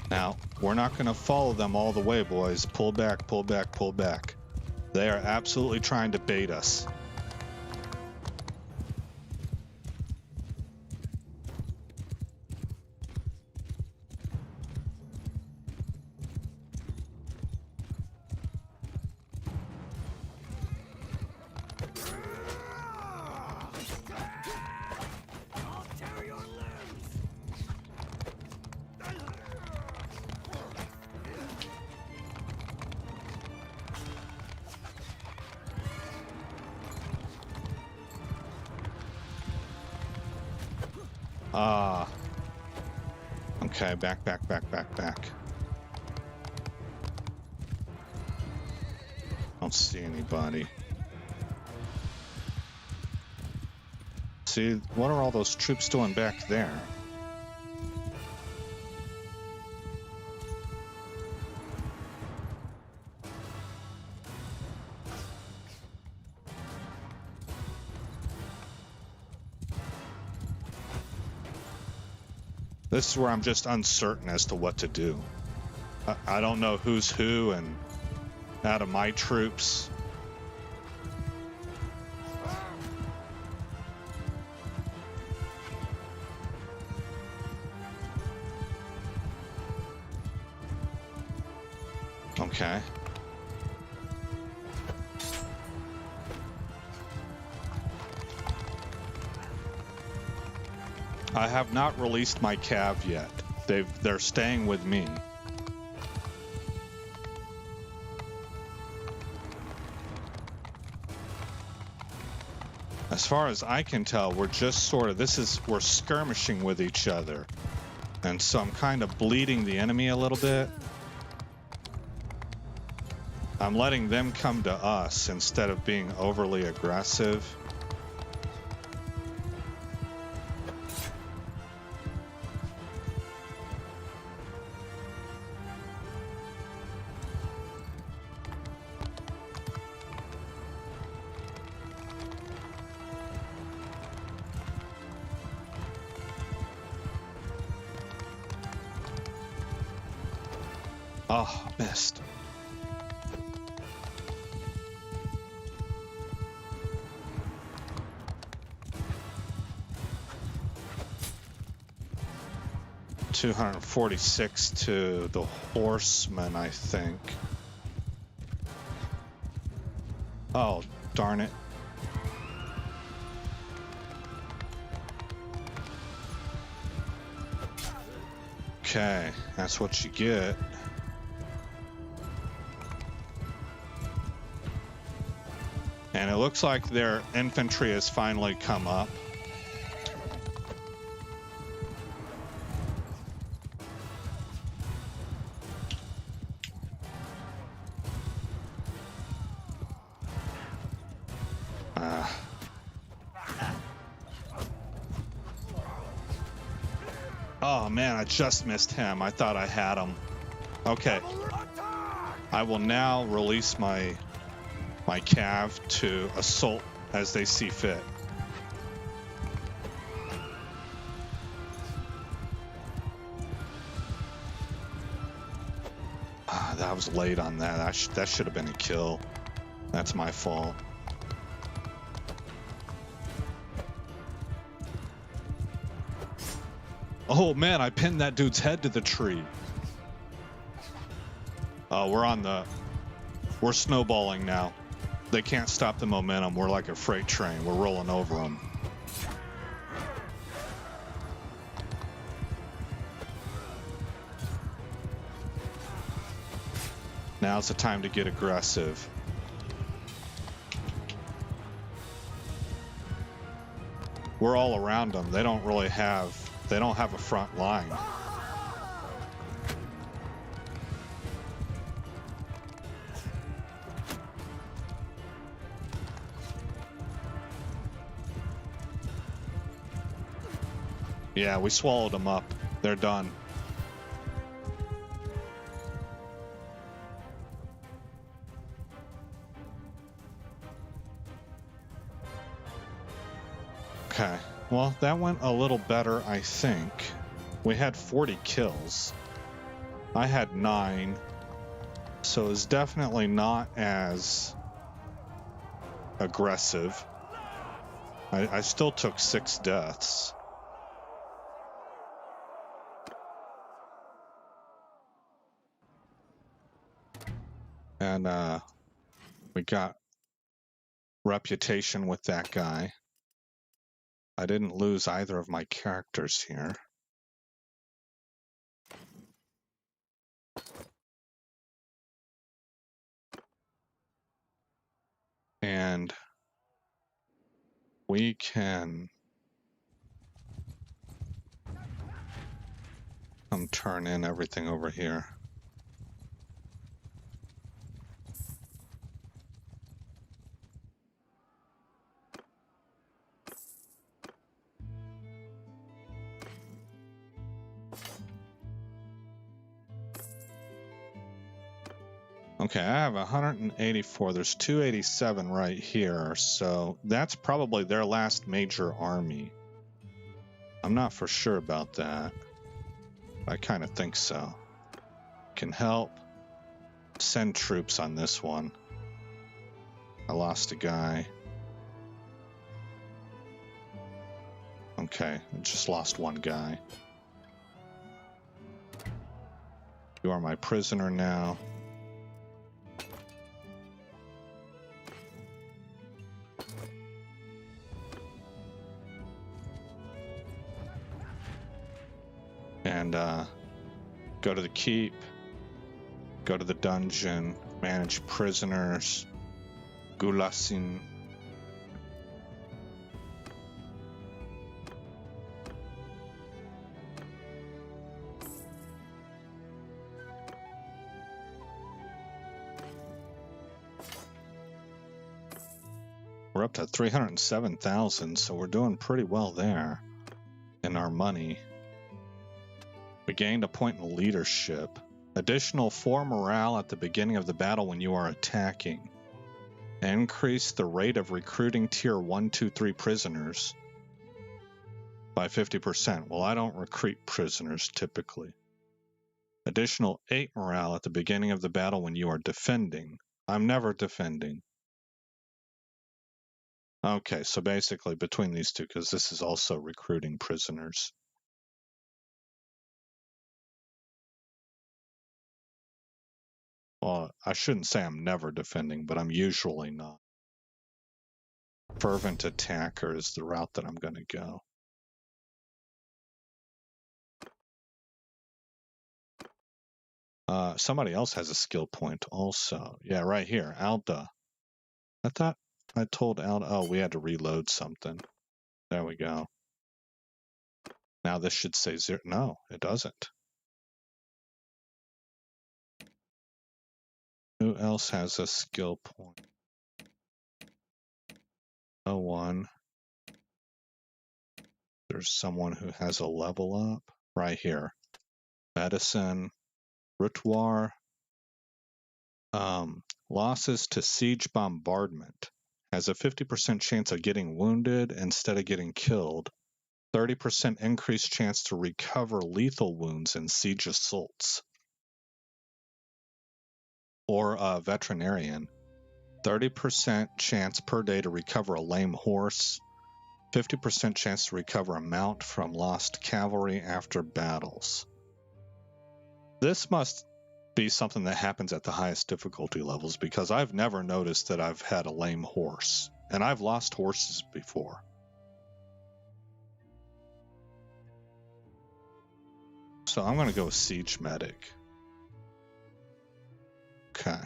Now, we're not going to follow them all the way, boys. Pull back, pull back, pull back. They are absolutely trying to bait us. Okay, back. Don't see anybody. See, what are all those troops doing back there? This is where I'm just uncertain as to what to do. I don't know who's who, and out of my troops. Okay. I have not released my cav yet. They're staying with me. As far as I can tell, we're just sort of, we're skirmishing with each other. And so I'm kind of bleeding the enemy a little bit. I'm letting them come to us instead of being overly aggressive. Oh, missed. $246 to the horseman, I think. Oh, darn it. Okay, that's what you get. And it looks like their infantry has finally come up. Oh man, I just missed him. I thought I had him. Okay. I will now release my cav to assault as they see fit. That was late on that. That should have been a kill. That's my fault. Oh man, I pinned that dude's head to the tree. We're snowballing now. They can't stop the momentum. We're like a freight train. We're rolling over them. Now's the time to get aggressive. We're all around them. They don't have a front line. Yeah, we swallowed them up. They're done. Okay, well, that went a little better, I think. We had 40 kills. I had 9. So it's definitely not as aggressive. I still took 6 deaths. And we got reputation with that guy. I didn't lose either of my characters here. And we can come turn in everything over here. Okay, I have 184. There's 287 right here, so that's probably their last major army. I'm not for sure about that. I kind of think so. Can help. Send troops on this one. I lost a guy. Okay, I just lost one guy. You are my prisoner now. And go to the keep. Go to the dungeon. Manage prisoners. Gulasin. We're up to 307,000, so we're doing pretty well there in our money. We gained a point in leadership. Additional 4 morale at the beginning of the battle when you are attacking. Increase the rate of recruiting tier 1, 2, 3 prisoners by 50%. Well, I don't recruit prisoners typically. Additional 8 morale at the beginning of the battle when you are defending. I'm never defending. Okay, so basically between these two, because this is also recruiting prisoners. Well, I shouldn't say I'm never defending, but I'm usually not. Fervent attacker is the route that I'm going to go. Somebody else has a skill point also. Yeah, right here, Alda. I thought I told Alda, oh, we had to reload something. There we go. Now this should say 0. No, it doesn't. Who else has a skill point? No one. There's someone who has a level up right here. Medicine, Rituar. Losses to siege bombardment. Has a 50% chance of getting wounded instead of getting killed. 30% increased chance to recover lethal wounds in siege assaults. Or a veterinarian. 30% chance per day to recover a lame horse. 50% chance to recover a mount from lost cavalry after battles. This must be something that happens at the highest difficulty levels, because I've never noticed that I've had a lame horse, and I've lost horses before. So I'm going to go with Siege Medic. Okay.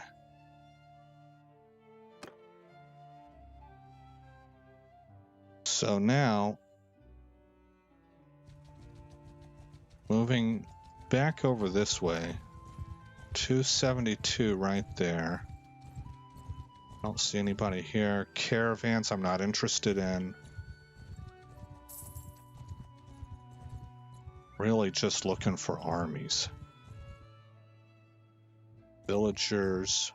So now, moving back over this way, 272 right there. Don't see anybody here. Caravans I'm not interested in. Really just looking for armies. Villagers.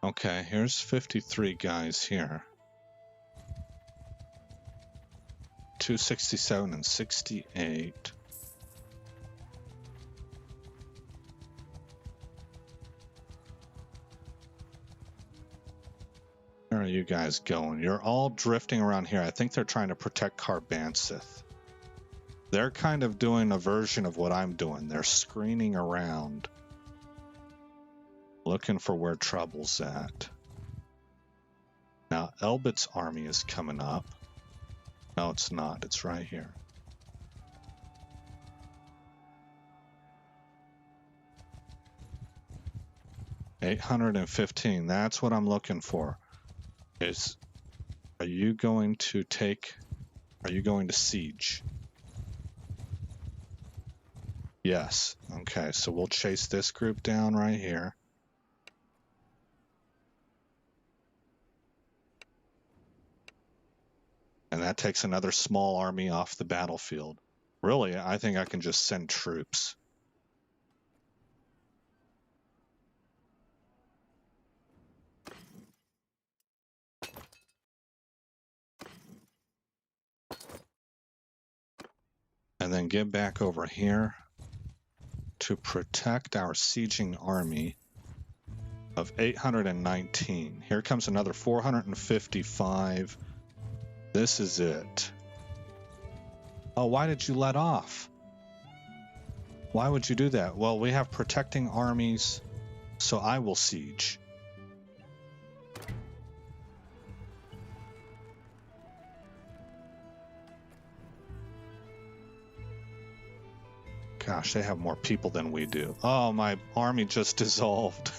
Okay, here's 53 guys here. 267 and 68. Where are you guys going? You're all drifting around here. I think they're trying to protect Carbansith. They're kind of doing a version of what I'm doing. They're screening around, looking for where trouble's at. Now, Elbit's army is coming up. No, it's not. It's right here. $815. That's what I'm looking for. Are you going to siege? Yes. Okay, so we'll chase this group down right here. And that takes another small army off the battlefield. Really, I think I can just send troops. And then get back over here to protect our sieging army of 819. Here comes another 455. This is it. Oh, why did you let off? Why would you do that? Well, we have protecting armies, so I will siege. Gosh, they have more people than we do. Oh, my army just dissolved.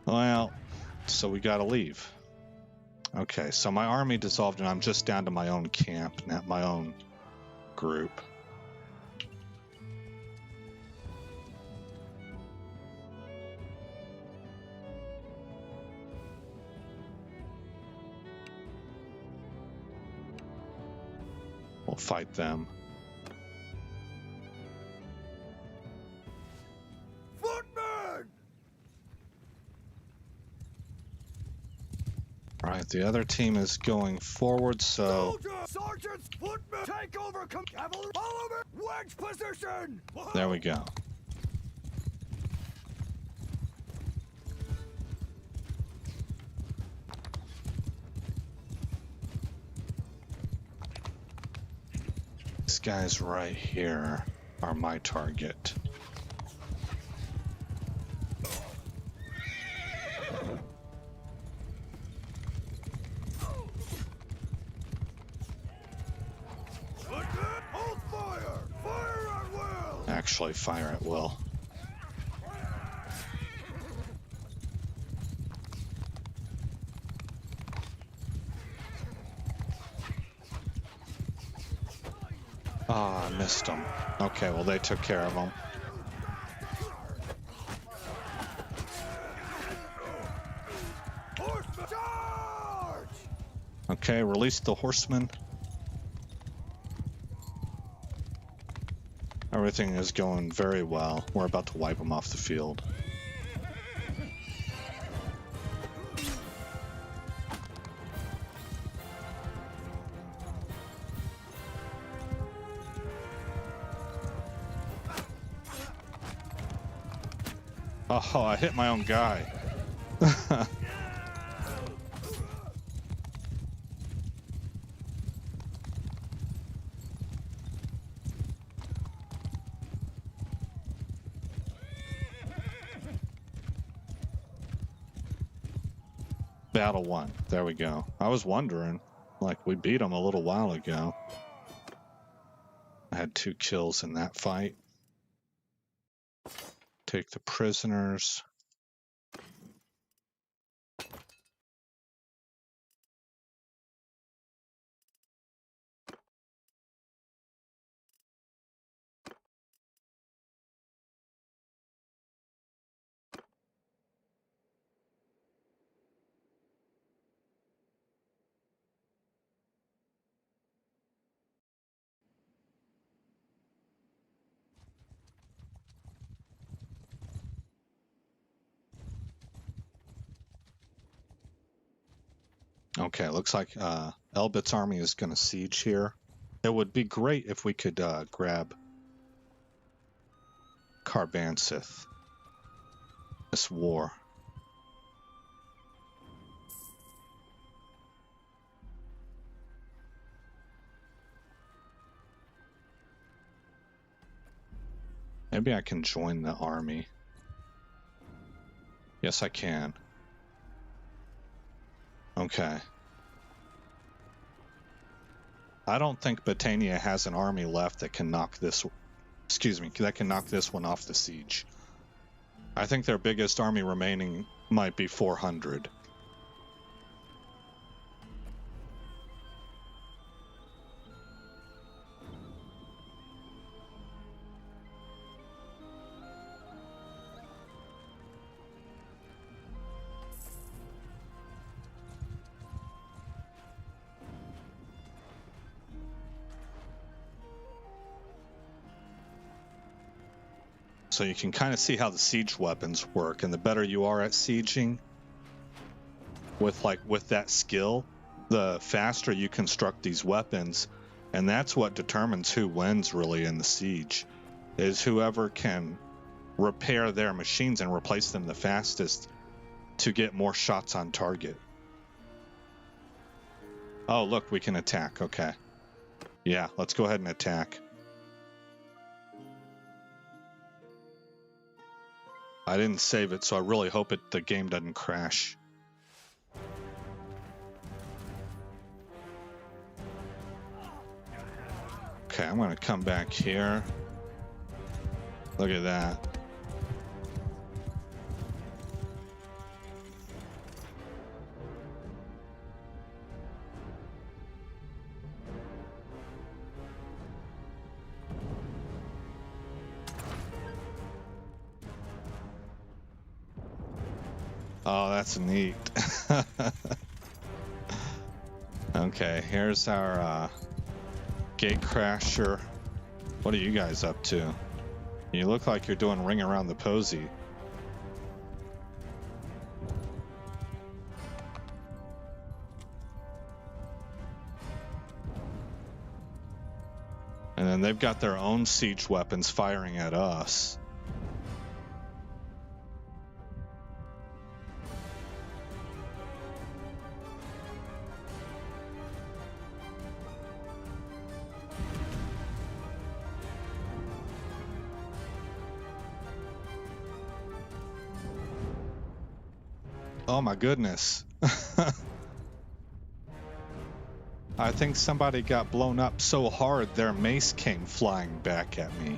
Well, so we gotta leave. Okay, so my army dissolved and I'm just down to my own camp, not my own group. We'll fight them. Footman! All right, the other team is going forward, so... Soldiers! Sergeants! Footmen! Take over! Cavalry! Follow me! Wedge position! There we go. These guys right here are my target. Hold fire! Fire at will! Actually, fire at will. Ah, I missed them. Okay, well, they took care of them. Horsemen! Charge! Okay, release the horsemen. Everything is going very well. We're about to wipe them off the field. Oh, I hit my own guy. Battle 1. There we go. I was wondering, like, we beat them a little while ago. I had 2 kills in that fight. Take the prisoners. Okay, looks like Elbit's army is going to siege here. It would be great if we could grab Carbansith this war. Maybe I can join the army. Yes, I can. Okay. I don't think Battania has an army left that can knock this... Excuse me, that can knock this one off the siege. I think their biggest army remaining might be 400. So you can kind of see how the siege weapons work, and the better you are at sieging with that skill, the faster you construct these weapons, and that's what determines who wins really in the siege, is whoever can repair their machines and replace them the fastest to get more shots on target. Oh, look, we can attack. Okay. Yeah, let's go ahead and attack. I didn't save it, so I really hope the game doesn't crash. Okay, I'm going to come back here. Look at that. Oh, that's neat. Okay, here's our gate crasher. What are you guys up to? You look like you're doing ring around the posy. And then they've got their own siege weapons firing at us. Oh my goodness. I think somebody got blown up so hard their mace came flying back at me.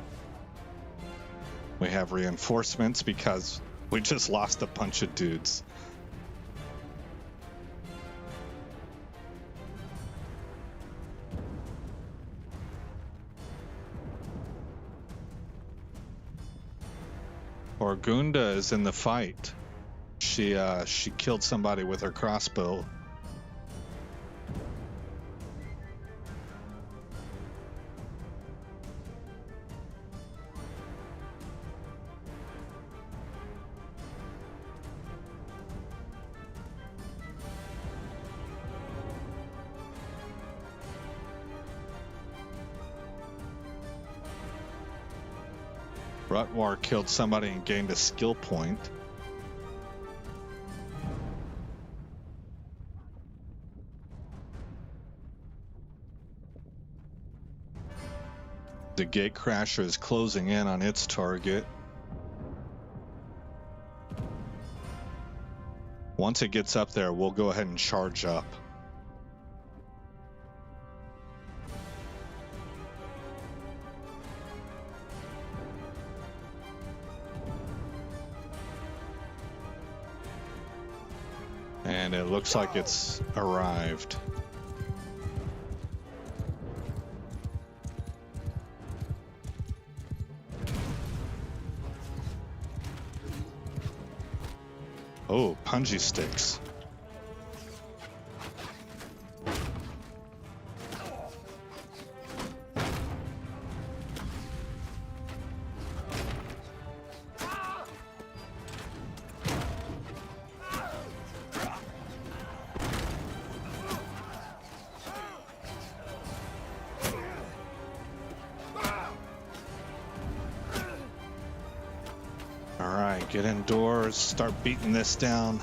We have reinforcements because we just lost a bunch of dudes. Orgunda is in the fight. She killed somebody with her crossbow. Rutwar killed somebody and gained a skill point. The gate crasher is closing in on its target. Once it gets up there, we'll go ahead and charge up. And it looks like it's arrived. Oh, punji sticks. Alright, get indoors, start beating this down.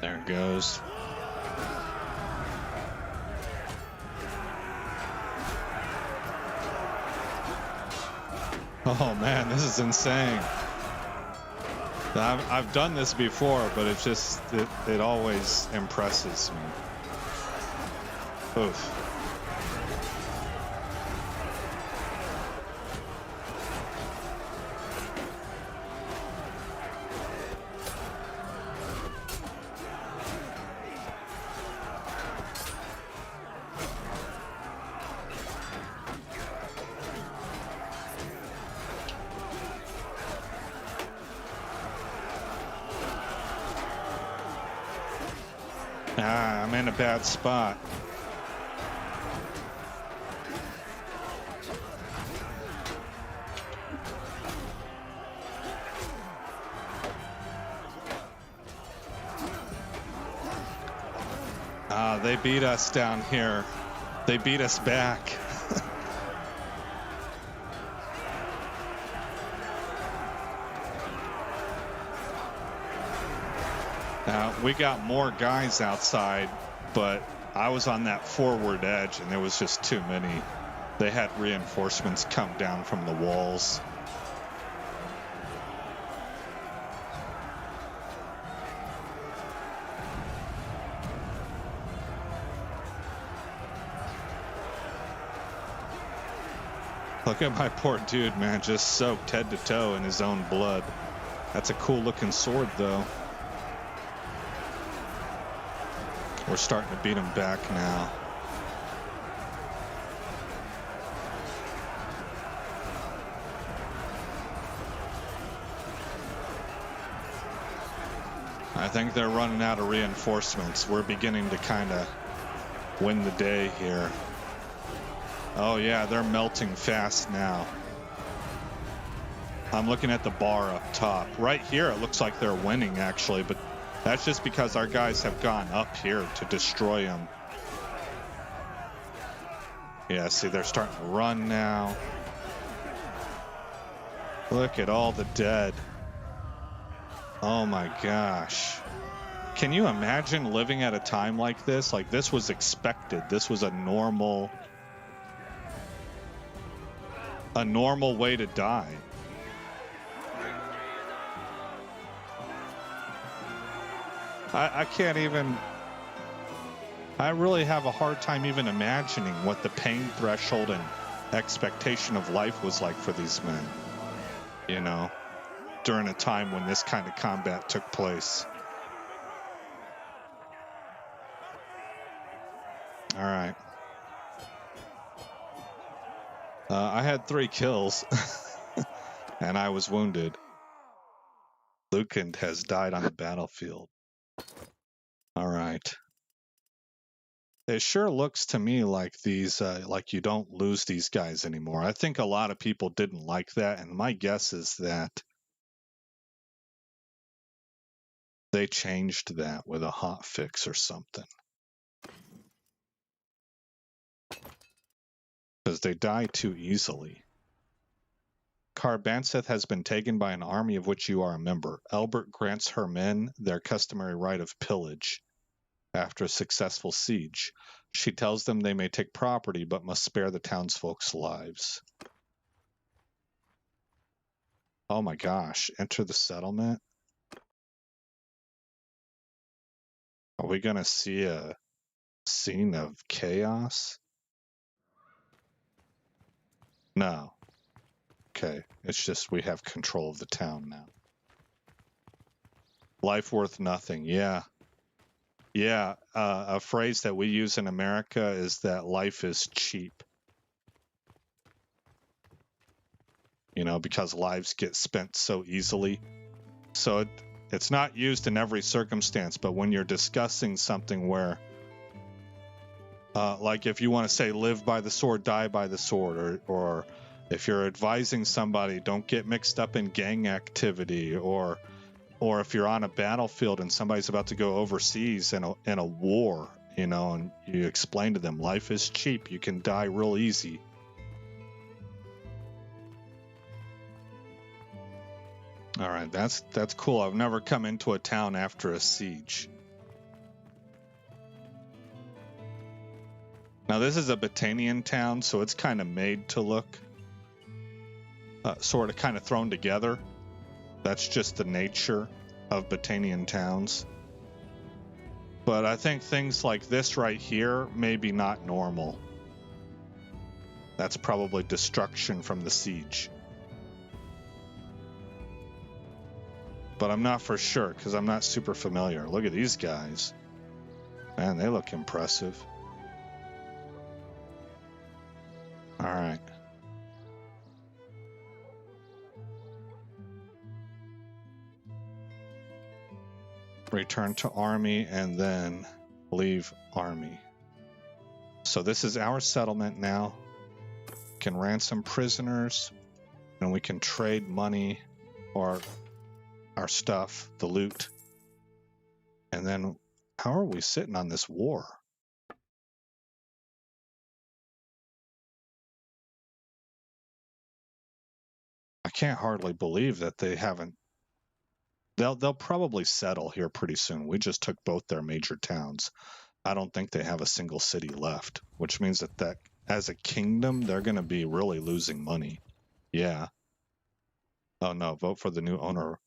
There it goes. Oh man, this is insane. I've done this before, but it always impresses me. Oof. Ah, I'm in a bad spot. Ah, they beat us down here. They beat us back. Now, we got more guys outside, but I was on that forward edge and there was just too many. They had reinforcements come down from the walls. Look at my poor dude, man, just soaked head to toe in his own blood. That's a cool looking sword, though. We're starting to beat him back now. I think they're running out of reinforcements. We're beginning to kind of win the day here. Oh yeah, they're melting fast now. I'm looking at the bar up top. Right here, it looks like they're winning, actually, but that's just because our guys have gone up here to destroy them. Yeah, see, they're starting to run now. Look at all the dead. Oh my gosh. Can you imagine living at a time like this? Like, this was expected. This was a normal way to die. I can't even, I really have a hard time even imagining what the pain threshold and expectation of life was like for these men, you know, during a time when this kind of combat took place. All right. I had 3 kills and I was wounded. Lukand has died on the battlefield. All right. It sure looks to me like these, like you don't lose these guys anymore. I think a lot of people didn't like that, and my guess is that they changed that with a hot fix or something. Because they die too easily. Carbanseth has been taken by an army of which you are a member. Elbert grants her men their customary right of pillage after a successful siege. She tells them they may take property, but must spare the townsfolk's lives. Oh my gosh, enter the settlement? Are we gonna see a scene of chaos? No. Okay, it's just we have control of the town now. Life worth nothing, yeah. Yeah, a phrase that we use in America is that life is cheap. You know, because lives get spent so easily. So it's not used in every circumstance, but when you're discussing something where, like if you want to say live by the sword, die by the sword, or if you're advising somebody, don't get mixed up in gang activity, or if you're on a battlefield and somebody's about to go overseas in a war, you know, and you explain to them life is cheap, you can die real easy. All right, that's cool. I've never come into a town after a siege. Now this is a Batanian town, so it's kind of made to look sort of kind of thrown together. That's just the nature of Batanian towns. But I think things like this right here, maybe not normal. That's probably destruction from the siege. But I'm not for sure because I'm not super familiar. Look at these guys. Man, they look impressive. All right. Return to army, and then Leave army. So this is our settlement now. We can ransom prisoners, and we can trade money or our stuff, the loot. And then, how are we sitting on this war? I can't hardly believe that they haven't. They'll probably settle here pretty soon. We just took both their major towns. I don't think they have a single city left, which means that as a kingdom, they're going to be really losing money. Yeah. Oh no, vote for the new owner.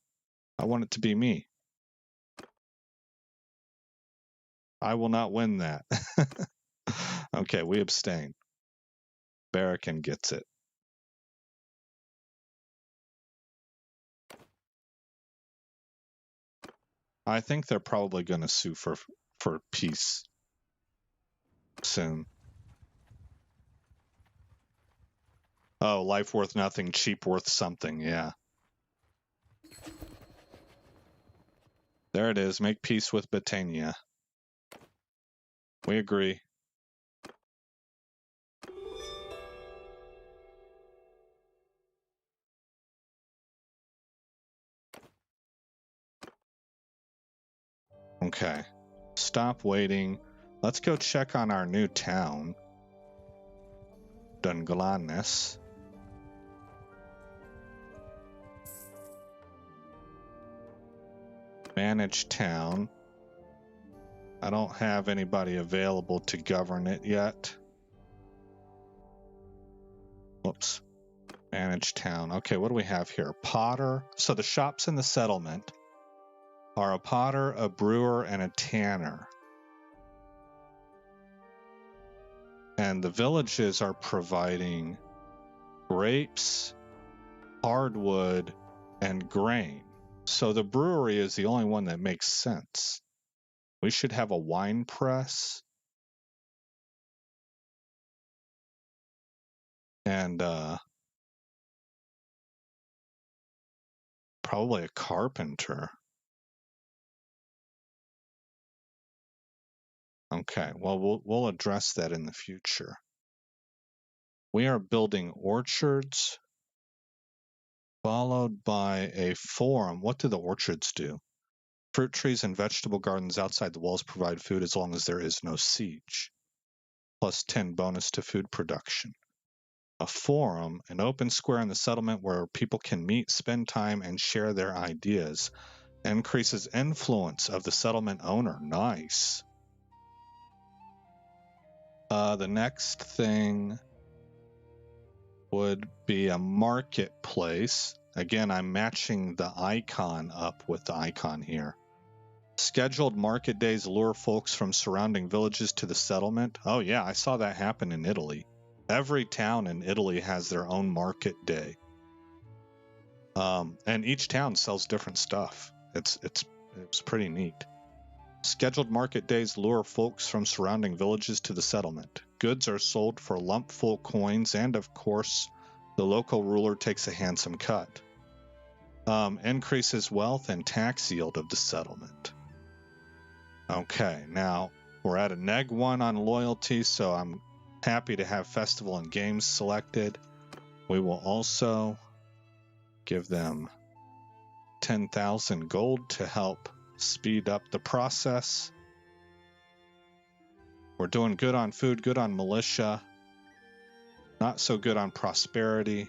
I want it to be me. I will not win that. Okay, we abstain. Barracan gets it. I think they're probably going to sue for peace soon. Oh, life worth nothing, cheap worth something. Yeah. There it is. Make peace with Britannia. We agree. Okay. Stop waiting. Let's go check on our new town. Dunglanes. Manage town. I don't have anybody available to govern it yet. Whoops. Manage town. Okay, what do we have here? Potter. So the shops in the settlement are a potter, a brewer, and a tanner. And the villages are providing grapes, hardwood, and grain. So the brewery is the only one that makes sense. We should have a wine press. And probably a carpenter. Okay, well, we'll address that in the future. We are building orchards, followed by a forum. What do the orchards do? Fruit trees and vegetable gardens outside the walls provide food as long as there is no siege. Plus 10 bonus to food production. A forum, an open square in the settlement where people can meet, spend time, and share their ideas. Increases influence of the settlement owner. Nice. The next thing would be a marketplace. Again, I'm matching the icon up with the icon here. Scheduled market days lure folks from surrounding villages to the settlement. Oh yeah, I saw that happen in Italy. Every town in Italy has their own market day. And each town sells different stuff. It's pretty neat. Scheduled market days lure folks from surrounding villages to the settlement. Goods are sold for lumpful coins, and of course, the local ruler takes a handsome cut. Increases wealth and tax yield of the settlement. Okay, now we're at a neg 1 on loyalty, so I'm happy to have festival and games selected. We will also give them 10,000 gold to help speed up the process. We're doing good on food, good on militia, not so good on prosperity,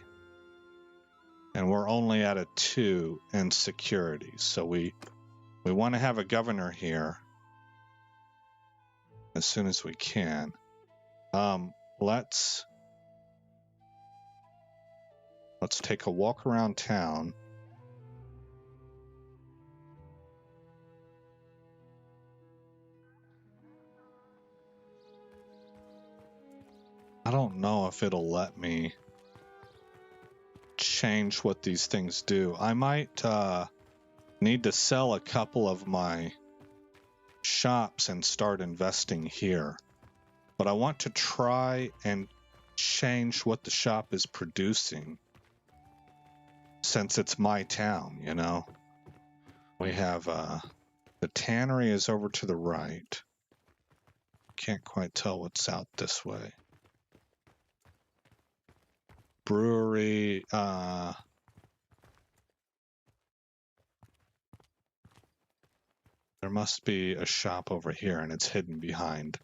and we're only at a 2 in security. So we want to have a governor here as soon as we can. Let's take a walk around town. I don't know if it'll let me change what these things do. I might need to sell a couple of my shops and start investing here. But I want to try and change what the shop is producing, since it's my town, you know. We have the tannery is over to the right. can't quite tell what's out this way. Brewery, there must be a shop over here, and it's hidden behind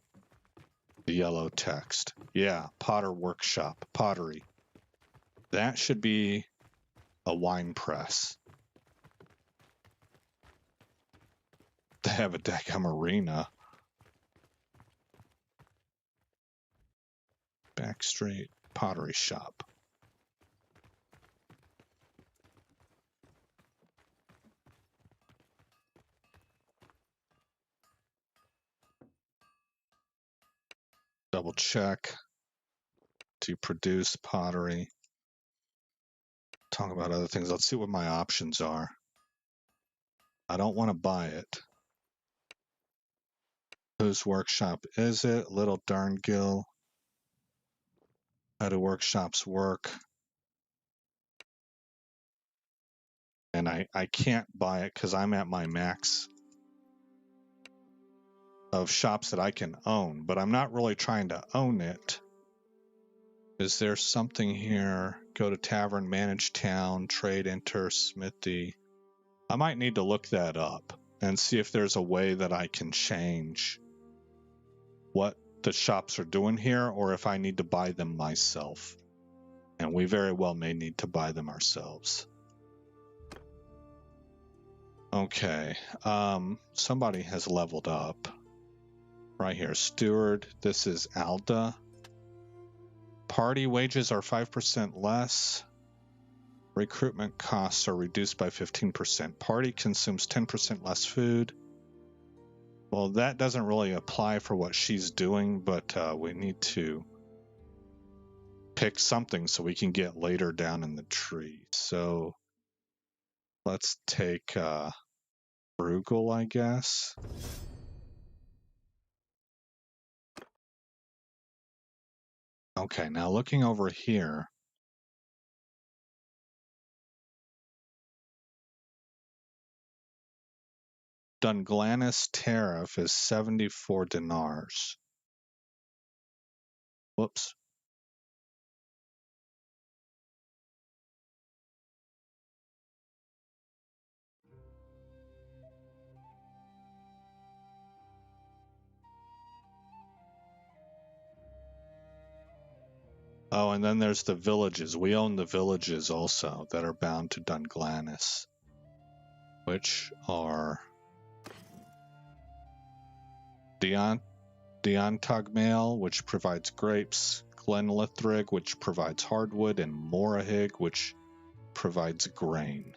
the yellow text. Yeah, Potter Workshop, pottery. That should be a wine press. They have a daggum arena. Back straight, pottery shop. Double check to produce pottery. Talk about other things. Let's see what my options are. I don't want to buy it. Whose workshop is it? Little Darngill. How do workshops work? And I can't buy it because I'm at my max of shops that I can own, but I'm not really trying to own it. Is there something here? Go to tavern, manage town, trade, enter, smithy. I might need to look that up and see if there's a way that I can change what the shops are doing here, or if I need to buy them myself. And we very well may need to buy them ourselves. Okay, somebody has leveled up. Right here, steward, this is Alda. Party wages are 5% less. Recruitment costs are reduced by 15%. Party consumes 10% less food. Well, that doesn't really apply for what she's doing, but we need to pick something so we can get later down in the tree. So let's take frugal, I guess. Okay, now looking over here. Dunglanis tariff is 74 dinars. Whoops. Oh, and then there's the villages. We own the villages also that are bound to Dunglanis, which are Diontogmail, which provides grapes, Glenlithrig, which provides hardwood, and Morahig, which provides grain.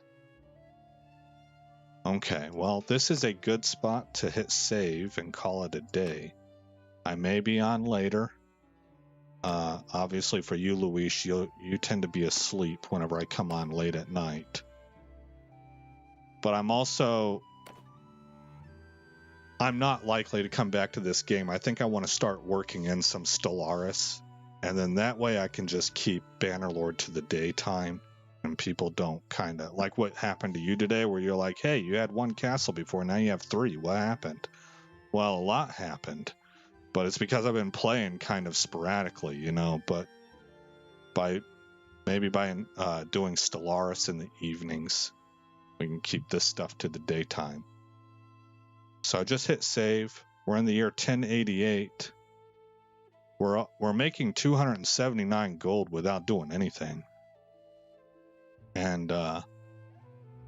Okay, well, this is a good spot to hit save and call it a day. I may be on later. Obviously for you, Luis, you tend to be asleep whenever I come on late at night. But I'm not likely to come back to this game. I think I want to start working in some Stellaris, and then that way I can just keep Bannerlord to the daytime, and people don't kind of like what happened to you today, where you're like, hey, you had one castle before, now you have 3. What happened? Well, a lot happened, but it's because I've been playing kind of sporadically, you know, but by doing Stellaris in the evenings, we can keep this stuff to the daytime. So I just hit save. We're in the year 1088. We're making 279 gold without doing anything. And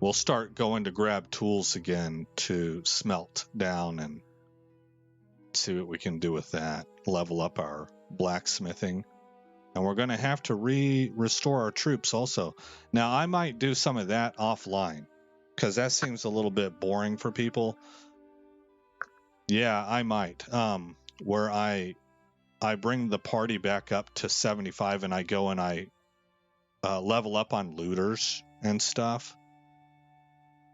we'll start going to grab tools again to smelt down and see what we can do with that. Level up our blacksmithing. And we're going to have to restore our troops also. Now, I might do some of that offline, because that seems a little bit boring for people. Yeah, I might. Where I bring the party back up to 75, and I go and I level up on looters and stuff.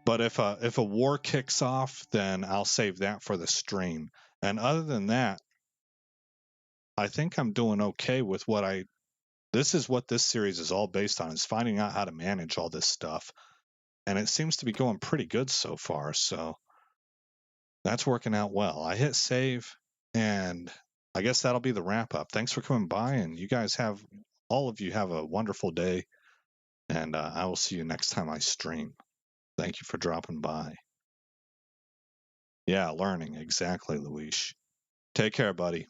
But if a war kicks off, then I'll save that for the stream. And other than that, I think I'm doing okay with this is what this series is all based on, is finding out how to manage all this stuff. And it seems to be going pretty good so far, so that's working out well. I hit save, and I guess that'll be the wrap up. Thanks for coming by, and you guys all of you have a wonderful day, and I will see you next time I stream. Thank you for dropping by. Yeah, learning. Exactly, Luis. Take care, buddy.